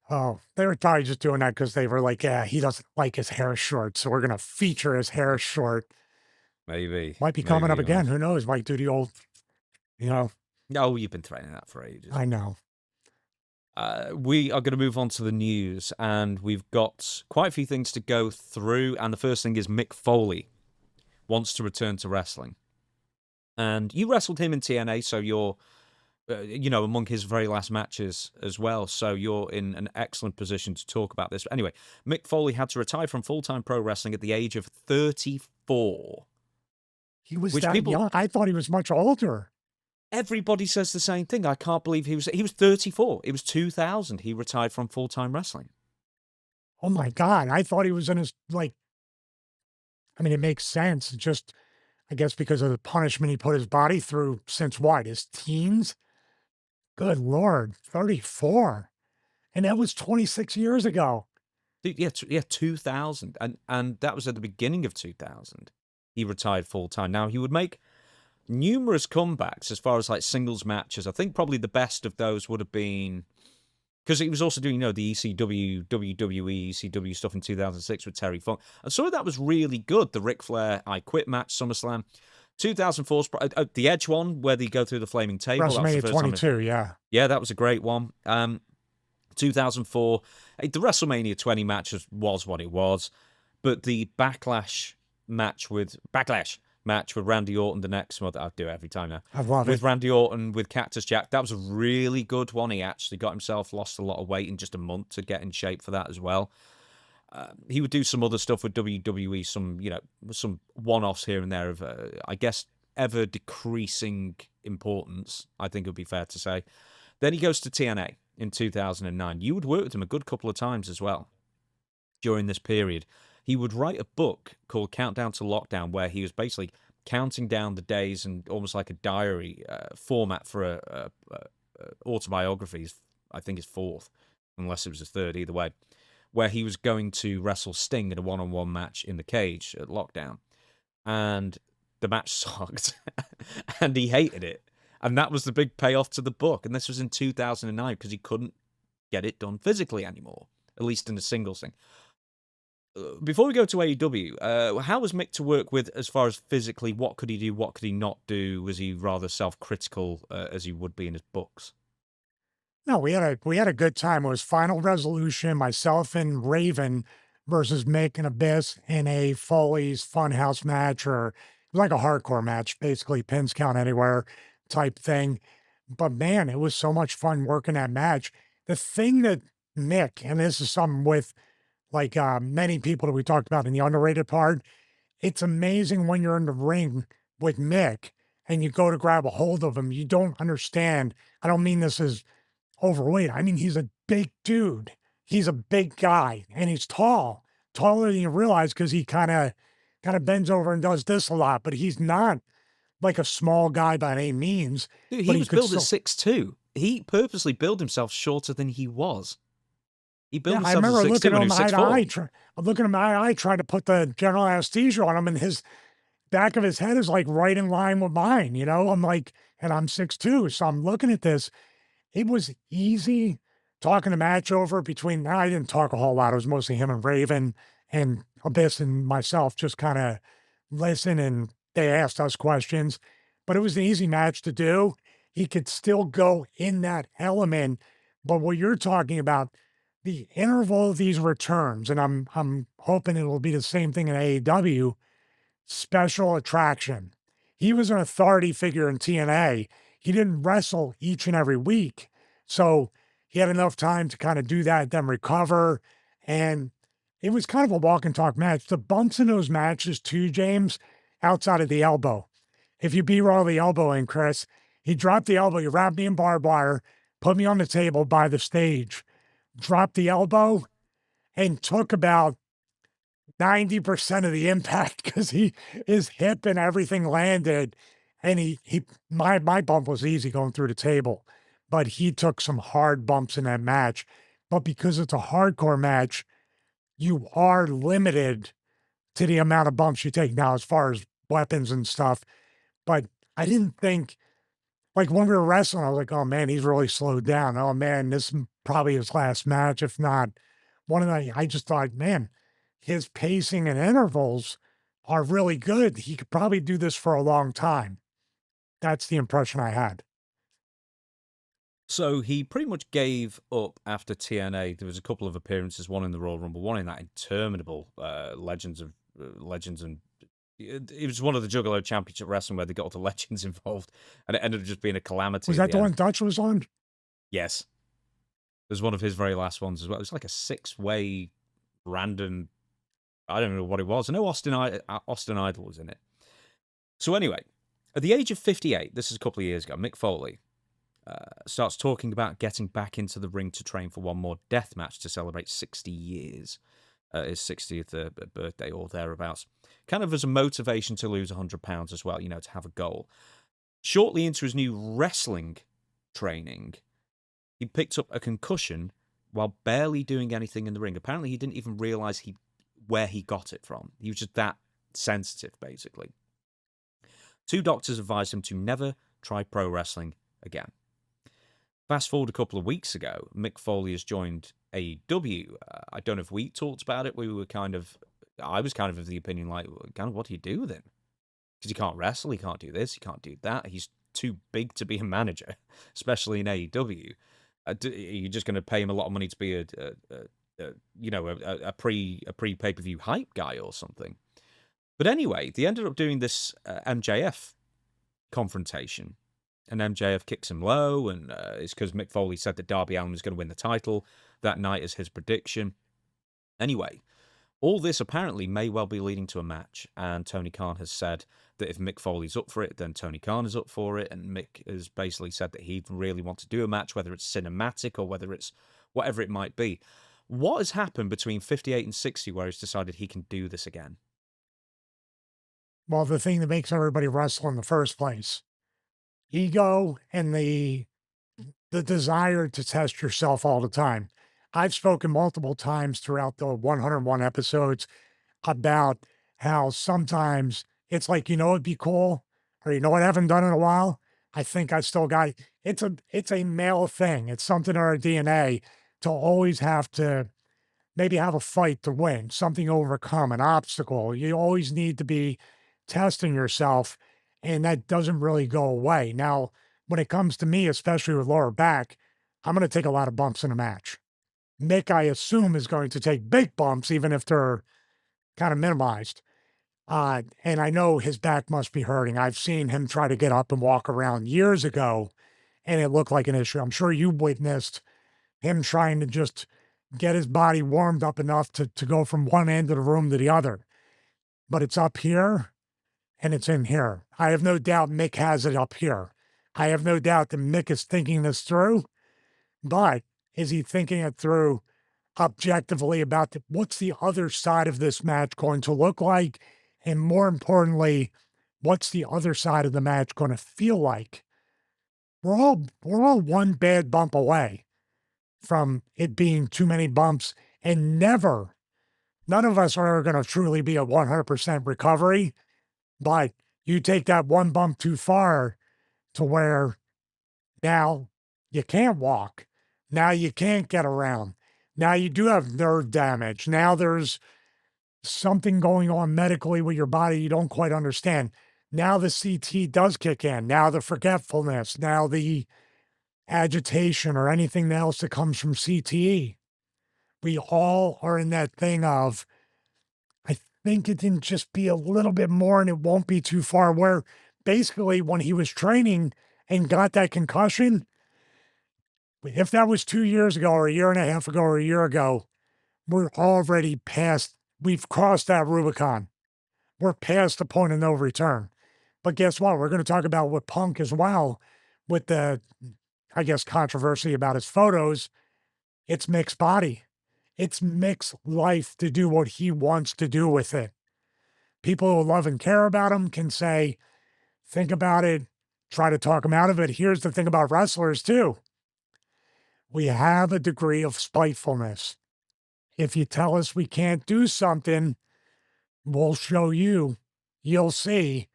Oh, they were probably just doing that because they were like, yeah, he doesn't like his hair short, so we're going to feature his hair short. Maybe. Might be coming up maybe, again. Who knows? Might do the old, you know. No, you've been threatening that for ages. I know. We are going to move on to the news, and we've got quite a few things to go through. And the first thing is Mick Foley wants to return to wrestling. And you wrestled him in TNA, so you're, among his very last matches as well. So you're in an excellent position to talk about this. But anyway, Mick Foley had to retire from full-time pro wrestling at the age of 34. He was that young? I thought he was much older. Everybody says the same thing. I can't believe he was 34. It was 2000. He retired from full-time wrestling. Oh my God. I thought he was in his, it makes sense. Just, I guess because of the punishment he put his body through since what, his teens? Good Lord, 34. And that was 26 years ago. Dude, yeah, 2000. And that was at the beginning of 2000. He retired full-time. Now, he would make numerous comebacks as far as like singles matches. I think probably the best of those would have been, because he was also doing, the ECW, WWE, ECW stuff in 2006 with Terry Funk. And some of that was really good. The Ric Flair I Quit match, SummerSlam. 2004, the Edge one, where they go through the flaming table. WrestleMania 22, yeah. Yeah, that was a great one. 2004, the WrestleMania 20 match was what it was. But the Backlash match with Randy Orton, the next one, I do it every time now. I love it. With Randy Orton, with Cactus Jack, that was a really good one. He actually got himself, lost a lot of weight in just a month to get in shape for that as well. He would do some other stuff with WWE, some one-offs here and there of, I guess, ever decreasing importance, I think it would be fair to say. Then he goes to TNA in 2009. You would work with him a good couple of times as well during this period. He would write a book called Countdown to Lockdown, where he was basically counting down the days and almost like a diary format for a autobiography. I think his fourth, unless it was his third, either way, where he was going to wrestle Sting in a one-on-one match in the cage at Lockdown. And the match sucked, and he hated it. And that was the big payoff to the book. And this was in 2009 because he couldn't get it done physically anymore, at least in the singles thing. Before we go to AEW, how was Mick to work with as far as physically? What could he do? What could he not do? Was he rather self-critical as he would be in his books? No, we had a good time. It was Final Resolution, myself and Raven versus Mick and Abyss in a Foley's Funhouse match, or like a hardcore match, basically pins count anywhere type thing. But man, it was so much fun working that match. The thing that Mick, and this is something with many people that we talked about in the underrated part, it's amazing when you're in the ring with Mick and you go to grab a hold of him, you don't understand. I don't mean this as overweight. I mean, he's a big dude. He's a big guy, and he's taller than you realize, because he kind of bends over and does this a lot, but he's not like a small guy by any means. Dude, he was built at 6'2". He purposely built himself shorter than he was. He built himself at 6'2" when he was 6'4". Looking at him eye to eye, trying to put the general anesthesia on him, and his back of his head is like right in line with mine, I'm like, and I'm 6'2", so I'm looking at this. It was easy talking the match over between, I didn't talk a whole lot. It was mostly him and Raven and Abyss and myself just kind of listen, and they asked us questions. But it was an easy match to do. He could still go in that element. But what you're talking about, the interval of these returns, and I'm hoping it'll be the same thing in AEW, special attraction. He was an authority figure in TNA. He didn't wrestle each and every week. So he had enough time to kind of do that, then recover. And it was kind of a walk and talk match. The bumps in those matches too, James, outside of the elbow. If you B-roll the elbow in, Chris, he dropped the elbow, he wrapped me in barbed wire, put me on the table by the stage, dropped the elbow, and took about 90% of the impact because his hip and everything landed. And my bump was easy going through the table, but he took some hard bumps in that match. but because it's a hardcore match, you are limited to the amount of bumps you take now as far as weapons and stuff. But I didn't think, like when we were wrestling, I was like, oh man, he's really slowed down. Oh man, this is probably his last match, if not one of the, I just thought, man, his pacing and intervals are really good. He could probably do this for a long time. That's the impression I had. So he pretty much gave up after TNA. There was a couple of appearances, one in the Royal Rumble, one in that interminable Legends and it was one of the Juggalo Championship Wrestling where they got all the legends involved, and it ended up just being a calamity. Was that the one Dutch was on? Yes, it was one of his very last ones as well. It was like a 6-way random. I don't know what it was. I know Austin Idol was in it. So anyway, at the age of 58, this is a couple of years ago, Mick Foley starts talking about getting back into the ring to train for one more death match to celebrate 60 years, his 60th birthday or thereabouts, kind of as a motivation to lose 100 pounds as well, to have a goal. Shortly into his new wrestling training, he picked up a concussion while barely doing anything in the ring. Apparently, he didn't even realize where he got it from. He was just that sensitive, basically. 2 doctors advised him to never try pro wrestling again. Fast forward a couple of weeks ago, Mick Foley has joined AEW. I don't know if we talked about it. I was kind of the opinion, like, kind of, what do you do with him? Because he can't wrestle, he can't do this, he can't do that. He's too big to be a manager, especially in AEW. You're just going to pay him a lot of money to be a pre pay-per-view hype guy or something. But anyway, they ended up doing this MJF confrontation. And MJF kicks him low, and it's because Mick Foley said that Darby Allin was going to win the title that night as his prediction. Anyway, all this apparently may well be leading to a match, and Tony Khan has said that if Mick Foley's up for it, then Tony Khan is up for it, and Mick has basically said that he'd really want to do a match, whether it's cinematic or whether it's whatever it might be. What has happened between 58 and 60 where he's decided he can do this again? Well, the thing that makes everybody wrestle in the first place. Ego and the desire to test yourself all the time. I've spoken multiple times throughout the 101 episodes about how sometimes it's like, it'd be cool, or I haven't done in a while. I think I still got it. It's a male thing. It's something in our DNA to always have to maybe have a fight to win, something to overcome, an obstacle. You always need to be testing yourself, and that doesn't really go away. Now, when it comes to me, especially with lower back, I'm going to take a lot of bumps in a match. Mick, I assume, is going to take big bumps, even if they're kind of minimized. And I know his back must be hurting. I've seen him try to get up and walk around years ago, and it looked like an issue. I'm sure you witnessed him trying to just get his body warmed up enough to go from one end of the room to the other. But it's up here, and it's in here. I have no doubt Mick has it up here. I have no doubt that Mick is thinking this through, but is he thinking it through objectively about what's the other side of this match going to look like? And more importantly, what's the other side of the match going to feel like? We're all one bad bump away from it being too many bumps, and none of us are going to truly be a 100% recovery, but you take that one bump too far to where now you can't walk. Now you can't get around. Now you do have nerve damage. Now there's something going on medically with your body you don't quite understand. Now the CT does kick in. Now the forgetfulness. Now the agitation or anything else that comes from CTE. We all are in that thing of, I think it can just be a little bit more and it won't be too far, where basically when he was training and got that concussion, if that was 2 years ago or a year and a half ago or a year ago, we're already past, we've crossed that Rubicon. We're past the point of no return. But guess what? We're going to talk about with Punk as well, with the, I guess, controversy about his photos. It's Mick's body. It's Mick's life to do what he wants to do with it. People who love and care about him can say, think about it, try to talk him out of it. Here's the thing about wrestlers too. We have a degree of spitefulness. If you tell us we can't do something, we'll show you. You'll see.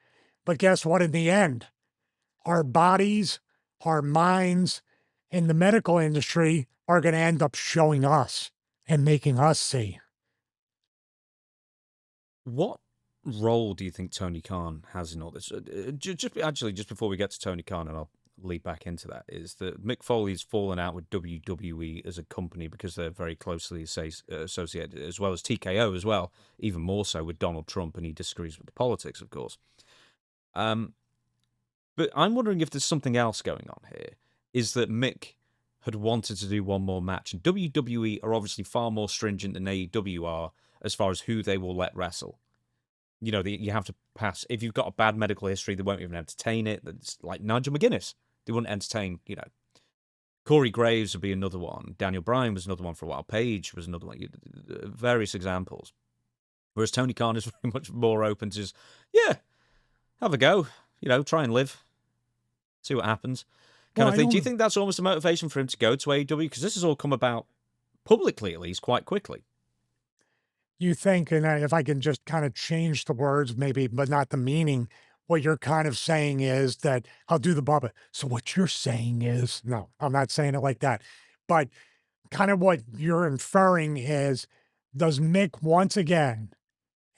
But guess what? In the end, our bodies, our minds, and the medical industry are going to end up showing us and making us see. What role do you think Tony Khan has in all this? Just before we get to Tony Khan, and I'll lead back into that, is that Mick Foley's fallen out with WWE as a company because they're very closely associated, as well as TKO as well, even more so with Donald Trump, and he disagrees with the politics, of course. But I'm wondering if there's something else going on here. Is that Mick had wanted to do one more match, and WWE are obviously far more stringent than AEW are as far as who they will let wrestle. You know, you have to pass. If you've got a bad medical history, they won't even entertain it. It's like Nigel McGuinness. They wouldn't entertain, you know. Corey Graves would be another one. Daniel Bryan was another one for a while. Paige was another one. Various examples. Whereas Tony Khan is very much more open to just, yeah, have a go. You know, try and live. See what happens. Kind of thing. Do you think that's almost a motivation for him to go to AEW? Because this has all come about publicly, at least, quite quickly. You think, and if I can just kind of change the words, maybe, but not the meaning, what you're kind of saying is that I'll do the Bubba. So what you're saying is, no, I'm not saying it like that. But kind of what you're inferring is, does Mick once again,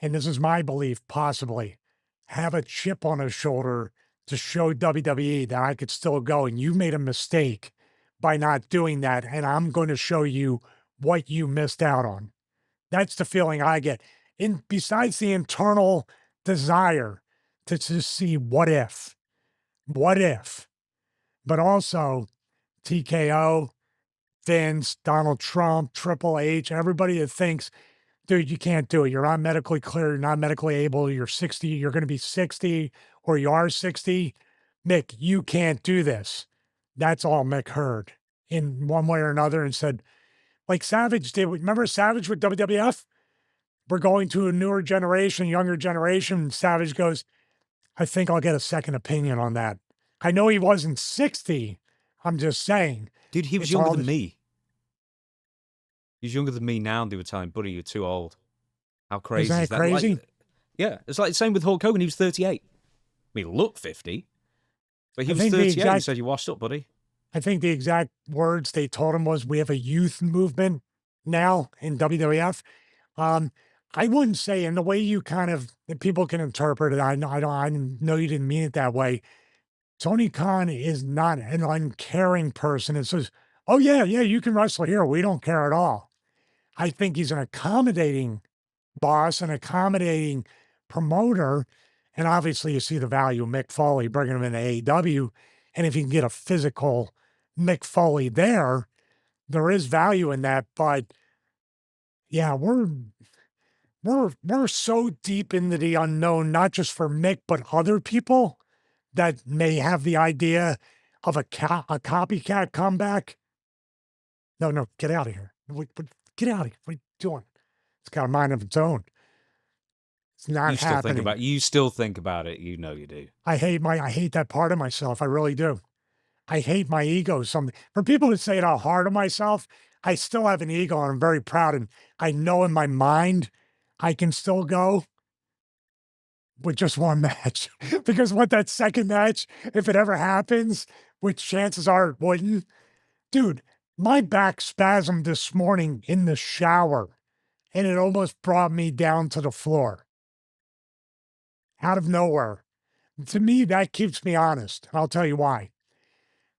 and this is my belief, possibly, have a chip on his shoulder to show WWE that I could still go, and you made a mistake by not doing that, and I'm going to show you what you missed out on. That's the feeling I get. Besides the internal desire to just see what if, but also TKO, Vince, Donald Trump, Triple H, everybody that thinks, dude, you can't do it. You're not medically clear. You're not medically able. You're 60. You're going to be 60 or you are 60. Mick, you can't do this. That's all Mick heard in one way or another and said, like Savage did. Remember Savage with WWF? We're going to a newer generation, younger generation. Savage goes, I think I'll get a second opinion on that. I know he wasn't 60. I'm just saying. Dude, he was younger than me. He's younger than me now, and they were telling, buddy, you're too old. How crazy is that? Crazy? Like, yeah, it's like the same with Hulk Hogan. He was 38. I mean, he looked 50, but he was 38. He said, you washed up, buddy. I think the exact words they told him was, we have a youth movement now in WWF. I wouldn't say, in the way you kind of, people can interpret it, I know you didn't mean it that way. Tony Khan is not an uncaring person. It says, oh yeah, you can wrestle here. We don't care at all. I think he's an accommodating boss, an accommodating promoter. And obviously you see the value of Mick Foley bringing him into AEW. And if you can get a physical Mick Foley there is value in that. But yeah, we're so deep into the unknown, not just for Mick, but other people that may have the idea of a copycat comeback. No, get out of here. Get out of here. What are you doing? It's got a mind of its own. It's not happening. You still think about it. You know you do. I hate that part of myself. I really do. I hate my ego. For people to say how hard on myself, I still have an ego and I'm very proud. And I know in my mind, I can still go with just one match. Because what that second match, if it ever happens, which chances are it wouldn't, dude, my back spasmed this morning in the shower and it almost brought me down to the floor. Out of nowhere. To me, that keeps me honest. And I'll tell you why.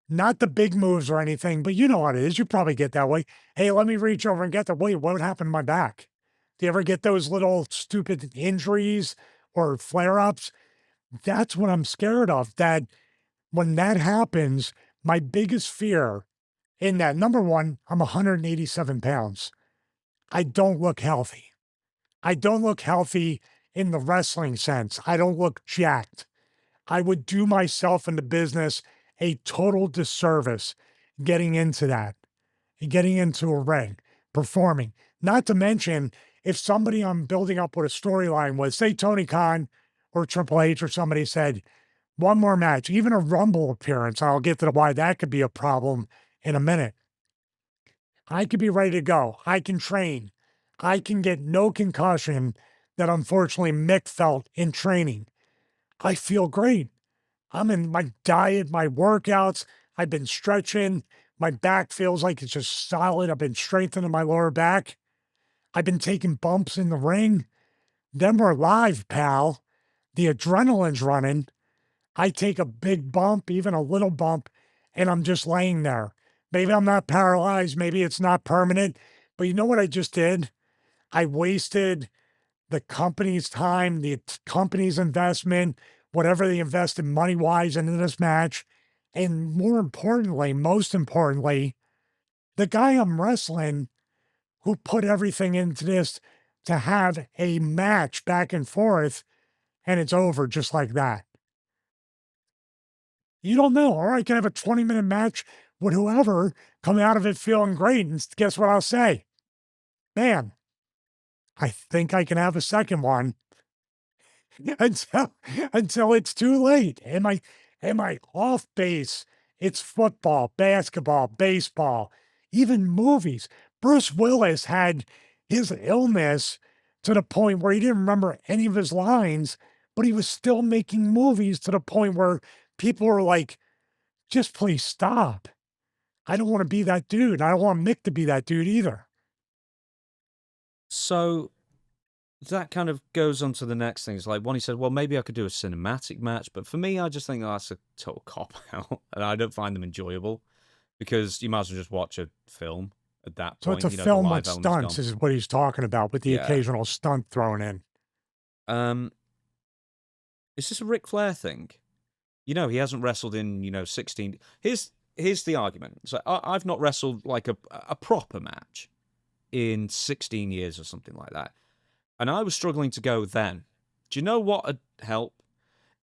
Not the big moves or anything, but you know what it is. You probably get that way. Hey, let me reach over and get that. Wait, what happened to my back? Do you ever get those little stupid injuries or flare-ups? That's what I'm scared of. That when that happens, my biggest fear in that, number one, I'm 187 pounds. I don't look healthy. I don't look healthy in the wrestling sense. I don't look jacked. I would do myself in the business a total disservice getting into that, getting into a ring, performing. Not to mention, if somebody I'm building up with a storyline was, say, Tony Khan or Triple H or somebody said, one more match, even a Rumble appearance, I'll get to why that could be a problem in a minute. I could be ready to go. I can train. I can get no concussion that unfortunately Mick felt in training. I feel great. I'm in my diet, my workouts. I've been stretching. My back feels like it's just solid. I've been strengthening my lower back. I've been taking bumps in the ring. Then we're live, pal. The adrenaline's running. I take a big bump, even a little bump, and I'm just laying there. Maybe I'm not paralyzed. Maybe it's not permanent. But you know what I just did? I wasted the company's time, the company's investment, whatever they invested money wise into this match. And more importantly, most importantly, the guy I'm wrestling who put everything into this to have a match back and forth, and it's over just like that. You don't know. Or I can have a 20-minute match with whoever, come out of it feeling great. And guess what I'll say? Man, I think I can have a second one until until it's too late. Am I off base? It's football, basketball, baseball, even movies. Bruce Willis had his illness to the point where he didn't remember any of his lines, but he was still making movies to the point where people were like, just please stop. I don't want to be that dude. I don't want Mick to be that dude either. So that kind of goes on to the next thing. It's like one, he said, well, maybe I could do a cinematic match, but for me, I just think that's a total cop out, and I don't find them enjoyable because you might as well just watch a film at that So point. it's a The film live with element's stunts, gone. is what he's talking about, with the Yeah. occasional stunt thrown in. Is this a Ric Flair thing? He hasn't wrestled in 16. Here's the argument. So I've not wrestled like a proper match in 16 years or something like that. And I was struggling to go then. Do you know what would help?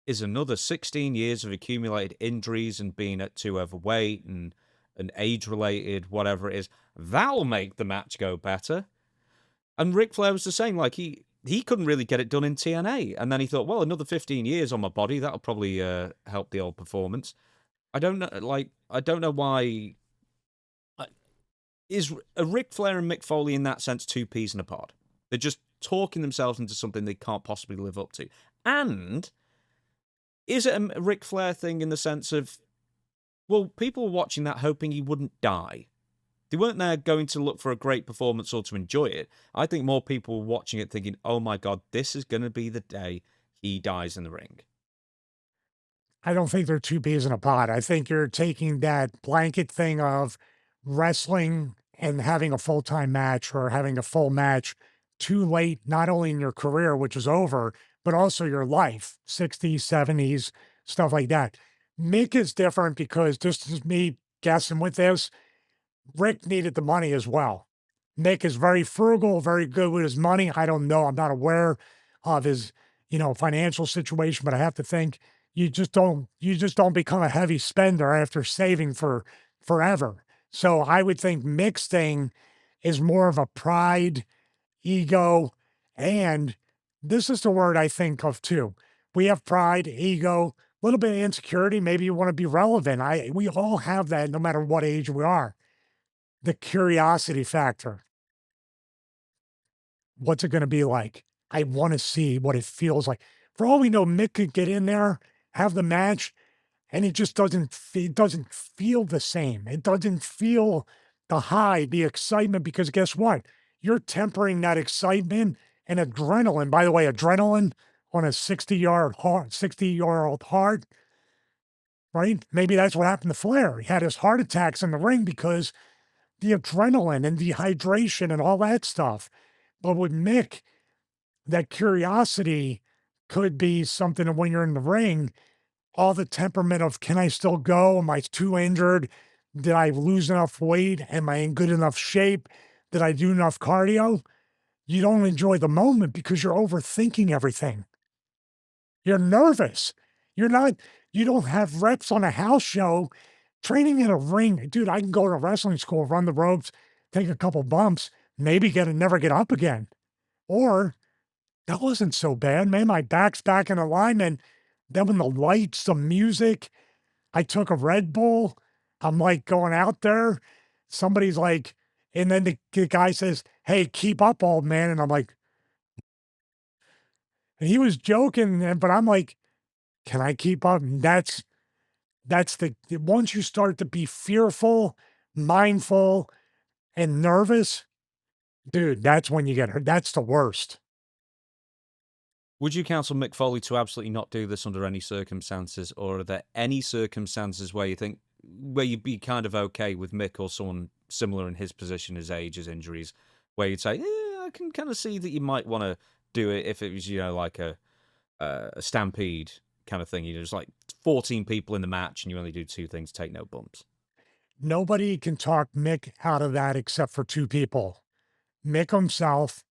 Is another 16 years of accumulated injuries and being too overweight and age-related, whatever it is. That'll make the match go better. And Ric Flair was the same. Like, he couldn't really get it done in TNA. And then he thought, well, another 15 years on my body, that'll probably help the old performance. I don't know why. Is Ric Flair and Mick Foley in that sense two peas in a pod? They're just talking themselves into something they can't possibly live up to. And is it a Ric Flair thing in the sense of, well, people were watching that hoping he wouldn't die. They weren't there going to look for a great performance or to enjoy it. I think more people were watching it thinking, oh my God, this is going to be the day he dies in the ring. I don't think they're two peas in a pod. I think you're taking that blanket thing of wrestling and having a full-time match or having a full match too late, not only in your career, which is over, but also your life, 60s, 70s, stuff like that. Mick is different because, just as me guessing with this, Rick needed the money as well. Mick is very frugal, very good with his money. I don't know. I'm not aware of his, financial situation, but I have to think you just don't become a heavy spender after saving for forever. So I would think Mick's thing is more of a pride, ego, and this is the word I think of too. We have pride, ego, a little bit of insecurity. Maybe you want to be relevant. We all have that no matter what age we are. The curiosity factor. What's it going to be like? I want to see what it feels like. For all we know, Mick could get in there, have the match, and it just doesn't feel the same. It doesn't feel the high, the excitement, because guess what? You're tempering that excitement and adrenaline. By the way, adrenaline on a 60-year-old heart, right? Maybe that's what happened to Flair. He had his heart attacks in the ring because the adrenaline and dehydration and all that stuff. But with Mick, that curiosity could be something that when you're in the ring, all the temperament of, can I still go? Am I too injured? Did I lose enough weight? Am I in good enough shape? Did I do enough cardio? You don't enjoy the moment because you're overthinking everything. You're nervous. You don't have reps on a house show. Training in a ring, dude, I can go to wrestling school, run the ropes, take a couple bumps, maybe never get up again. Or that wasn't so bad, man. My back's back in alignment. Then when the lights, the music, I took a Red Bull. I'm like going out there. Somebody's like And then the guy says, "Hey, keep up, old man." And I'm like, and he was joking, but I'm like, can I keep up? And that's the once you start to be fearful, mindful, and nervous, dude, that's when you get hurt. That's the worst. Would you counsel Mick Foley to absolutely not do this under any circumstances, or are there any circumstances where you think where you'd be kind of okay with Mick or someone similar in his position, his age, his injuries, where you'd say, I can kind of see that you might want to do it if it was, like a stampede kind of thing. There's like 14 people in the match and you only do two things, take no bumps. Nobody can talk Mick out of that except for two people, Mick himself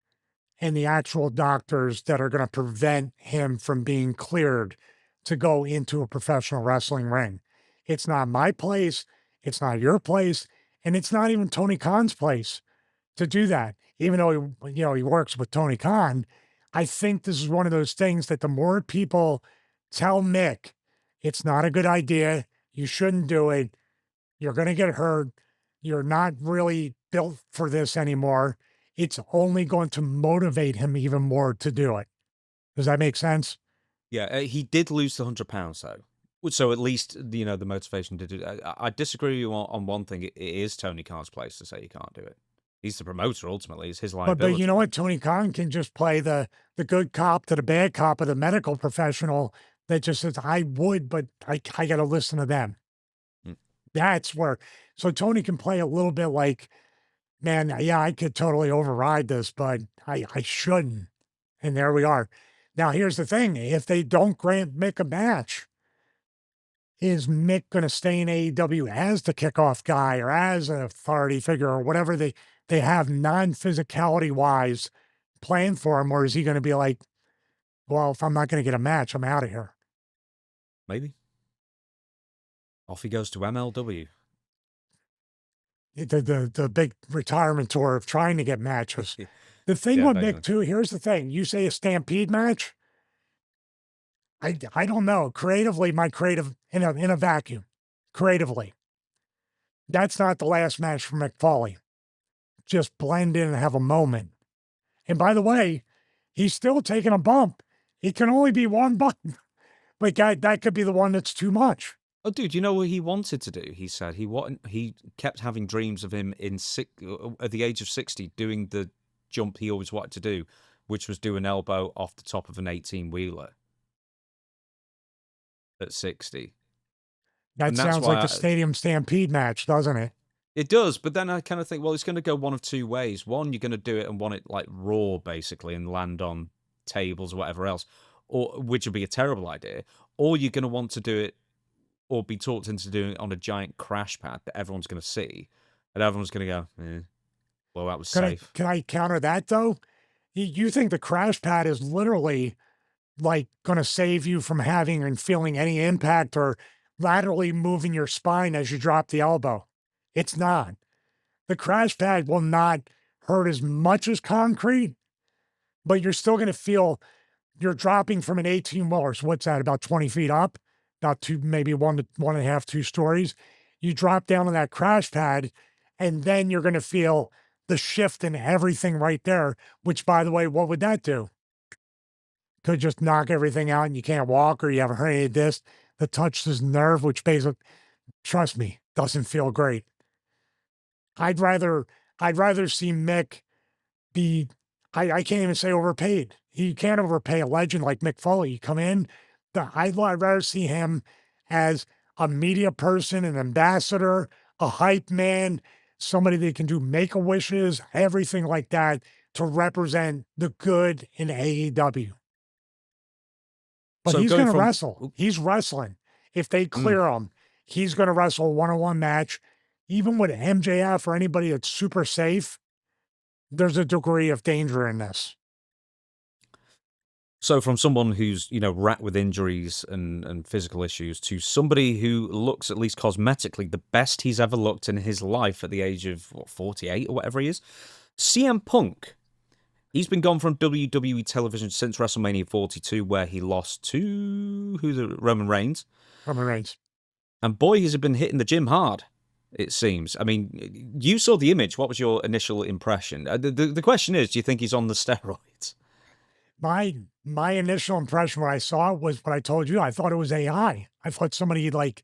and the actual doctors that are going to prevent him from being cleared to go into a professional wrestling ring. It's not my place. It's not your place. And it's not even Tony Khan's place to do that. Even though he works with Tony Khan, I think this is one of those things that the more people tell Mick, it's not a good idea. You shouldn't do it. You're going to get hurt. You're not really built for this anymore. It's only going to motivate him even more to do it. Does that make sense? Yeah, he did lose the £100 though. So at least, the motivation to do it. I disagree with you on one thing. It is Tony Khan's place to say you can't do it. He's the promoter, ultimately. It's his liability. But you know what? Tony Khan can just play the good cop to the bad cop of the medical professional that just says, I would, but I got to listen to them. Mm. That's where, so Tony can play a little bit like, man, yeah, I could totally override this, but I shouldn't. And there we are. Now, here's the thing. If they don't grant Mick a match, is Mick going to stay in AEW as the kickoff guy or as an authority figure or whatever they have non-physicality wise planned for him? Or is he going to be like, well, if I'm not going to get a match, I'm out of here? Maybe. Off he goes to MLW. The big retirement tour of trying to get matches. The thing Yeah, with basically. Mick too, here's the thing. You say a stampede match. I don't know. Creatively, my creative in a vacuum. Creatively. That's not the last match for Mick Foley. Just blend in and have a moment. And by the way, he's still taking a bump. It can only be one bump. But that could be the one that's too much. Oh, dude, you know what he wanted to do? He said he kept having dreams of him at the age of 60 doing the jump he always wanted to do, which was do an elbow off the top of an 18-wheeler at 60. That sounds like a stadium stampede match, doesn't it? It does, but then I kind of think, well, it's going to go one of two ways. One, you're going to do it and want it like raw, basically, and land on tables or whatever else, which would be a terrible idea. Or you're going to want to do it or be talked into doing it on a giant crash pad that everyone's going to see, and everyone's going to go, well, that was safe. Can I counter that, though? You think the crash pad is literally like going to save you from having and feeling any impact or laterally moving your spine as you drop the elbow? It's not. The crash pad will not hurt as much as concrete, but you're still going to feel you're dropping from an 18-wheeler. So what's that, about 20 feet up? About two, maybe 1.5, 2 stories. You drop down on that crash pad, and then you're going to feel the shift in everything right there, which, by the way, what would that do? Could just knock everything out and you can't walk, or you have a herniated disc that touches the nerve, which basically, trust me, doesn't feel great. I'd rather see Mick be, I can't even say overpaid. You can't overpay a legend like Mick Foley. You come in, I'd rather see him as a media person, an ambassador, a hype man, somebody that can do make-a-wishes, everything like that to represent the good in AEW. But he's going to wrestle. He's wrestling. If they clear him, he's going to wrestle a one-on-one match. Even with MJF or anybody that's super safe, there's a degree of danger in this. So from someone who's, racked with injuries and physical issues to somebody who looks, at least cosmetically, the best he's ever looked in his life at the age of, 48 or whatever he is, CM Punk. He's been gone from WWE television since WrestleMania 42, where he lost to Roman Reigns. Roman Reigns. And boy, he's been hitting the gym hard. it seems. I mean, you saw the image. What was your initial impression? The question is, do you think he's on the steroids? My initial impression when I saw it was what I told you. I thought it was AI. I thought somebody like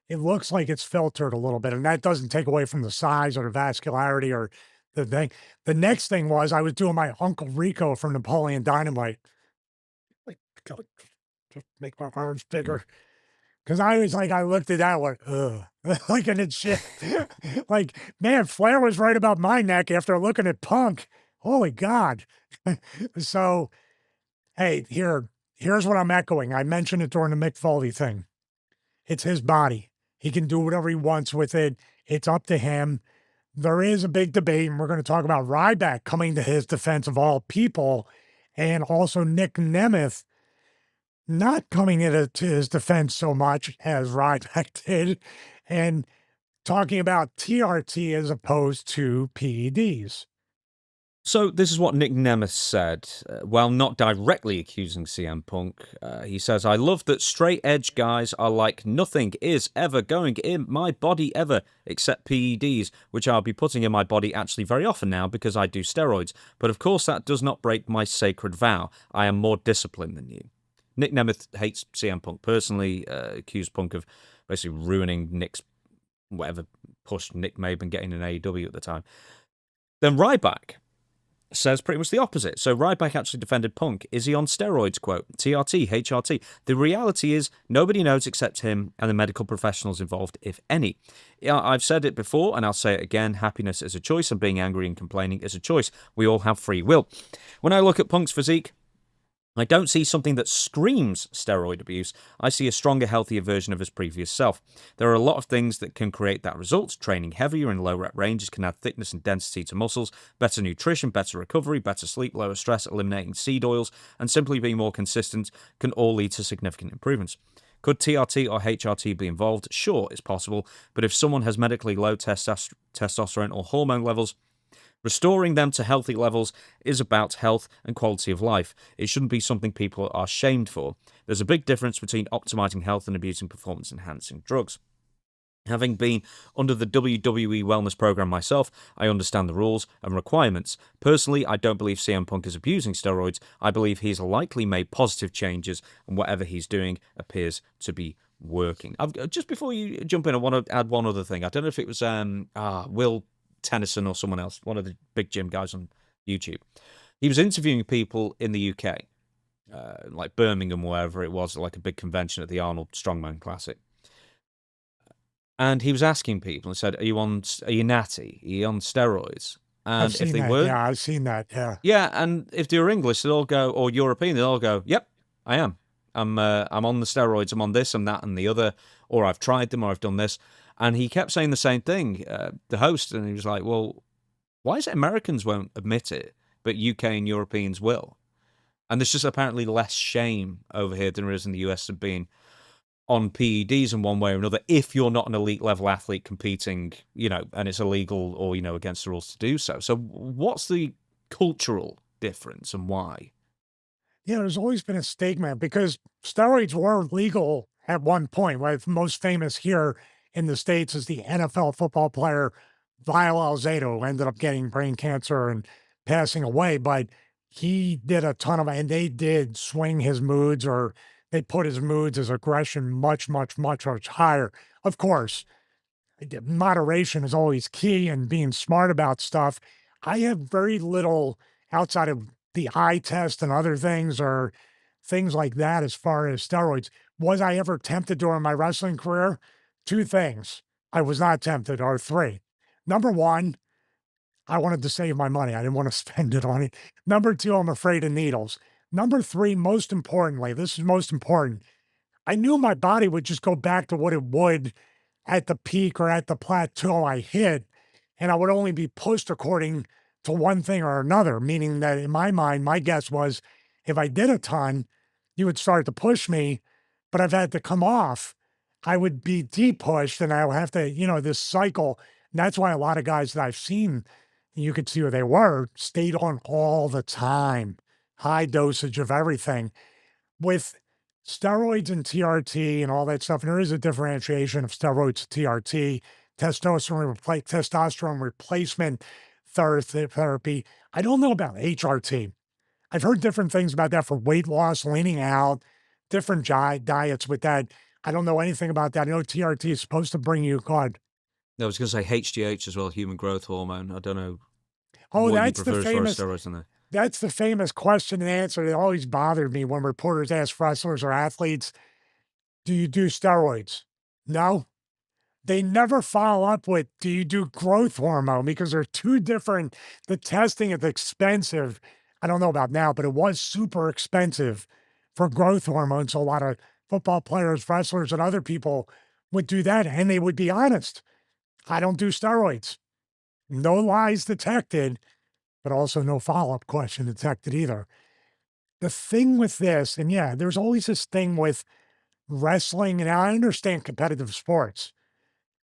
it looks like it's filtered a little bit, and that doesn't take away from the size or the vascularity or the thing. The next thing was I was doing my Uncle Rico from Napoleon Dynamite. Like, gotta just make my arms bigger. Cause I was like, I looked at that like, ugh, like, and it's shit. Like, man, Flair was right about my neck after looking at Punk. Holy God. So, hey, here's what I'm echoing. I mentioned it during the Mick Foley thing. It's his body. He can do whatever he wants with it. It's up to him. There is a big debate, and we're going to talk about Ryback coming to his defense of all people, and also Nick Nemeth not coming to his defense so much as Ryback did, and talking about TRT as opposed to PEDs. So this is what Nick Nemeth said, while not directly accusing CM Punk. He says, "I love that straight edge guys are like nothing is ever going in my body ever, except PEDs, which I'll be putting in my body actually very often now because I do steroids. But of course that does not break my sacred vow. I am more disciplined than you." Nick Nemeth hates CM Punk personally, accused Punk of basically ruining Nick's whatever pushed Nick Maven getting an AEW at the time. Then Ryback says pretty much the opposite. So Ryback actually defended Punk. Is he on steroids? Quote, TRT, HRT. The reality is nobody knows except him and the medical professionals involved, if any. Yeah, I've said it before and I'll say it again. Happiness is a choice and being angry and complaining is a choice. We all have free will. When I look at Punk's physique, I don't see something that screams steroid abuse. I see a stronger, healthier version of his previous self. There are a lot of things that can create that result. Training heavier in low rep ranges can add thickness and density to muscles. Better nutrition, better recovery, better sleep, lower stress, eliminating seed oils, and simply being more consistent can all lead to significant improvements. Could TRT or HRT be involved? Sure, it's possible. But if someone has medically low testosterone or hormone levels, restoring them to healthy levels is about health and quality of life. It shouldn't be something people are shamed for. There's a big difference between optimizing health and abusing performance-enhancing drugs. Having been under the WWE wellness program myself, I understand the rules and requirements. Personally, I don't believe CM Punk is abusing steroids. I believe he's likely made positive changes, and whatever he's doing appears to be working. Just before you jump in, I want to add one other thing. I don't know if it was Will Tennyson or someone else, one of the big gym guys on YouTube. He was interviewing people in the UK, like Birmingham, wherever it was, like a big convention at the Arnold Strongman Classic. And he was asking people and said, are you natty? Are you on steroids? And if they were, yeah, I've seen that. Yeah. Yeah, and if they were English, they'll all go, or European, they'll all go, yep, I am. I'm on the steroids. I'm on this and that and the other, or I've tried them, or I've done this. And he kept saying the same thing, the host, and he was like, well, why is it Americans won't admit it, but UK and Europeans will? And there's just apparently less shame over here than there is in the US of being on PEDs in one way or another if you're not an elite level athlete competing, and it's illegal or, against the rules to do so. So what's the cultural difference and why? Yeah, there's always been a stigma because steroids were legal at one point. Right? Most famous here in the States is the NFL football player Lyle Alzado, who ended up getting brain cancer and passing away. But he did a ton of, and they did swing his moods, or they put his moods, his aggression much, much, much, much higher. Of course, moderation is always key and being smart about stuff. I have very little outside of the eye test and other things or things like that as far as steroids. Was I ever tempted during my wrestling career? Two things I was not tempted, or three. Number one, I wanted to save my money. I didn't want to spend it on it. Number two, I'm afraid of needles. Number three, most importantly, this is most important. I knew my body would just go back to what it would at the peak or at the plateau I hit, and I would only be pushed according to one thing or another, meaning that in my mind, my guess was if I did a ton, you would start to push me, but I've had to come off. I would be de-pushed and I would have to, this cycle. And that's why a lot of guys that I've seen, you could see who they were, stayed on all the time, high dosage of everything. With steroids and TRT and all that stuff, and there is a differentiation of steroids to TRT. testosterone replacement therapy. I don't know about HRT. I've heard different things about that for weight loss, leaning out, different diets with that. I don't know anything about that. I know TRT is supposed to bring you God. I was going to say HGH as well, human growth hormone. I don't know Oh, what you prefer as far as steroids in there. that's the famous question and answer that always bothered me when reporters ask wrestlers or athletes, do you do steroids? No. They never follow up with, do you do growth hormone? Because they're two different, the testing is expensive. I don't know about now, but it was super expensive for growth hormone. So a lot of football players, wrestlers, and other people would do that and they would be honest. I don't do steroids. No lies detected, but also no follow-up question detected either. The thing with this, and yeah, there's always this thing with wrestling, and I understand competitive sports,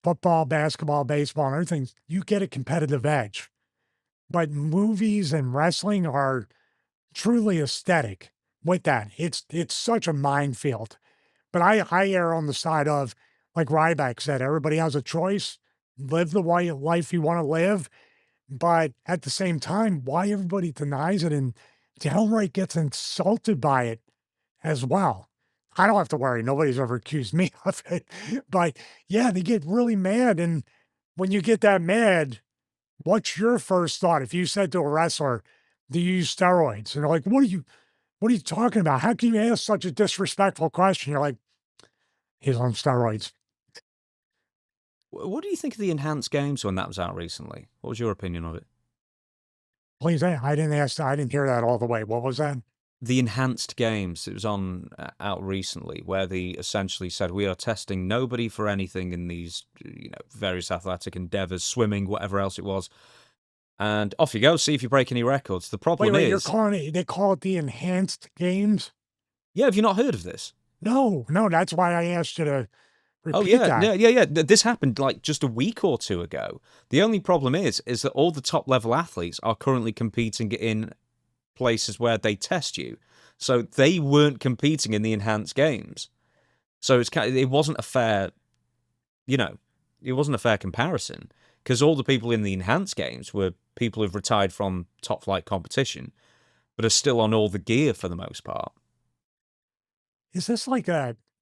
football, basketball, baseball, and everything, you get a competitive edge. But movies and wrestling are truly aesthetic with that. It's such a minefield. But I err on the side of, like Ryback said, everybody has a choice. Live the life you want to live. But at the same time, why everybody denies it and downright gets insulted by it as well. I don't have to worry. Nobody's ever accused me of it. But yeah, they get really mad. And when you get that mad, what's your first thought? If you said to a wrestler, do you use steroids? And they're like, what are you talking about? How can you ask such a disrespectful question? You're like, he's on steroids. What do you think of the enhanced games when that was out recently? What was your opinion of it? Please, I didn't ask, I didn't hear that all the way. What was that? The enhanced games, it was on out recently, where they essentially said we are testing nobody for anything in these, various athletic endeavors, swimming, whatever else it was, and off you go, see if you break any records. The problem Wait, you're is, calling it, they call it the enhanced games? yeah, have you not heard of this? No, that's why I asked you to Oh repeat yeah, that. yeah. This happened like just a week or two ago. The only problem is that all the top level athletes are currently competing in places where they test you. So they weren't competing in the enhanced games. So it wasn't a fair, it wasn't a fair comparison because all the people in the enhanced games were people who've retired from top flight competition, but are still on all the gear for the most part. Is this like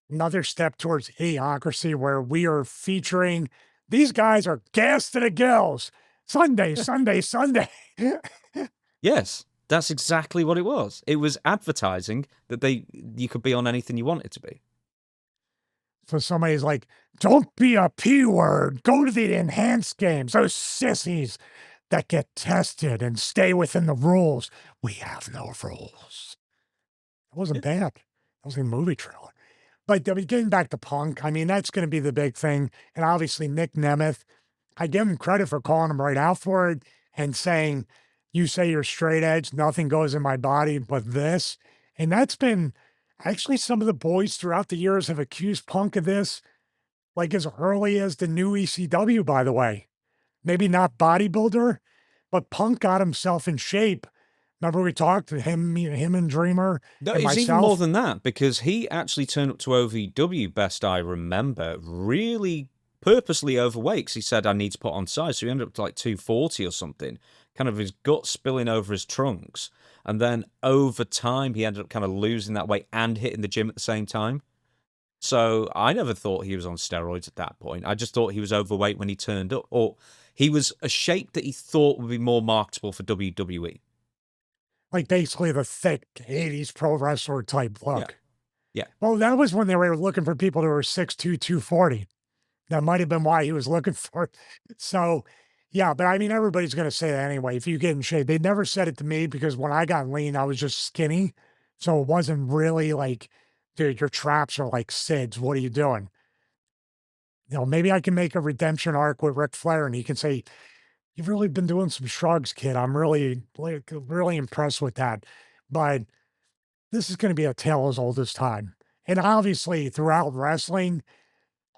another step towards idiocracy where we are featuring these guys are gassed to the gills Sunday, Sunday, Sunday? Yes, that's exactly what it was. It was advertising that you could be on anything you wanted to be. So somebody's like, don't be a P word. Go to the enhanced games. Those sissies that get tested and stay within the rules. We have no rules. It wasn't bad. That was a movie trailer. But I mean, getting back to Punk, I mean, that's going to be the big thing. And obviously, Nick Nemeth, I give him credit for calling him right out for it and saying, you say you're straight edge, nothing goes in my body but this. And that's been actually some of the boys throughout the years have accused Punk of this, like as early as the new ECW, by the way. Maybe not bodybuilder, but Punk got himself in shape. Remember we talked to him and Dreamer No, and it's myself? even more than that because he actually turned up to OVW, best I remember, really purposely overweight because he said, I need to put on size. So he ended up to like 240 or something, kind of his gut spilling over his trunks. And then over time, he ended up kind of losing that weight and hitting the gym at the same time. So I never thought he was on steroids at that point. I just thought he was overweight when he turned up, or he was a shape that he thought would be more marketable for WWE. Like basically the thick 80s pro wrestler type look. Yeah. Well, that was when they were looking for people who were 6'2", 240. That might have been why he was looking for it. So, yeah, but I mean, everybody's going to say that anyway. If you get in shape, they never said it to me because when I got lean, I was just skinny. So it wasn't really like, dude, your traps are like SIDS. What are you doing? Maybe I can make a redemption arc with Ric Flair and he can say, you've really been doing some shrugs, kid. I'm really, really impressed with that. But this is going to be a tale as old as time. And obviously, throughout wrestling,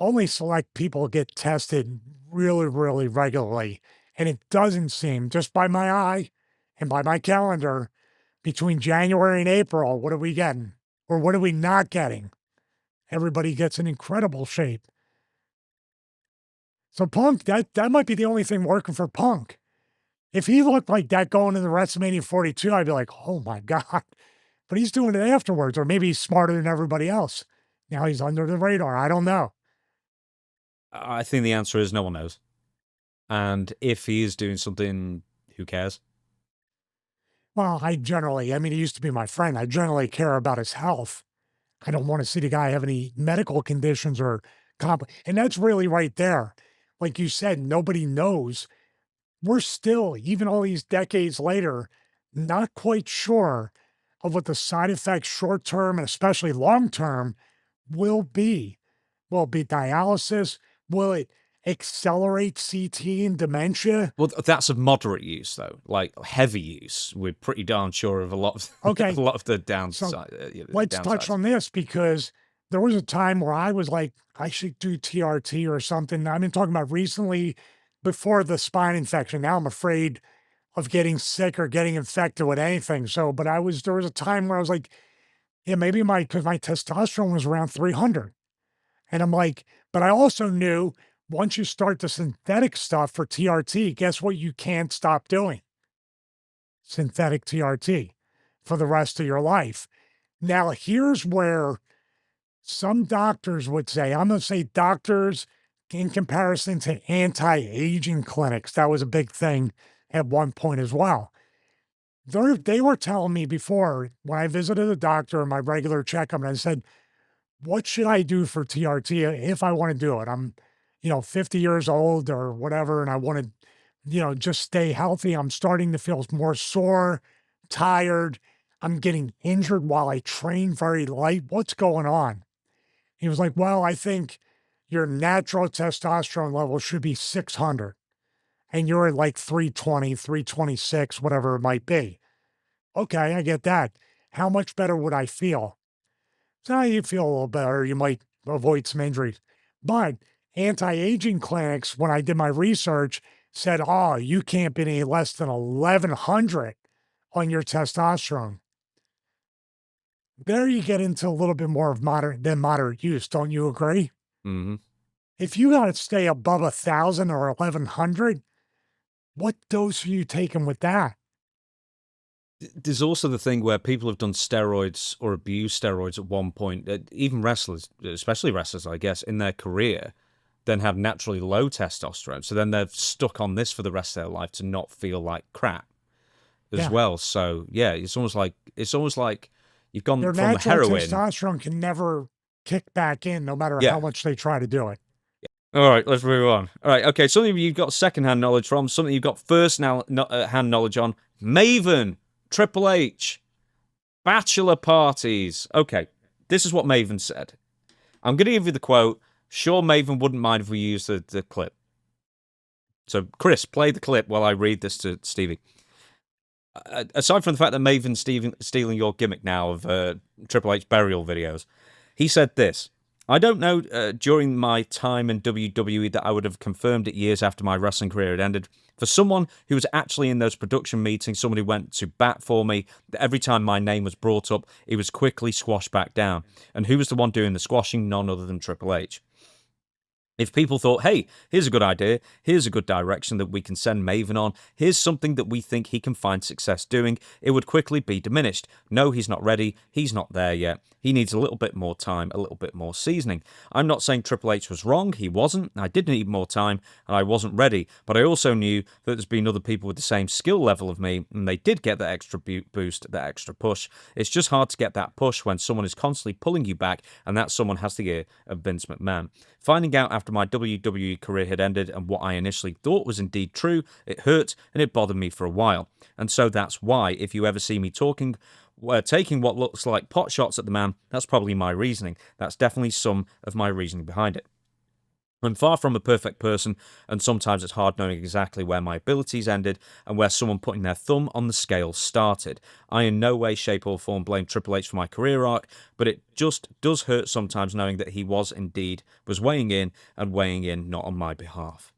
only select people get tested really, really regularly. And it doesn't seem, just by my eye and by my calendar, between January and April, what are we getting? Or what are we not getting? Everybody gets in incredible shape. So Punk, that might be the only thing working for Punk. If he looked like that going into WrestleMania 42, I'd be like, oh my God. But he's doing it afterwards, or maybe he's smarter than everybody else. Now he's under the radar. I don't know. I think the answer is no one knows. And if he is doing something, who cares? Well, I mean, he used to be my friend. I generally care about his health. I don't want to see the guy have any medical conditions or and that's really right there. Like you said, nobody knows. We're still, even all these decades later, not quite sure of what the side effects, short term and especially long term, will be. Will it be dialysis? Will it accelerate CT and dementia? Well, that's of moderate use, though. Like heavy use, we're pretty darn sure of a lot of Okay. a lot of the So downside. let's touch on this because there was a time where I was like, I should do TRT or something. I've been talking about recently before the spine infection. Now I'm afraid of getting sick or getting infected with anything. So, but there was a time where I was like, yeah, maybe because my testosterone was around 300. And I'm like, but I also knew once you start the synthetic stuff for TRT, guess what you can't stop doing? Synthetic TRT for the rest of your life. Now, here's where some doctors would say, I'm going to say doctors in comparison to anti-aging clinics. That was a big thing at one point as well. They were telling me before when I visited a doctor in my regular checkup, and I said, what should I do for TRT if I want to do it? I'm, 50 years old or whatever, and I want to, just stay healthy. I'm starting to feel more sore, tired. I'm getting injured while I train very light. What's going on? He was like, well, I think your natural testosterone level should be 600 and you're at like 320, 326, whatever it might be. Okay, I get that. How much better would I feel? So you feel a little better. You might avoid some injuries. But anti-aging clinics, when I did my research, said, oh, you can't be any less than 1100 on your testosterone. There you get into a little bit more of moderate use. Don't you agree? Mm-hmm. If you got to stay above 1,000 or 1,100, what dose are you taking with that? There's also the thing where people have done steroids or abused steroids at one point. Even wrestlers, especially wrestlers, I guess, in their career, then have naturally low testosterone. So then they're stuck on this for the rest of their life to not feel like crap as well. So yeah, it's almost like you've gone Their from the natural heroin. testosterone can never kick back in, no matter how much they try to do it. All right, let's move on. All right, okay, something you've got second-hand knowledge from, something you've got first-hand knowledge on. Maven, Triple H, bachelor parties. Okay, this is what Maven said. I'm going to give you the quote. Sure, Maven wouldn't mind if we use the clip. So, Chris, play the clip while I read this to Stevie. Aside from the fact that Maven's stealing your gimmick now of Triple H burial videos, he said this. I don't know during my time in WWE that I would have confirmed it years after my wrestling career had ended. For someone who was actually in those production meetings, someone who went to bat for me, every time my name was brought up, it was quickly squashed back down. And who was the one doing the squashing? None other than Triple H. If people thought, hey, here's a good idea, here's a good direction that we can send Maven on, here's something that we think he can find success doing, it would quickly be diminished. No, he's not ready, he's not there yet. He needs a little bit more time, a little bit more seasoning. I'm not saying Triple H was wrong, he wasn't. I did need more time, and I wasn't ready. But I also knew that there's been other people with the same skill level of me, and they did get that extra boost, that extra push. It's just hard to get that push when someone is constantly pulling you back, and that someone has the ear of Vince McMahon. Finding out after my WWE career had ended and what I initially thought was indeed true, it hurt and it bothered me for a while. And so that's why, if you ever see me taking what looks like pot shots at the man, that's probably my reasoning. That's definitely some of my reasoning behind it. I'm far from a perfect person, and sometimes it's hard knowing exactly where my abilities ended and where someone putting their thumb on the scale started. I in no way, shape or form blame Triple H for my career arc, but it just does hurt sometimes knowing that he was weighing in not on my behalf.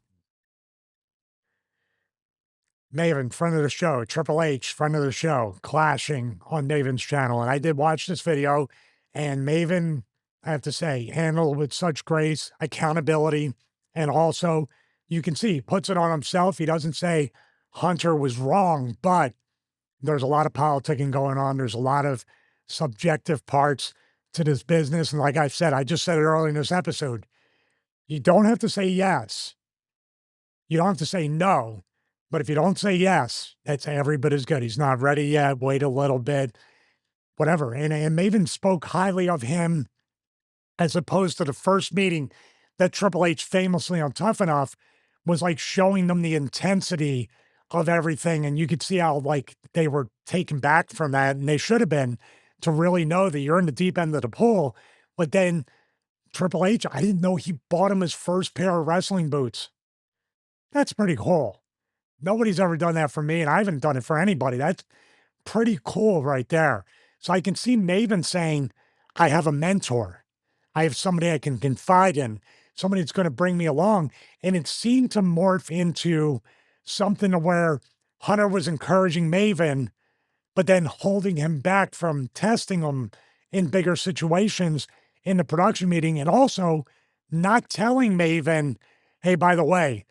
Maven, friend of the show, Triple H, friend of the show, clashing on Maven's channel. And I did watch this video, and Maven, I have to say, handled with such grace, accountability, and also you can see he puts it on himself. He doesn't say Hunter was wrong, but there's a lot of politicking going on. There's a lot of subjective parts to this business. And like I said, I just said it earlier in this episode, you don't have to say yes. You don't have to say no. But if you don't say yes, that's every bit as good. He's not ready yet. Wait a little bit, whatever. And Maven spoke highly of him as opposed to the first meeting that Triple H famously on Tough Enough was like showing them the intensity of everything. And you could see how like they were taken back from that. And they should have been to really know that you're in the deep end of the pool. But then Triple H, I didn't know he bought him his first pair of wrestling boots. That's pretty cool. Nobody's ever done that for me, and I haven't done it for anybody. That's pretty cool right there. So I can see Maven saying, I have a mentor. I have somebody I can confide in, somebody that's going to bring me along. And it seemed to morph into something to where Hunter was encouraging Maven, but then holding him back from testing him in bigger situations in the production meeting, and also not telling Maven, hey, by the way,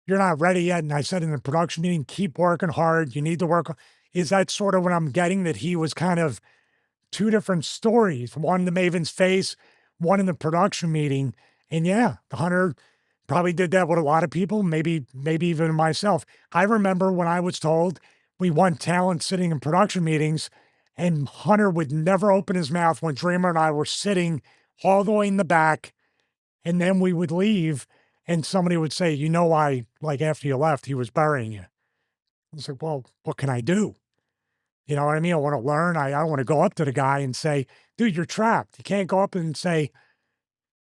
you're not ready yet. And I said in the production meeting, keep working hard. You need to work. Is that sort of what I'm getting? That he was kind of two different stories, one to Maven's face, one in the production meeting. And yeah, the Hunter probably did that with a lot of people, maybe even myself. I remember when I was told we want talent sitting in production meetings, and Hunter would never open his mouth when Dreamer and I were sitting all the way in the back, and then we would leave, and somebody would say, you know why, like after you left, he was burying you. I was like, well, what can I do? You know what I mean? I want to learn. I don't want to go up to the guy and say, dude, you're trapped. You can't go up and say,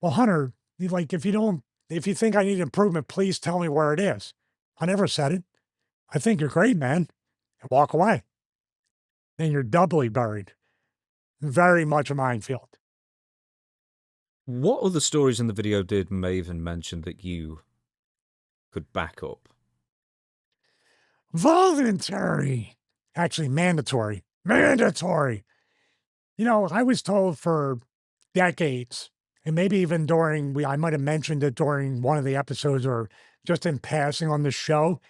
well, Hunter, like, if you think I need improvement, please tell me where it is. I never said it. I think you're great, man. And walk away. Then you're doubly buried. Very much a minefield. What other stories in the video did Maven mention that you could back up? Voluntary. Actually, mandatory. Mandatory. You know, I was told for decades, and maybe even I might have mentioned it during one of the episodes or just in passing on the show,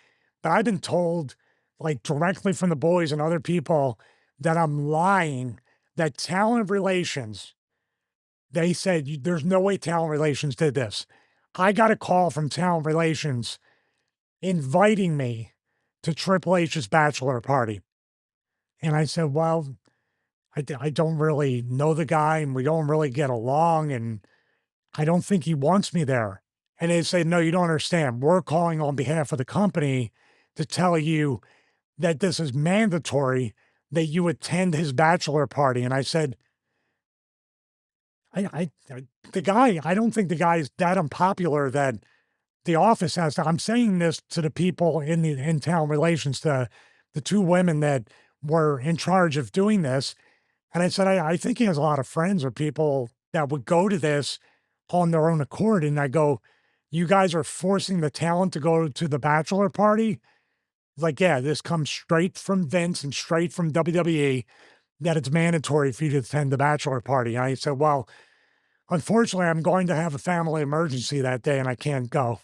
but I've been told, like directly from the boys and other people, that I'm lying, that talent relations, they said, there's no way talent relations did this. I got a call from talent relations inviting me to Triple H's bachelor party. And I said, well, I don't really know the guy and we don't really get along. And I don't think he wants me there. And they say, no, you don't understand. We're calling on behalf of the company to tell you that this is mandatory, that you attend his bachelor party. And I said, the guy, I don't think the guy is that unpopular that the office has to. I'm saying this to the people in town relations, to the two women that were in charge of doing this. And I said, I think he has a lot of friends or people that would go to this on their own accord. And I go, you guys are forcing the talent to go to the bachelor party? Like, yeah, this comes straight from Vince and straight from WWE, that it's mandatory for you to attend the bachelor party. And I said, well, unfortunately, I'm going to have a family emergency that day and I can't go.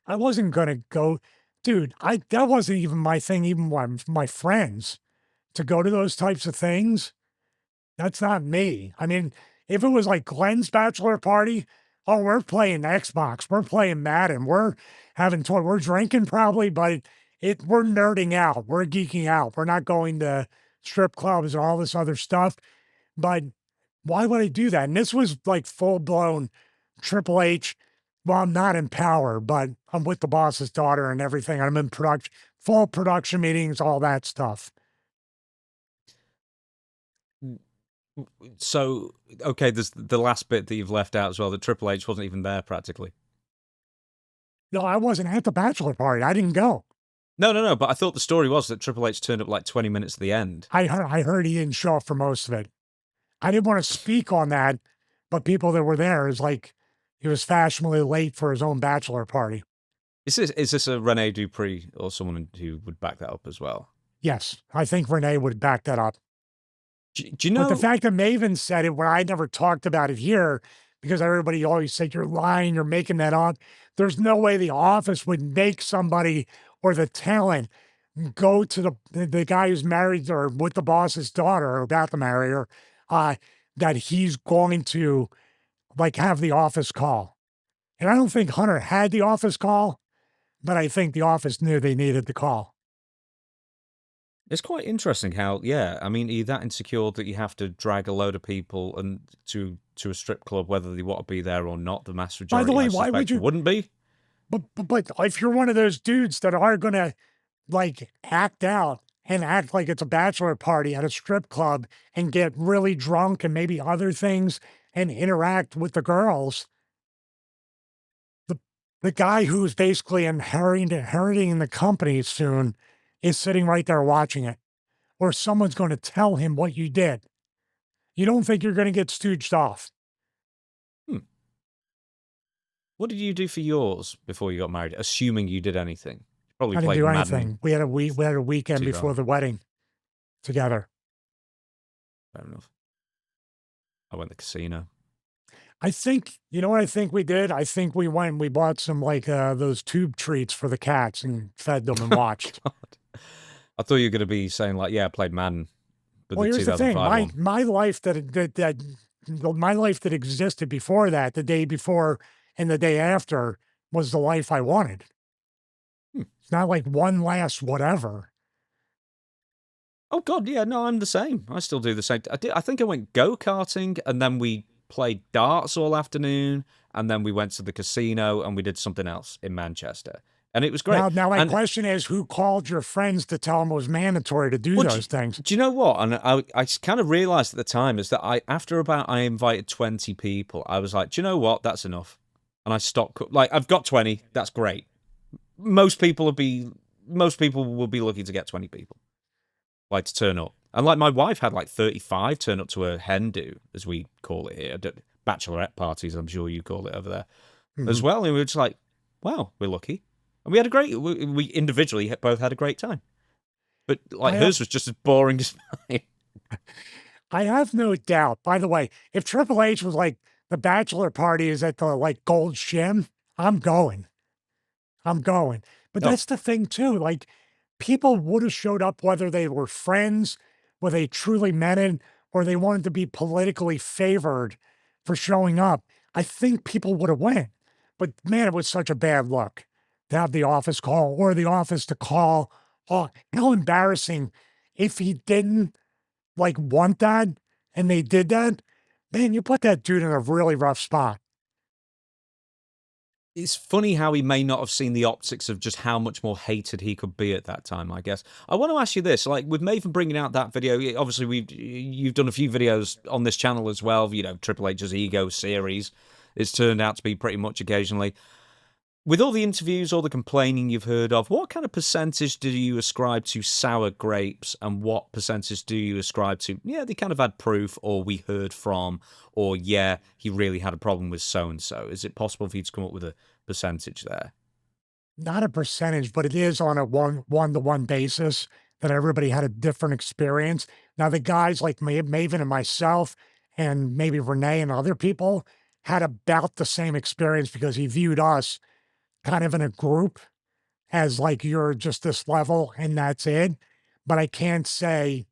I wasn't going to go. Dude, that wasn't even my thing, even my friends, to go to those types of things. That's not me. I mean, if it was like Glenn's bachelor party, oh, we're playing Xbox, we're playing Madden, we're having toy, we're drinking probably, but we're nerding out, we're geeking out. We're not going to strip clubs and all this other stuff. But why would I do that? And this was like full blown Triple H. Well, I'm not in power, but I'm with the boss's daughter and everything. I'm in production, full production meetings, all that stuff. So, okay, there's the last bit that you've left out as well, that Triple H wasn't even there practically. No, I wasn't at the bachelor party. I didn't go. No, but I thought the story was that Triple H turned up like 20 minutes at the end. I heard he didn't show up for most of it. I didn't want to speak on that, but people that were there is like, he was fashionably late for his own bachelor party. Is this a Rene Dupree or someone who would back that up as well? Yes, I think Renee would back that up. Do you know? But the fact that Maven said it when I never talked about it here because everybody always said, you're lying, you're making that up. There's no way the office would make somebody or the talent go to the guy who's married or with the boss's daughter or about to marry her, that he's going to like have the office call. And I don't think Hunter had the office call, but I think the office knew they needed the call. It's quite interesting how, yeah, I mean, are you that insecure that you have to drag a load of people and to a strip club, whether they want to be there or not? The mass By the majority, way, I why would suspect, you? wouldn't be. But if you're one of those dudes that are gonna like act out and act like it's a bachelor party at a strip club and get really drunk and maybe other things and interact with the girls, the the guy who's basically inheriting the company soon is sitting right there watching it, or someone's going to tell him what you did. You don't think you're going to get stooged off? Hmm. What did you do for yours before you got married? Assuming you did anything. You probably I didn't played do Madden. anything. We had a weekend Too before bad. the wedding together. Fair enough. I went to the casino. I think, you know what I think we did? I think we went and we bought some like those tube treats for the cats and fed them and watched. God. I thought you were going to be saying like, yeah, I played Madden, but Well, the here's the thing. 2005 one. My life my life that existed before that, the day before and the day after, was the life I wanted. Hmm. It's not like one last whatever. Oh God, yeah, no, I'm the same. I still do the same. I think I went go-karting and then we played darts all afternoon and then we went to the casino and we did something else in Manchester. And it was great. Now my And question is, who called your friends to tell them it was mandatory to do well, those things? do you know what? And I kind of realized at the time is that I invited 20 people. I was like, do you know what? That's enough. And I stopped. Like, I've got 20. That's great. Most people will be lucky to get 20 people like to turn up. And like my wife had like 35 turn up to a hen do, as we call it here, bachelorette parties. I'm sure you call it over there as Mhm. well. And we were just like, wow, we're lucky. And we had a great. We individually both had a great time. But like I hers have was just as boring as mine. I have no doubt. By the way, if Triple H was like the bachelor party is at the like Gold Shim, I'm going. I'm going. But No, that's the thing too. Like people would have showed up whether they were friends, whether they truly meant it, or they wanted to be politically favored for showing up. I think people would have went. But man, it was such a bad look to have the office call or the office to call. Oh, how embarrassing if he didn't like want that and they did that. Man, you put that dude in a really rough spot. it's funny how he may not have seen the optics of just how much more hated he could be at that time, I guess. I want to ask you this, like with Maven bringing out that video, obviously you've done a few videos on this channel as well, you know, Triple H's Ego series. It's turned out to be pretty much occasionally. With all the interviews, all the complaining you've heard of, what kind of percentage do you ascribe to sour grapes and what percentage do you ascribe to, yeah, they kind of had proof or we heard from or, yeah, he really had a problem with so-and-so? Is it possible for you to come up with a percentage there? Not a percentage, but it is on a one-to-one basis that everybody had a different experience. Now, the guys like Maven and myself, and maybe Renee and other people had about the same experience because he viewed us kind of in a group as like you're just this level and that's it. But I can't say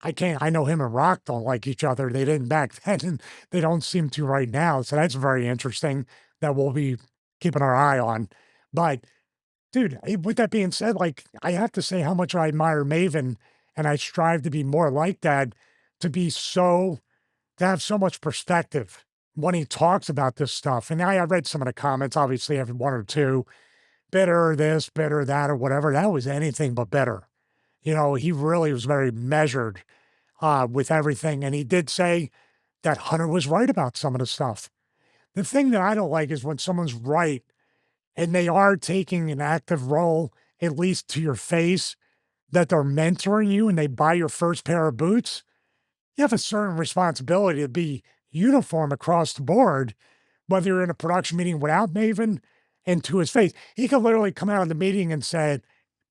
I know him and Rock don't like each other. They didn't back then, and they don't seem to right now. So that's very interesting that we'll be keeping our eye on. But dude, with that being said, like I have to say how much I admire Maven and I strive to be more like that, to be so to have so much perspective when he talks about this stuff. And I read some of the comments, obviously, every one or two, bitter this, bitter that, or whatever. That was anything but bitter. You know, he really was very measured with everything. And he did say that Hunter was right about some of the stuff. The thing that I don't like is when someone's right and they are taking an active role, at least to your face, that they're mentoring you and they buy your first pair of boots. You have a certain responsibility to be uniform across the board, whether you're in a production meeting without Maven and to his face. He could literally come out of the meeting and say,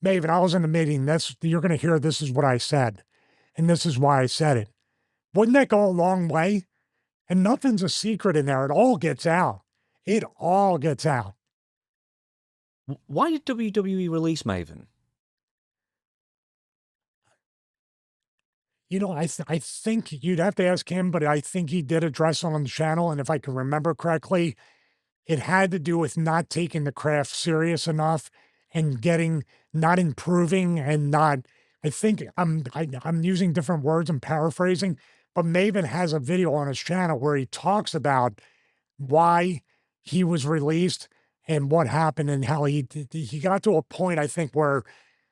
Maven, I was in the meeting. You're going to hear this is what I said. And this is why I said it. Wouldn't that go a long way And nothing's a secret in there. It all gets out. It all gets out. Why did WWE release Maven? You know, I think you'd have to ask him, but I think he did address it on the channel. And if I can remember correctly, it had to do with not taking the craft serious enough and not improving and not. I think I'm using different words. I'm paraphrasing, but Maven has a video on his channel where he talks about why he was released and what happened and how he got to a point, I think, where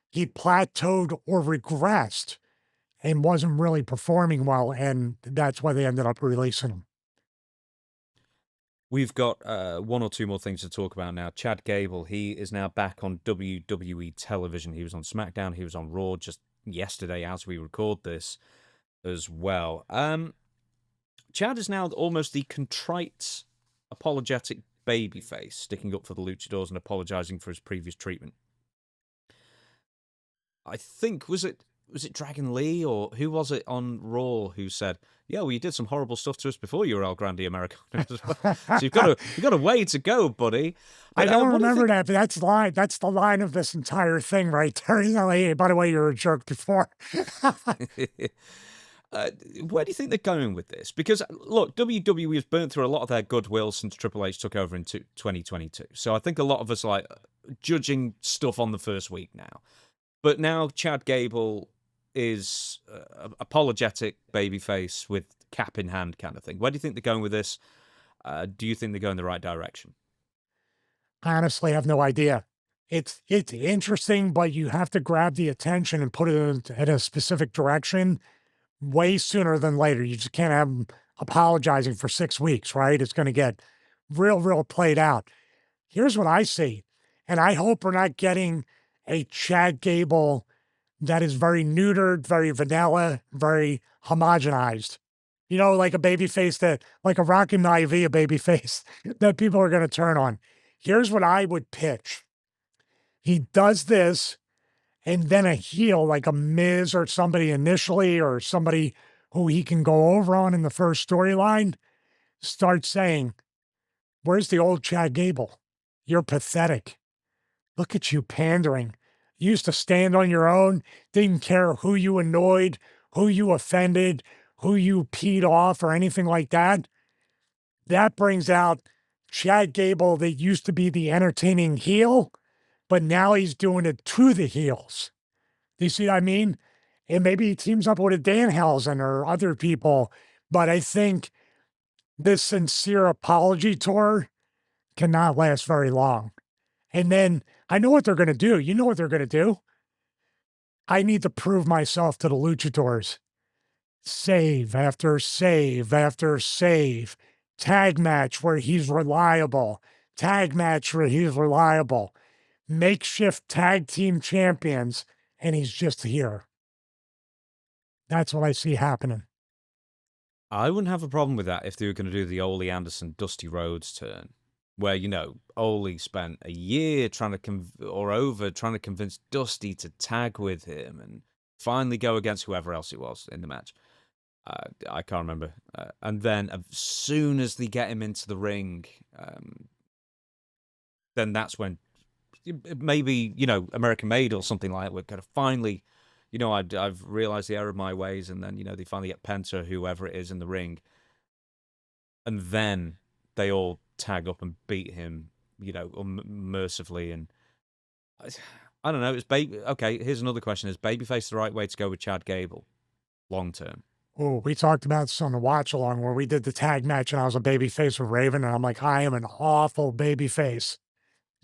he plateaued or regressed and wasn't really performing well, and that's why they ended up releasing him. We've got one or two more things to talk about now. Chad Gable, he is now back on WWE television. He was on SmackDown, he was on Raw just yesterday as we record this as well. Chad is now almost the contrite, apologetic babyface, sticking up for the luchadors and apologizing for his previous treatment. I think, was it Dragon Lee or who was it on Raw who said, "Yeah, well, you did some horrible stuff to us before you were El Grande Americano as well. So you've got a way to go, buddy." But, I don't remember that, but that's the line. That's the line of this entire thing right there. He's like, "Hey, by the way, you're a jerk before." Where do you think they're going with this? Because look, WWE has burnt through a lot of their goodwill since Triple H took over in 2022. So I think a lot of us are judging stuff on the first week now. But now Chad Gable is apologetic babyface with cap in hand kind of thing. Where do you think they're going with this? Do you think they're going the right direction? I honestly have no idea. It's interesting, but you have to grab the attention and put it in a specific direction way sooner than later. You just can't have them apologizing for 6 weeks, right? It's going to get real played out. Here's what I see, and I hope we're not getting a Chad Gable that is very neutered, very vanilla, very homogenized. You know, like a babyface like a Rocky Maivia babyface that people are going to turn on. Here's what I would pitch. He does this, and then a heel like a Miz or somebody initially, or somebody who he can go over on in the first storyline, starts saying, "Where's the old Chad Gable? You're pathetic. Look at you pandering. You used to stand on your own, didn't care who you annoyed, who you offended, who you peed off, or anything like that." That brings out Chad Gable that used to be the entertaining heel, but now he's doing it to the heels. Do you see what I mean? And maybe he teams up with a Danhausen or other people, but I think this sincere apology tour cannot last very long. And then I know what they're going to do. You know what they're going to do. I need to prove myself to the luchadors. Save after save after save. Tag match where he's reliable. Tag match where he's reliable. Makeshift tag team champions, and he's just here. That's what I see happening. I wouldn't have a problem with that if they were going to do the Ole Anderson, Dusty Rhodes turn, where, Ole spent a year trying to convince Dusty to tag with him and finally go against whoever else it was in the match. I can't remember. And then as soon as they get him into the ring, then that's when maybe, American Made or something like that, we're going to finally, I've realized the error of my ways, and then, they finally get Penta, whoever it is, in the ring. And then they all tag up and beat him, mercifully. And I don't know. Okay, here's another question. Is babyface the right way to go with Chad Gable long term? Oh, we talked about this on the watch along where we did the tag match and I was a babyface with Raven, and I'm like, I am an awful babyface.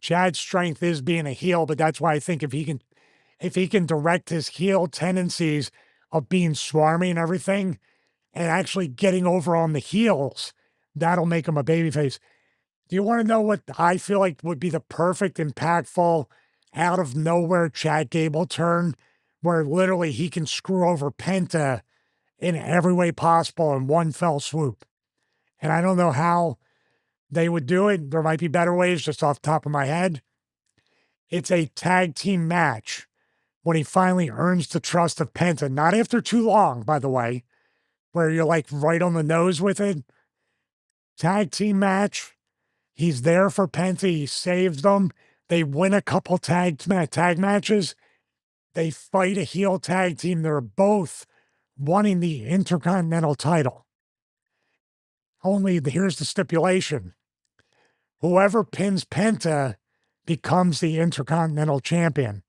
Chad's strength is being a heel, but that's why I think if he can direct his heel tendencies of being swarmy and everything and actually getting over on the heels, that'll make him a babyface. Do you want to know what I feel like would be the perfect, impactful, out of nowhere Chad Gable turn, where literally he can screw over Penta in every way possible in one fell swoop? And I don't know how they would do it. There might be better ways just off the top of my head. It's a tag team match when he finally earns the trust of Penta, not after too long, by the way, where you're like right on the nose with it. tag team match. He's there for Penta. He saves them. They win a couple tag matches. They fight a heel tag team. They're both wanting the Intercontinental title. Only here's the stipulation. Whoever pins Penta becomes the Intercontinental Champion.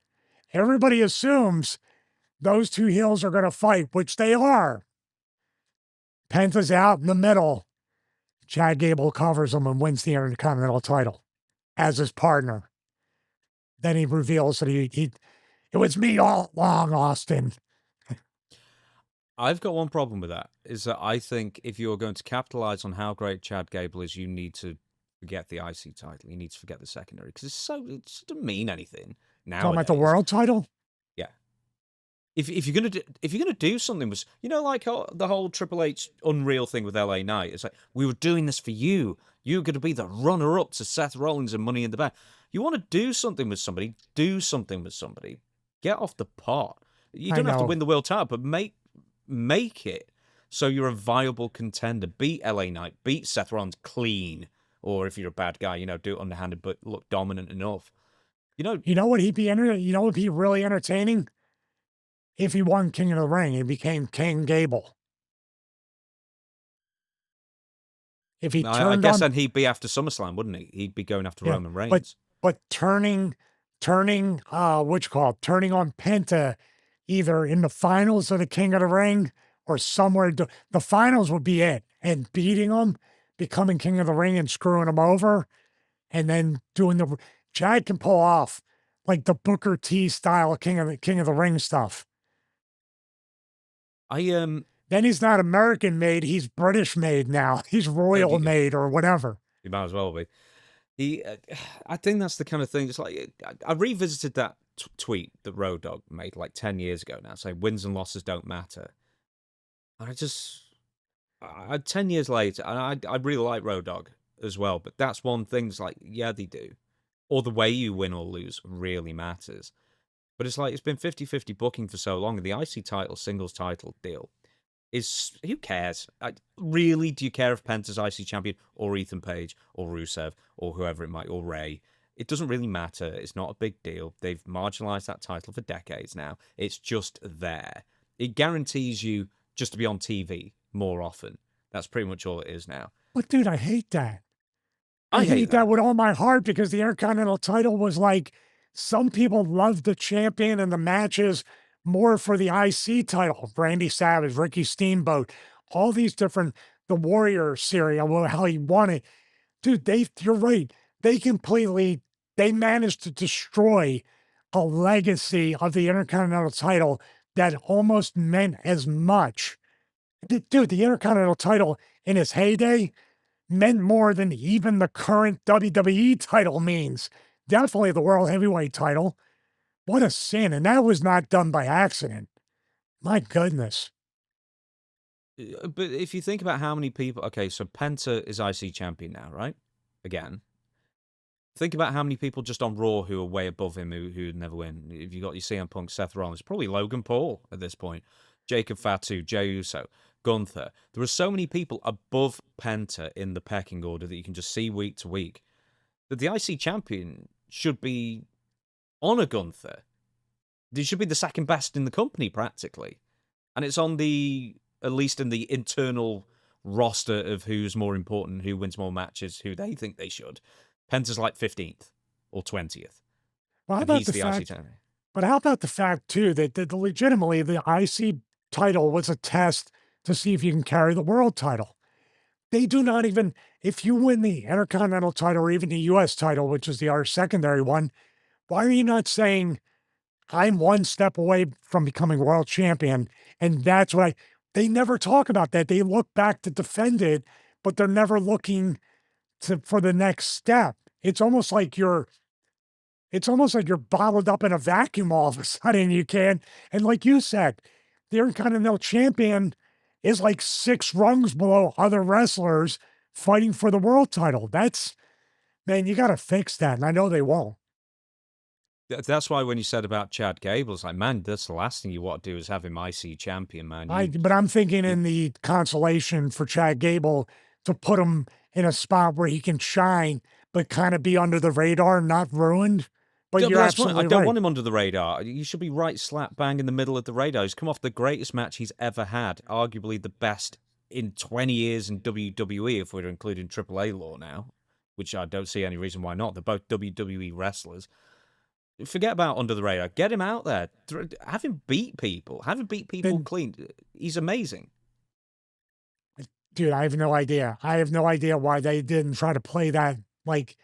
Everybody assumes those two heels are going to fight, which they are. Penta's out in the middle. Chad Gable covers him and wins the Intercontinental title as his partner. Then he reveals that it was me all along, Austin. I've got one problem with that, is that I think if you're going to capitalize on how great Chad Gable is, you need to forget the IC title. You need to forget the secondary, because it doesn't mean anything now. Talking about the world title? Yeah. If you're gonna do something with, like the whole Triple H Unreal thing with LA Knight, it's like, we were doing this for you. You're gonna be the runner-up to Seth Rollins and Money in the Bank. You want to do something with somebody, do something with somebody. Get off the pot. You don't have to win the world title, but make it so you're a viable contender. Beat LA Knight, beat Seth Rollins clean, or if you're a bad guy, do it underhanded but look dominant enough. You know what he'd be you know what would be really entertaining? If he won King of the Ring and became King Gable. If he turned I guess then he'd be after SummerSlam, wouldn't he? He'd be going after Roman Reigns. But turning on Penta either in the finals of the King of the Ring or somewhere. The finals would be it. And beating him, becoming King of the Ring and screwing him over, and then doing the... Chad can pull off like the Booker T style King of the Ring stuff. Then he's not American made, he's British made now. He's royal made or whatever. He might as well be. I think that's the kind of thing. It's like, I revisited that tweet that Road Dogg made like 10 years ago now, saying wins and losses don't matter. And 10 years later, and I really like Road Dogg as well, but that's one thing. It's like, yeah, they do. Or the way you win or lose really matters. But it's like, it's been 50-50 booking for so long, and the IC title, singles title deal is, who cares? Really, do you care if Penta's IC champion, or Ethan Page, or Rusev, or whoever it might, or Ray? It doesn't really matter. It's not a big deal. They've marginalized that title for decades now. It's just there. It guarantees you just to be on TV more often. That's pretty much all it is now. But dude, I hate that. I hate that with all my heart, because the Intercontinental title was like, some people loved the champion and the matches more for the IC title. Randy Savage, Ricky Steamboat, all these different, the Warrior series, how he won it. Dude, you're right. They managed to destroy a legacy of the Intercontinental title that almost meant as much. Dude, the Intercontinental title in its heyday meant more than even the current WWE title means. Definitely the World Heavyweight title. What a sin. And that was not done by accident. My goodness. But if you think about how many people... Okay, so Penta is IC champion now, right? Again. Think about how many people just on Raw who are way above him who'd never win. If you got your CM Punk, Seth Rollins, probably Logan Paul at this point. Jacob Fatu, Jey Uso, Gunther. There are so many people above Penta in the pecking order that you can just see week to week. That the IC champion should be on a Gunther. They should be the second best in the company, practically. And it's on at least in the internal roster of who's more important, who wins more matches, who they think they should. Penta's like 15th or 20th. Well, how about the fact, too, that legitimately the IC title was a test to see if you can carry the world title. They do not even, if you win the Intercontinental title or even the U.S. title, which is our secondary one, why are you not saying, I'm one step away from becoming world champion? And that's what they never talk about that. They look back to defend it, but they're never looking for the next step. It's almost like you're bottled up in a vacuum all of a sudden. You can. And like you said, the Intercontinental champion is like 6 rungs below other wrestlers fighting for the world title. Man, you got to fix that. And I know they won't. That's why when you said about Chad Gable, it's like, man, that's the last thing you want to do is have him IC champion, man. But I'm thinking in the consolation for Chad Gable to put him in a spot where he can shine, but kind of be under the radar, not ruined. But Yeah, you're that's what I absolutely don't right. want him under the radar. You should be right slap bang in the middle of the radar. He's come off the greatest match he's ever had, arguably the best in 20 years in WWE, if we're including AAA law now, which I don't see any reason why not. They're both WWE wrestlers. Forget about under the radar. Get him out there. Have him beat people. Have him beat people Then, clean. He's amazing. dude, I have no idea. I have no idea why they didn't try to play that, like,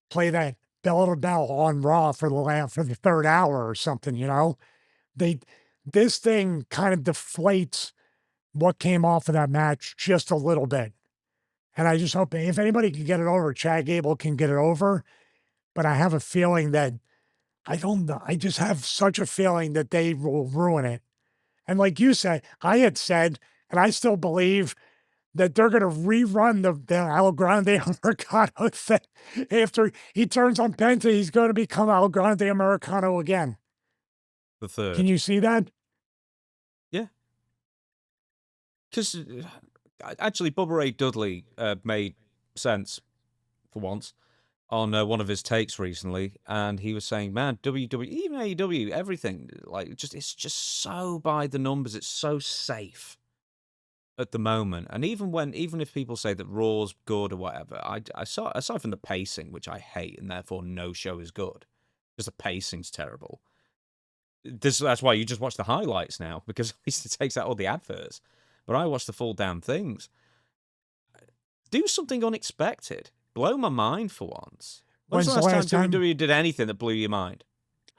play that bell to bell on Raw for the third hour or something. You know, they this thing kind of deflates what came off of that match just a little bit. And I just hope if anybody can get it over, Chad Gable can get it over. But I have a feeling that I don't know. I just have such a feeling that they will ruin it. And like you said, I had said, and I still believe that they're going to rerun the El Grande Americano thing. After he turns on Penta, he's going to become El Grande Americano again. The third. Can you see that? Yeah. Because actually, Bubba Ray Dudley made sense for once on one of his takes recently, and he was saying, "Man, WWE, even AEW, everything like it's just so by the numbers. It's so safe at the moment. And even if people say that Raw's good or whatever, aside from the pacing, which I hate, and therefore no show is good, because the pacing's terrible. That's why you just watch the highlights now, because at least it takes out all the adverts. But I watch the full damn things. Do something unexpected. Blow my mind for once. When's the last time WWE did anything that blew your mind?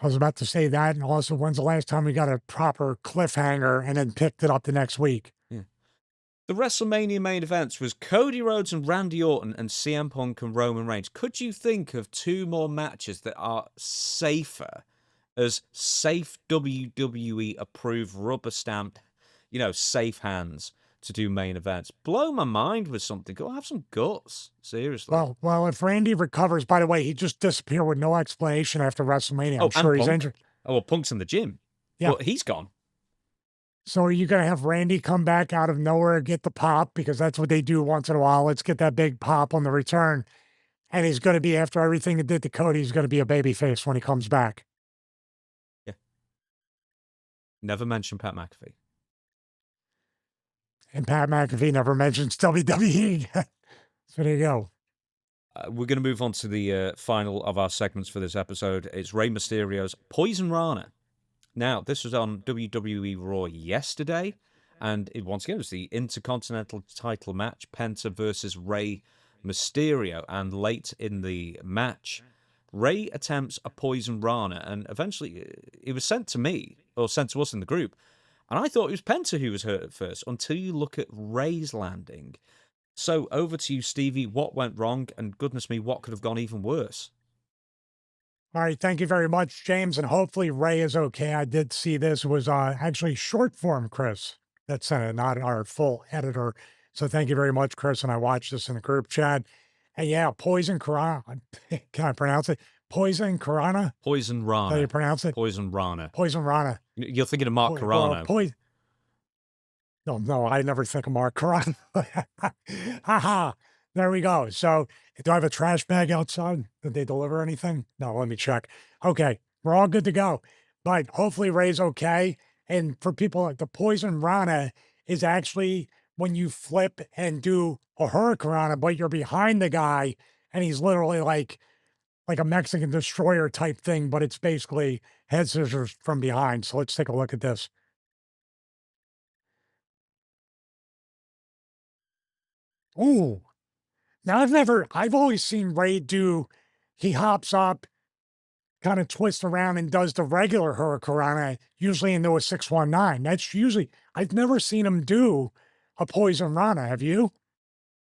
I was about to say that, and also, when's the last time we got a proper cliffhanger and then picked it up the next week? Yeah. The WrestleMania main events was Cody Rhodes and Randy Orton and CM Punk and Roman Reigns. Could you think of two more matches that are safer, as safe WWE approved, rubber stamped, safe hands to do main events? Blow my mind with something. Go have some guts. Seriously. Well, if Randy recovers, by the way, he just disappeared with no explanation after WrestleMania. I'm sure he's injured. Oh, well, Punk's in the gym. Yeah. Well, he's gone. So are you going to have Randy come back out of nowhere and get the pop? Because that's what they do once in a while. Let's get that big pop on the return. And he's going to be, after everything he did to Cody, he's going to be a babyface when he comes back. Yeah. Never mention Pat McAfee. And Pat McAfee never mentions WWE. So there you go. We're going to move on to the final of our segments for this episode. It's Rey Mysterio's Poison Rana. Now, this was on WWE Raw yesterday, and once again, it was the Intercontinental title match, Penta versus Rey Mysterio. And late in the match, Rey attempts a Poison Rana, and eventually it was sent to me, or sent to us in the group, and I thought it was Penta who was hurt at first, until you look at Rey's landing. So, over to you, Stevie. What went wrong, and goodness me, what could have gone even worse? All right, thank you very much, James, and hopefully Rey is okay. I did see this was actually short form, Chris, that sent it, not our full editor. So thank you very much, Chris, and I watched this in the group chat. And yeah, Poison Karana. Can I pronounce it? Poison Karana? Poison Rana. How do you pronounce it? Poison Rana. Poison Rana. You're thinking of Mark Carrano. No, I never think of Mark Carrano. Haha. There we go. So, do I have a trash bag outside? Did they deliver anything? No, let me check. Okay, we're all good to go. But hopefully Rey's okay. And for people, the Poison Rana is actually when you flip and do a Hurricanrana, but you're behind the guy, and he's literally like a Mexican destroyer type thing, but it's basically head scissors from behind. So let's take a look at this. Ooh. Now, I've always seen Rey he hops up, kind of twists around and does the regular Hurricanrana, usually into a 619. That's usually, I've never seen him do a Poison Rana. Have you?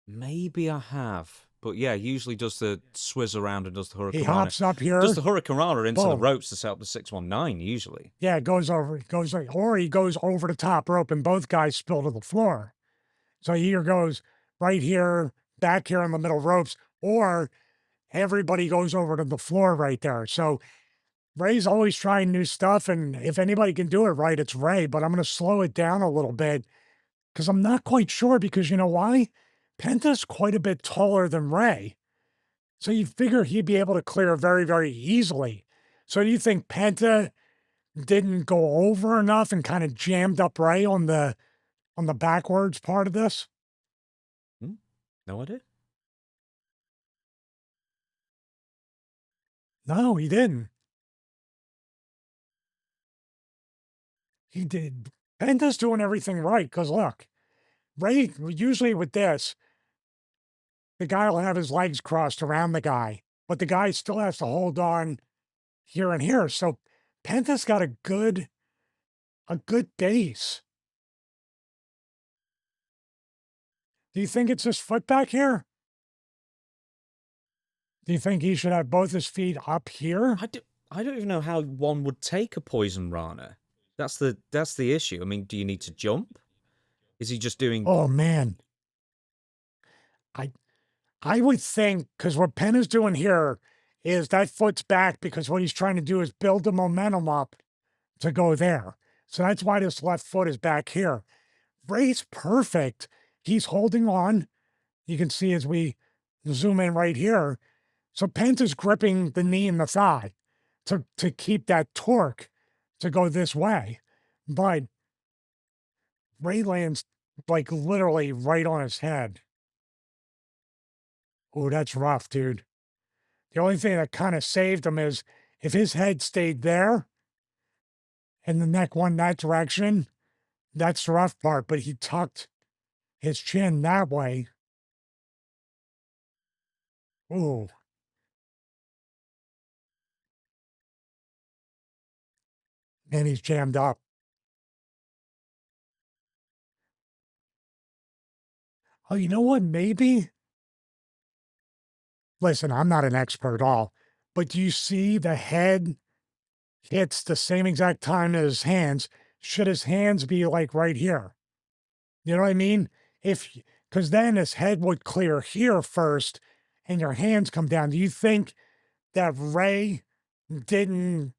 Maybe I have. But yeah, usually does the swizz around and does the Hurricanrana. He hops up here. Does the Hurricanrana into the ropes to set up the 619, usually. Yeah, or he goes over the top rope and both guys spill to the floor. So he either goes right here, back here on the middle ropes, or everybody goes over to the floor right there. So Rey's always trying new stuff, and if anybody can do it right, it's Rey, but I'm going to slow it down a little bit because I'm not quite sure, because you know why? Penta's quite a bit taller than Ray. So you figure he'd be able to clear very, very easily. So do you think Penta didn't go over enough and kind of jammed up Ray on the backwards part of this? Hmm? No idea. No, he didn't. He did. Penta's doing everything right because look, Ray usually with this, the guy will have his legs crossed around the guy, but the guy still has to hold on here and here. So Penta's got a good base. Do you think it's his foot back here? Do you think he should have both his feet up here? I don't even know how one would take a poison rana. That's the issue. I mean, do you need to jump? Is he just doing? Oh man. I I would think because what Penn is doing here is that foot's back because what he's trying to do is build the momentum up to go there. So that's why this left foot is back here. Ray's perfect. He's holding on. You can see as we zoom in right here. So Penta's gripping the knee and the thigh to keep that torque to go this way. But Ray lands like literally right on his head. Oh, that's rough, dude. The only thing that kind of saved him is if his head stayed there and the neck went that direction, that's the rough part. But he tucked his chin that way. Ooh. And he's jammed up. Oh, you know what? Maybe. Listen, I'm not an expert at all, but do you see the head hits the same exact time as his hands? Should his hands be like right here? You know what I mean? If because then his head would clear here first and your hands come down. Do you think that Ray didn't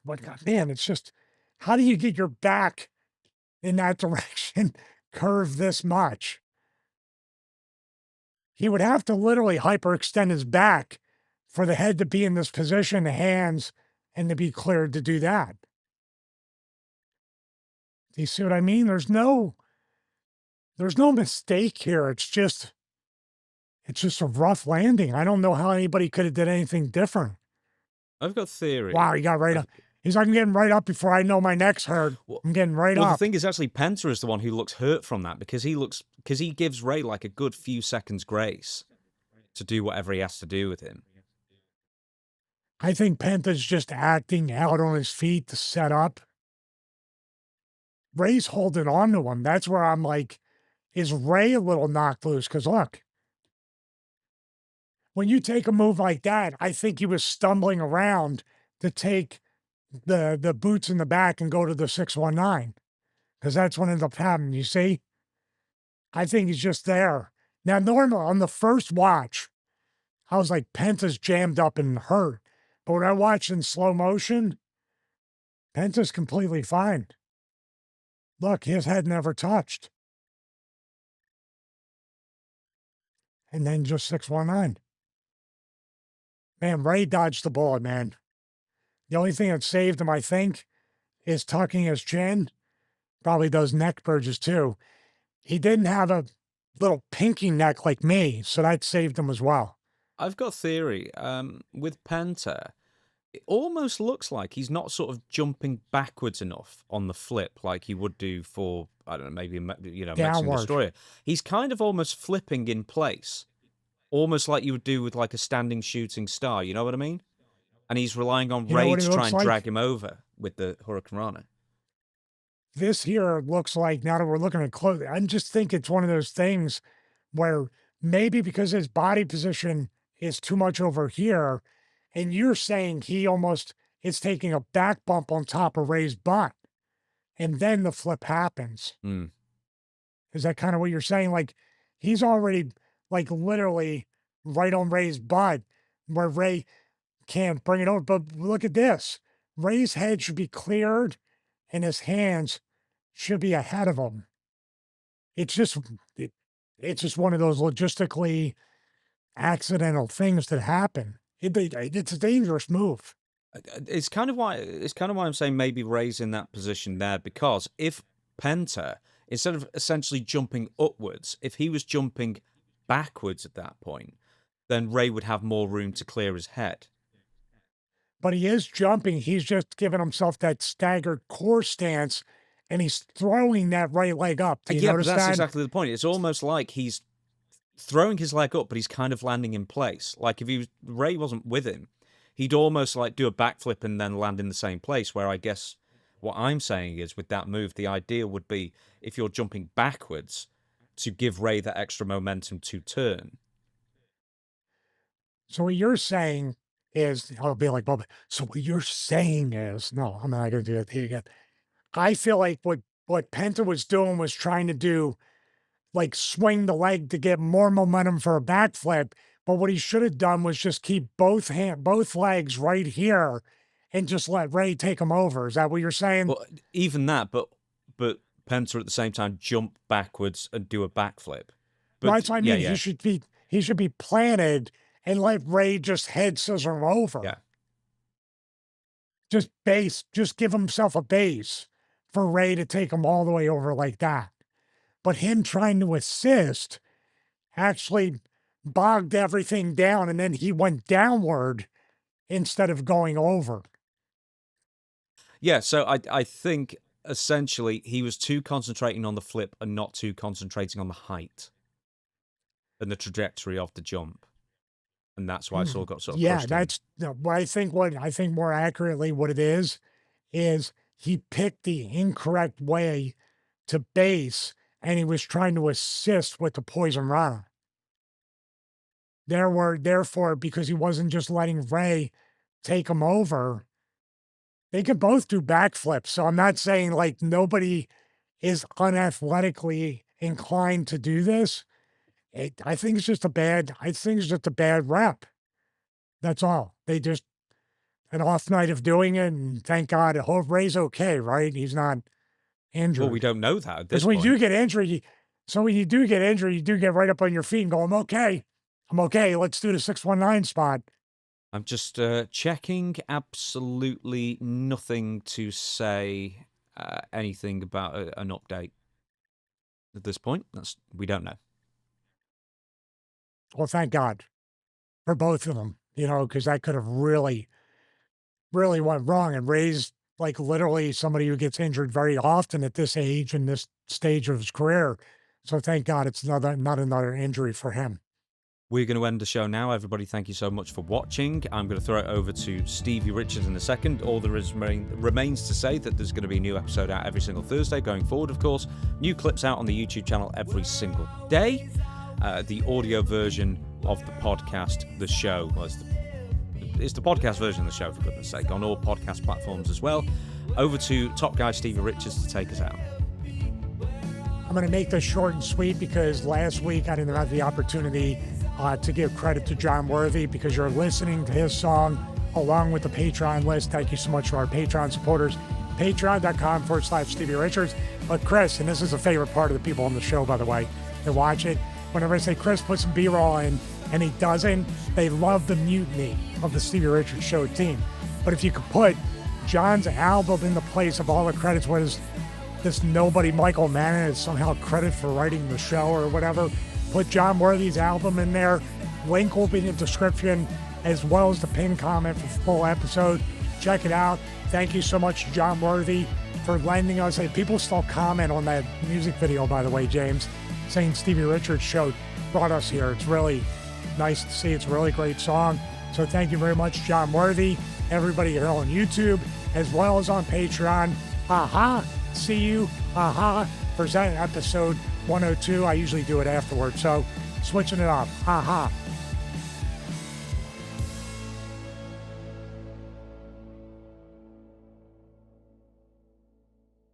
what God, man, it's just how do you get your back in that direction curve this much? He would have to literally hyperextend his back for the head to be in this position, the hands, and to be cleared to do that. Do you see what I mean? There's no mistake here. It's just a rough landing. I don't know how anybody could have did anything different. I've got theory. Wow, he got right up. He's like, I'm getting right up before I know my neck's hurt. I'm getting right Well, up. the thing is, actually, Penta is the one who looks hurt from that because he gives Ray like a good few seconds grace to do whatever he has to do with him. I think Penta's just acting out on his feet to set up. Ray's holding on to him. That's where I'm like, is Ray a little knocked loose? Because look, when you take a move like that, I think he was stumbling around to take the boots in the back and go to the 619 because that's what ended up happening. You see, I think he's just there. Now, normal on the first watch, I was like, Penta's jammed up and hurt. But when I watched in slow motion, Penta's completely fine. Look, his head never touched. And then just 619. Man, Ray dodged the bullet, man. The only thing that saved him, I think, is tucking his chin. Probably those neck bridges too. He didn't have a little pinky neck like me, so that saved him as well. I've got a theory. With Penta, it almost looks like he's not sort of jumping backwards enough on the flip like he would do for, I don't know, maybe, Mexican Destroyer. He's kind of almost flipping in place, almost like you would do with like a standing shooting star. You know what I mean? And he's relying on Ray to try and drag him over with the Hurricane Rana. This here looks like, now that we're looking at close, I just think it's one of those things where maybe because his body position is too much over here, and you're saying he almost is taking a back bump on top of Ray's butt, and then the flip happens. Mm. Is that kind of what you're saying? Like, he's already, like, literally right on Ray's butt where Ray can't bring it over. But look at this. Ray's head should be cleared, and his hands should be ahead of him. It's just, It's just one of those logistically accidental things that happen. It's a dangerous move. It's kind of why I'm saying maybe Ray's in that position there, because if Penta, instead of essentially jumping upwards, if he was jumping backwards at that point, then Ray would have more room to clear his head. But he is jumping. He's just giving himself that staggered core stance, and he's throwing that right leg up. Do you Yeah, but notice that's that? exactly the point. It's almost like he's throwing his leg up, but he's kind of landing in place. Like if Ray wasn't with him, he'd almost like do a backflip and then land in the same place. Where I guess what I'm saying is, with that move, the idea would be if you're jumping backwards to give Ray that extra momentum to turn. So what you're saying is, I'll be like, Bob. So what you're saying is, no, I'm not going to do that to you again. I feel like what Penta was doing was trying to do like swing the leg to get more momentum for a backflip. But what he should have done was just keep both legs right here and just let Ray take him over. Is that what you're saying? Well, even that, but Penta at the same time jump backwards and do a backflip. But Well, that's what I mean. yeah. He should be planted and let Ray just head scissor him over. Yeah. Just give himself a base for Ray to take him all the way over like that. But him trying to assist actually bogged everything down, and then he went downward instead of going over. Yeah, so I think essentially he was too concentrating on the flip and not too concentrating on the height and the trajectory of the jump. And that's why it's all got sort of Yeah, pushed in. that's what I think more accurately what it is he picked the incorrect way to base, and he was trying to assist with the poison rana. Therefore, because he wasn't just letting Ray take him over, they could both do backflips. So I'm not saying like nobody is unathletically inclined to do this. I think it's just a bad rep. That's all. They just an off night of doing it, and thank God, I hope Ray's okay, right? He's not injured. Well, we don't know that at this Because when point. you do get injured, you do get right up on your feet and go, I'm okay. Let's do the 619 spot. I'm just checking. Absolutely nothing to say anything about an update at this point. We don't know. Well, thank God for both of them, because that could have really, really went wrong. And Ray's like literally somebody who gets injured very often at this age and this stage of his career. So thank God it's not another injury for him. We're going to end the show now. Everybody, thank you so much for watching. I'm going to throw it over to Stevie Richards in a second. All there remains to say that there's going to be a new episode out every single Thursday going forward, of course. New clips out on the YouTube channel every single day. The audio version of the podcast, the show, it's the podcast version of the show, for goodness sake, on all podcast platforms as well. Over to Top Guy Stevie Richards to take us out. I'm going to make this short and sweet because last week I didn't have the opportunity to give credit to John Worthy because you're listening to his song along with the Patreon list. Thank you so much to our Patreon supporters. Patreon.com/Stevie Richards. But Chris, and this is a favorite part of the people on the show, by the way, they watch it. Whenever I say Chris put some B-roll in and he doesn't, they love the mutiny of the Stevie Richards Show team. But if you could put John's album in the place of all the credits, what is this nobody Michael Manning is somehow credit for writing the show or whatever, put John Worthy's album in there. Link will be in the description as well as the pinned comment for the full episode. Check it out. Thank you so much, John Worthy, for lending us. People still comment on that music video, by the way, James, saying Stevie Richards Show brought us here. It's really nice to see. It's a really great song. So thank you very much, John Worthy. Everybody here on YouTube as well as on Patreon. See you. For episode 102. I usually do it afterwards. So switching it up.